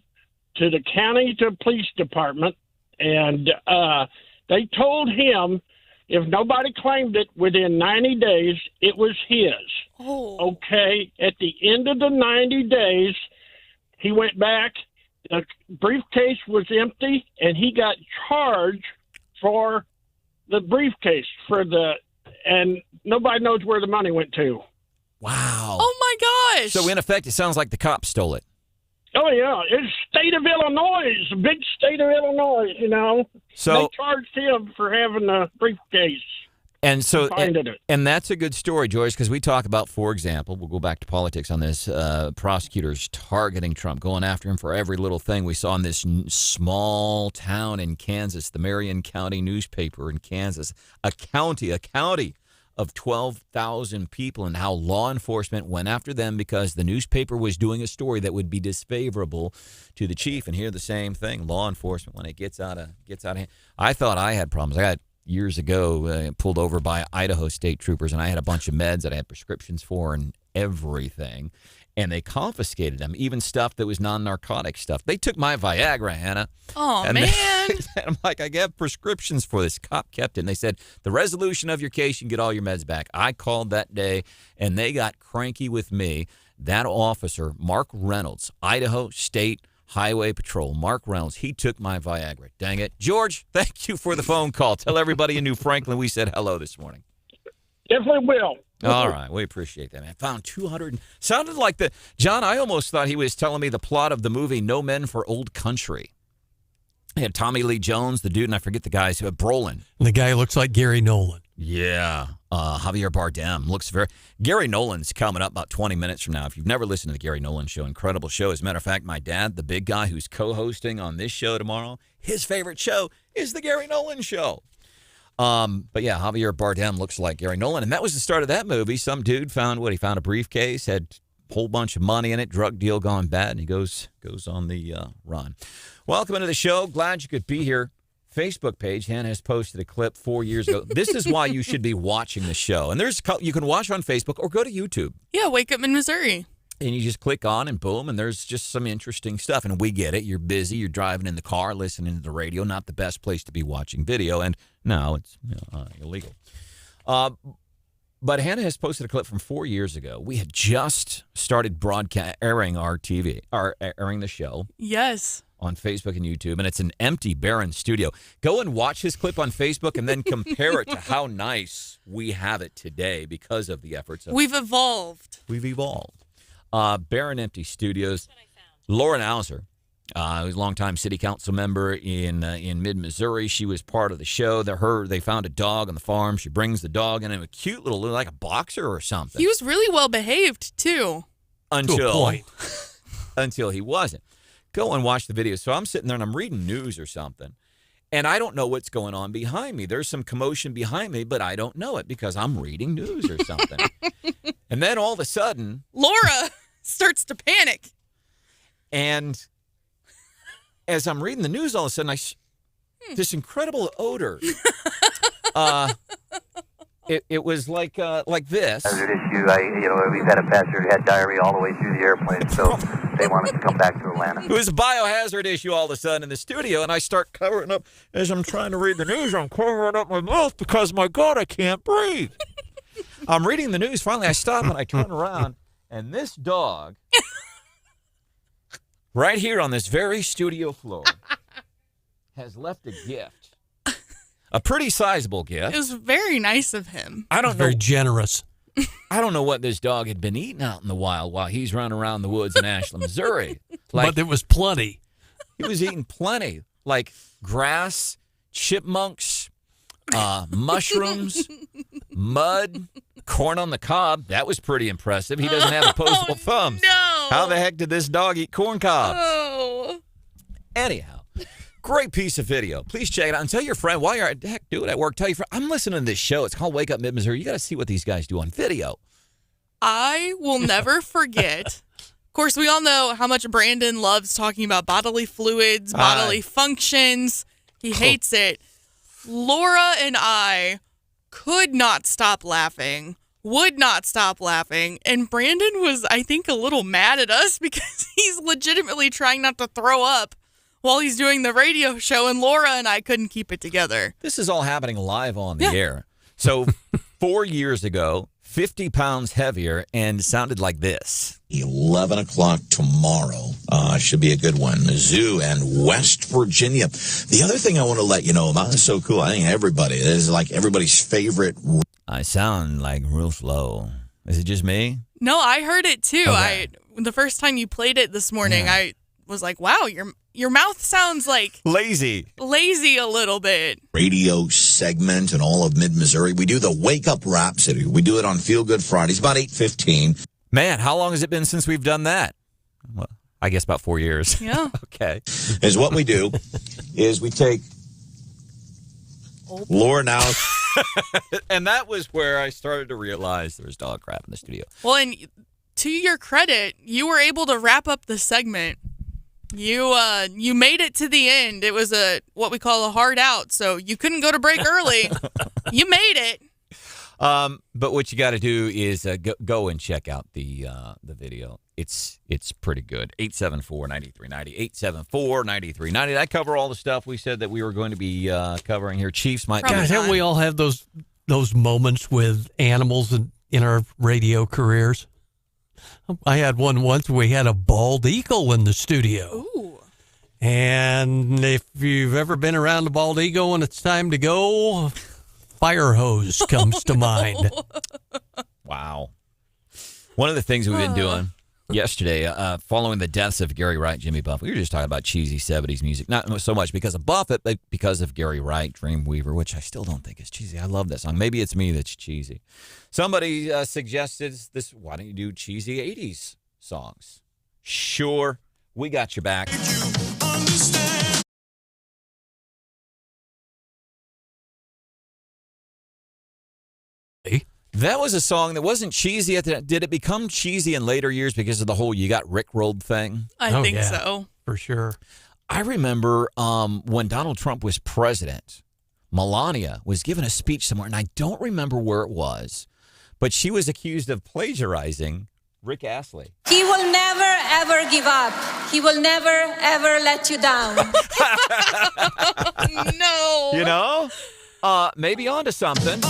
U: to the county police department, and they told him if nobody claimed it within 90 days, it was his.
G: Oh.
U: Okay. At the end of the 90 days, he went back. The briefcase was empty, and he got charged for the briefcase and nobody knows where the money went to.
E: Wow.
G: Oh, my gosh.
E: So, in effect, it sounds like the cops stole it.
U: Oh, yeah. It's state of Illinois. It's a big state of Illinois,
E: So
U: they charged him for having the briefcase.
E: And so,
U: it.
E: and that's a good story, Joyce, because we talk about, for example, we'll go back to politics on this, prosecutors targeting Trump, going after him for every little thing. We saw in this small town in Kansas, the Marion County newspaper in Kansas, a county of 12,000 people, and how law enforcement went after them because the newspaper was doing a story that would be disfavorable to the chief. And here the same thing, law enforcement, when it gets out of hand. I thought I had problems. I got years ago pulled over by Idaho state troopers, and I had a bunch of meds that I had prescriptions for and everything, and they confiscated them, even stuff that was non-narcotic stuff. They took my Viagra, Hannah.
G: Oh, man.
E: I'm like, I have prescriptions for this. Cop kept it, and they said, the resolution of your case, you can get all your meds back. I called that day, and they got cranky with me. That officer, Mark Reynolds, Idaho State Highway Patrol, Mark Reynolds, he took my Viagra. Dang it. George, thank you for the phone call. Tell everybody in New Franklin we said hello this morning.
U: Definitely will.
E: All right. We appreciate that, man. Found 200. Sounded like John, I almost thought he was telling me the plot of the movie No Men for Old Country. He had Tommy Lee Jones, the dude, and I forget the guy's Brolin.
F: The guy looks like Gary Nolan.
E: Yeah. Javier Bardem looks Gary Nolan's coming up about 20 minutes from now. If you've never listened to the Gary Nolan show, incredible show. As a matter of fact, my dad, the big guy who's co-hosting on this show tomorrow, his favorite show is the Gary Nolan show. But yeah, Javier Bardem looks like Gary Nolan. And that was the start of that movie. Some dude found a briefcase, had a whole bunch of money in it, drug deal gone bad, and he goes on the run. Welcome into the show. Glad you could be here. Facebook page, Hannah has posted a clip 4 years ago. This is why you should be watching the show. And you can watch on Facebook or go to YouTube.
G: Yeah, Wake Up in Missouri.
E: And you just click on and boom, and there's just some interesting stuff. And we get it. You're busy. You're driving in the car, listening to the radio. Not the best place to be watching video. And no, it's illegal. But Hannah has posted a clip from 4 years ago. We had just started airing airing the show.
G: Yes.
E: On Facebook and YouTube, and it's an empty, barren studio. Go and watch his clip on Facebook and then compare it to how nice we have it today because of the efforts of...
G: We've evolved.
E: Barren, empty studios. Laura Nauser, who's a longtime city council member in mid-Missouri. She was part of the show. They found a dog on the farm. She brings the dog in, a cute little, like a boxer or something.
G: He was really well behaved, too.
E: Until he wasn't. Go and watch the video. So I'm sitting there and I'm reading news or something, and I don't know what's going on behind me. There's some commotion behind me, but I don't know it because I'm reading news or something. And then all of a sudden,
G: Laura starts to panic.
E: And as I'm reading the news, all of a sudden, this incredible odor. It was like this.
B: Hazard issue. We've had a passenger who had diarrhea all the way through the airplane, so they want us to come back to Atlanta.
E: It was a biohazard issue all of a sudden in the studio, and I start covering up as I'm trying to read the news. I'm covering up my mouth because, my God, I can't breathe. I'm reading the news. Finally, I stop and I turn around, and this dog, right here on this very studio floor, has left a gift. A pretty sizable gift.
G: It was very nice of him.
E: I don't know.
F: Very generous.
E: I don't know what this dog had been eating out in the wild while he's running around the woods in Ashland, Missouri.
F: But there was plenty.
E: He was eating plenty, like grass, chipmunks, mushrooms, mud, corn on the cob. That was pretty impressive. He doesn't have opposable thumbs.
G: No.
E: How the heck did this dog eat corn cobs?
G: Oh.
E: Anyhow. Great piece of video. Please check it out and tell your friend while you're do it at work. Tell your friend, I'm listening to this show. It's called Wake Up Mid-Missouri. You got to see what these guys do on video.
G: I will never forget. Of course, we all know how much Branden loves talking about bodily fluids, bodily functions. He hates it. Laura and I could not stop laughing, would not stop laughing. And Branden was, I think, a little mad at us because he's legitimately trying not to throw up while he's doing the radio show, and Laura and I couldn't keep it together.
E: This is all happening live on the air. So 4 years ago, 50 pounds heavier and sounded like this.
V: 11 o'clock tomorrow. Should be a good one. Mizzou and West Virginia. The other thing I want to let you know about, this is so cool. I think this is like everybody's favorite.
E: I sound like real slow. Is it just me?
G: No, I heard it too.
E: Okay.
G: The first time you played it this morning, I was like, wow, your mouth sounds like
E: lazy
G: a little bit.
V: Radio segment in all of mid-Missouri. We do the Wake Up Rhapsody. We do it on Feel Good Fridays, about 8:15.
E: Man, how long has it been since we've done that? Well, I guess about 4 years.
G: Yeah.
E: Okay.
V: Is what we do is we take Laura now.
E: And that was where I started to realize there was dog crap in the studio.
G: Well, and to your credit, you were able to wrap up the segment. You made it to the end. It was what we call a hard out, so you couldn't go to break early. You made it.
E: But what you got to do is go and check out the video. It's pretty good. 874-9390. 874-9390. That cover all the stuff we said that we were going to be covering here. Chiefs might.
F: God, haven't we all have those moments with animals in our radio careers? I had one once where we had a bald eagle in the studio.
G: Ooh.
F: And if you've ever been around a bald eagle when it's time to go, fire hose comes to mind.
E: Wow. One of the things we've been doing yesterday, following the deaths of Gary Wright, Jimmy Buffett, we were just talking about cheesy 70s music. Not so much because of Buffett, but because of Gary Wright, Dreamweaver, which I still don't think is cheesy. I love that song. Maybe it's me that's cheesy. Somebody suggested this, why don't you do cheesy 80s songs? Sure, we got your back. That was a song that wasn't cheesy at the. Did it become cheesy in later years because of the whole "you got Rickrolled" thing?
G: I think so.
F: For sure.
E: I remember when Donald Trump was president, Melania was giving a speech somewhere, and I don't remember where it was, but she was accused of plagiarizing Rick Astley.
I: He will never, ever give up. He will never, ever let you down.
G: No.
E: You know? Maybe onto something.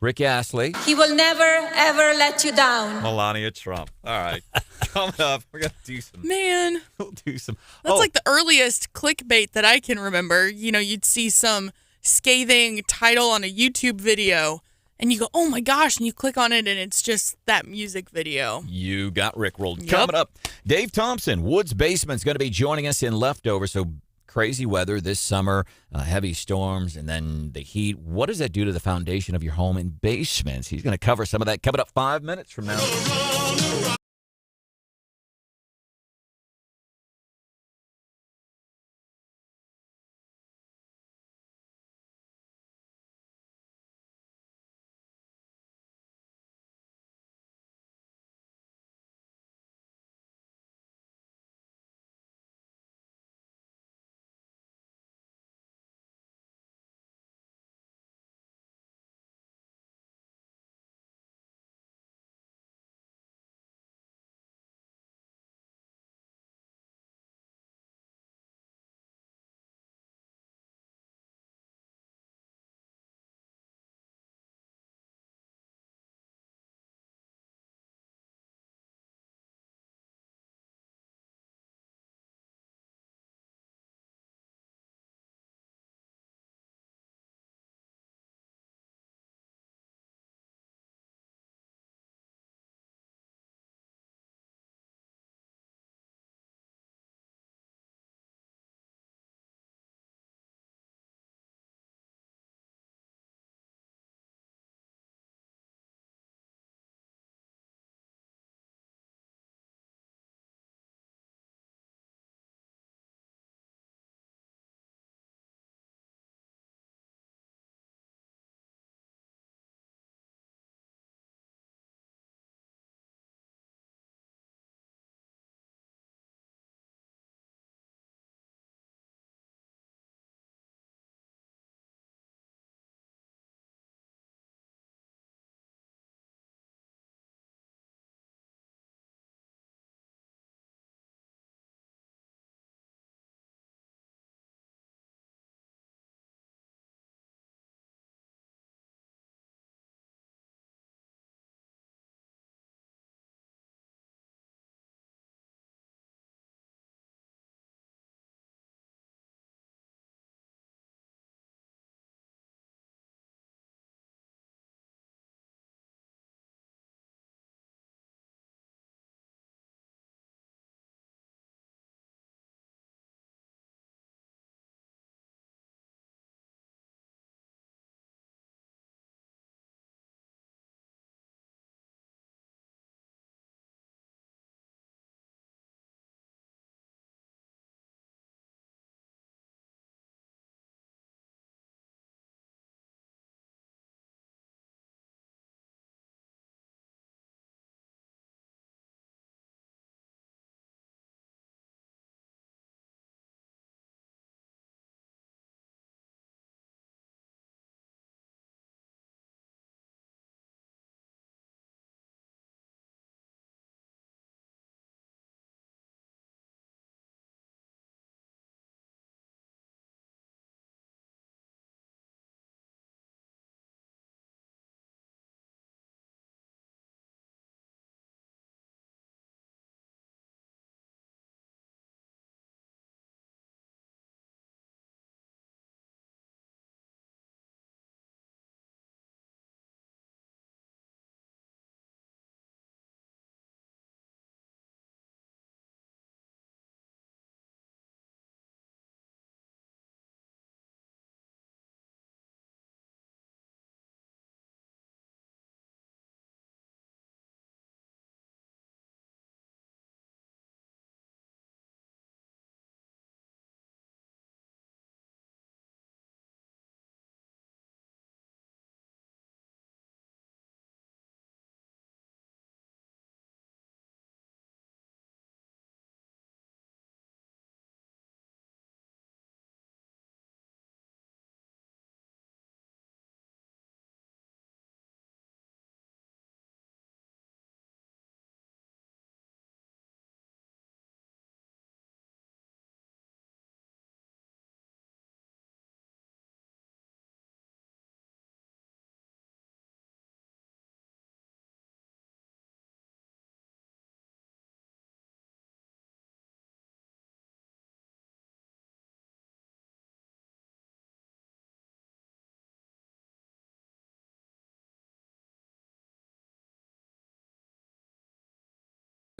E: Rick Astley.
I: He will never, ever let you down.
E: Melania Trump. All right. Coming up, we're going to do some.
G: Man.
E: We'll do some.
G: That's like the earliest clickbait that I can remember. You know, you'd see some scathing title on a YouTube video, and you go, oh my gosh, and you click on it, and it's just that music video.
E: You got Rickrolled.
G: Yep.
E: Coming up, Dave Thompson, Woods Basement's going to be joining us in Leftovers. So crazy weather this summer, heavy storms, and then the heat. What does that do to the foundation of your home and basements? He's going to cover some of that coming up 5 minutes from now.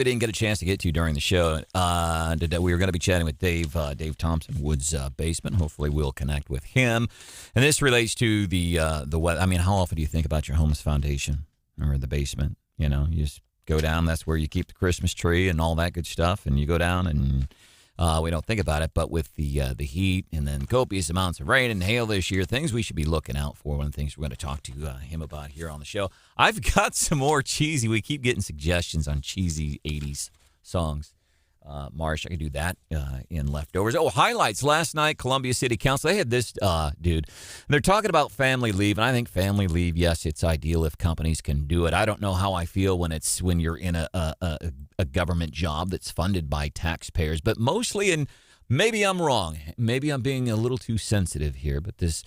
E: we didn't get a chance to get to during the show. Today we were going to be chatting with Dave Thompson, Woods Basement. Hopefully we'll connect with him. And this relates to the weather. I mean, how often do you think about your home's foundation or the basement? You know, you just go down. That's where you keep the Christmas tree and all that good stuff. And you go down and we don't think about it. But with the heat and then copious amounts of rain and hail this year, things we should be looking out for. One of the things we're going to talk to him about here on the show. I've got some more cheesy. We keep getting suggestions on cheesy 80s songs. Marsh, I could do that in leftovers. Oh, highlights. Last night, Columbia City Council, they had this dude. They're talking about family leave, and I think family leave, yes, it's ideal if companies can do it. I don't know how I feel when you're in a government job that's funded by taxpayers, but mostly, and maybe I'm wrong. Maybe I'm being a little too sensitive here, but this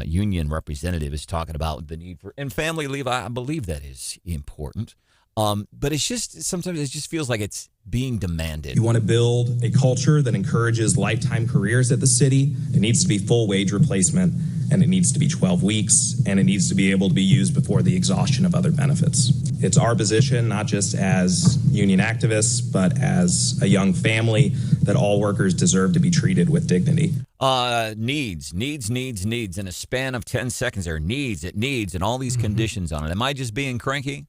E: union representative is talking about the need for, and family leave, I believe that is important. But it's just, sometimes it just feels like it's being demanded.
A: You want to build a culture that encourages lifetime careers at the city. It needs to be full wage replacement, and it needs to be 12 weeks, and it needs to be able to be used before the exhaustion of other benefits. It's our position, not just as union activists, but as a young family, that all workers deserve to be treated with dignity.
E: Needs. In a span of 10 seconds there, needs, and all these conditions on it. Am I just being cranky?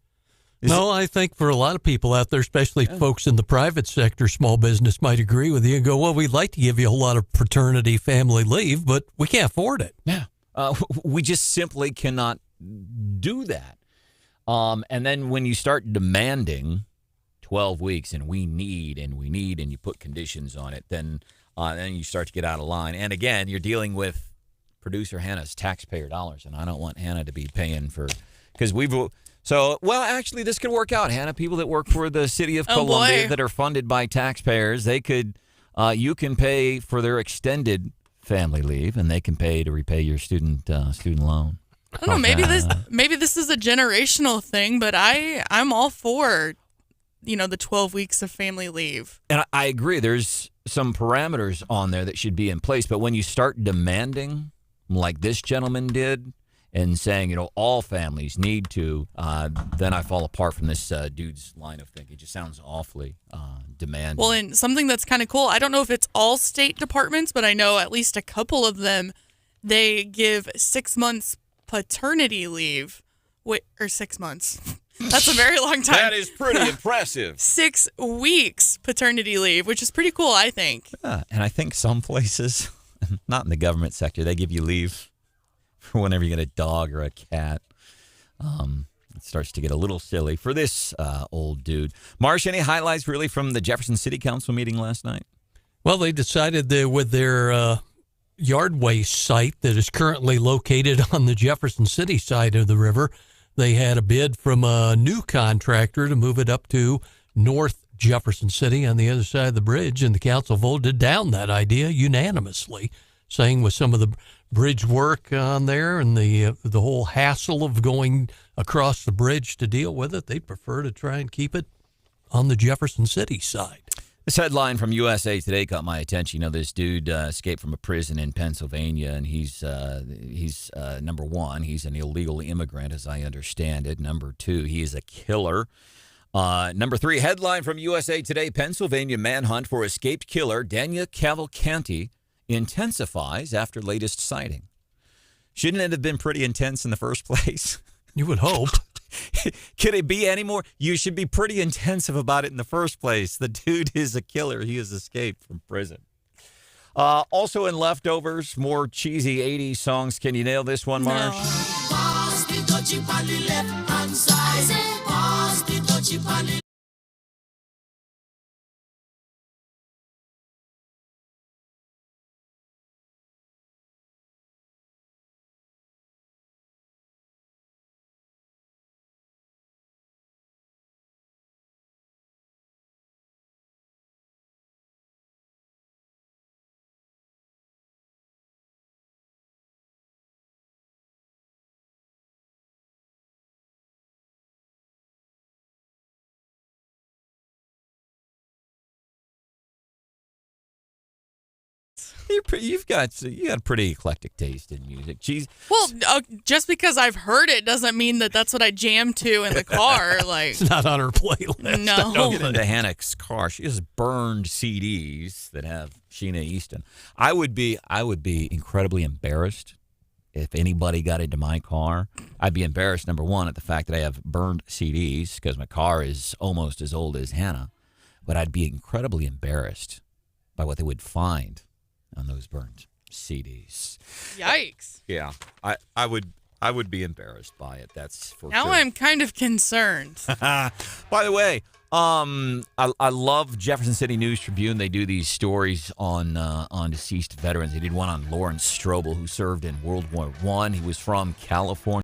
F: No, I think for a lot of people out there, especially folks in the private sector, small business might agree with you and go, well, we'd like to give you a lot of paternity family leave, but we can't afford it.
E: Yeah. We just simply cannot do that. And then when you start demanding 12 weeks and we need, and you put conditions on it, then you start to get out of line. And again, you're dealing with producer Hannah's taxpayer dollars, and I don't want Hannah to be paying for, because actually, this could work out, Hannah. People that work for the city of Columbia that are funded by taxpayers, they could, you can pay for their extended family leave, and they can pay to repay your student loan.
G: I don't know. Maybe this is a generational thing, but I'm all for, the 12 weeks of family leave.
E: And I agree. There's some parameters on there that should be in place, but when you start demanding, like this gentleman did, and saying, all families need to, then I fall apart from this dude's line of thinking. It just sounds awfully demanding.
G: Well, and something that's kind of cool, I don't know if it's all state departments, but I know at least a couple of them, they give 6 months paternity leave. Or 6 months. That's a very long time.
E: That is pretty impressive.
G: 6 weeks paternity leave, which is pretty cool, I think.
E: Yeah, and I think some places, not in the government sector, they give you leave for whenever you get a dog or a cat. It starts to get a little silly for this old dude. Marsh, any highlights really from the Jefferson City Council meeting last night?
F: Well, they decided that with their yard waste site that is currently located on the Jefferson City side of the river, they had a bid from a new contractor to move it up to North Jefferson City on the other side of the bridge, and the council voted down that idea unanimously, saying with some of the bridge work on there and the whole hassle of going across the bridge to deal with it, they'd prefer to try and keep it on the Jefferson City side.
E: This headline from USA Today caught my attention. This dude escaped from a prison in Pennsylvania, and he's number one, he's an illegal immigrant, as I understand it. Number two, he is a killer. Number three, headline from USA Today, Pennsylvania manhunt for escaped killer Daniel Cavalcanti intensifies after latest sighting. Shouldn't it have been pretty intense in the first place?
F: You would hope.
E: Could it be any more? You should be pretty intensive about it in the first place. The dude is a killer. He has escaped from prison. Also in leftovers, more cheesy 80s songs. Can you nail this one, Marsh? No. You've got pretty eclectic taste in music. Jeez.
G: Well, just because I've heard it doesn't mean that that's what I jam to in the car. Like,
F: it's not on her playlist.
G: No.
E: Don't get into Hannah's car. She has burned CDs that have Sheena Easton. I would be incredibly embarrassed if anybody got into my car. I'd be embarrassed, number one, at the fact that I have burned CDs because my car is almost as old as Hannah. But I'd be incredibly embarrassed by what they would find on those burned CDs.
G: Yikes.
E: Yeah, I would be embarrassed by it. That's for
G: now
E: sure.
G: I'm kind of concerned.
E: By the way, I love Jefferson City News Tribune. They do these stories on deceased veterans. They did one on Lawrence Strobel, who served in World War I. He was from California.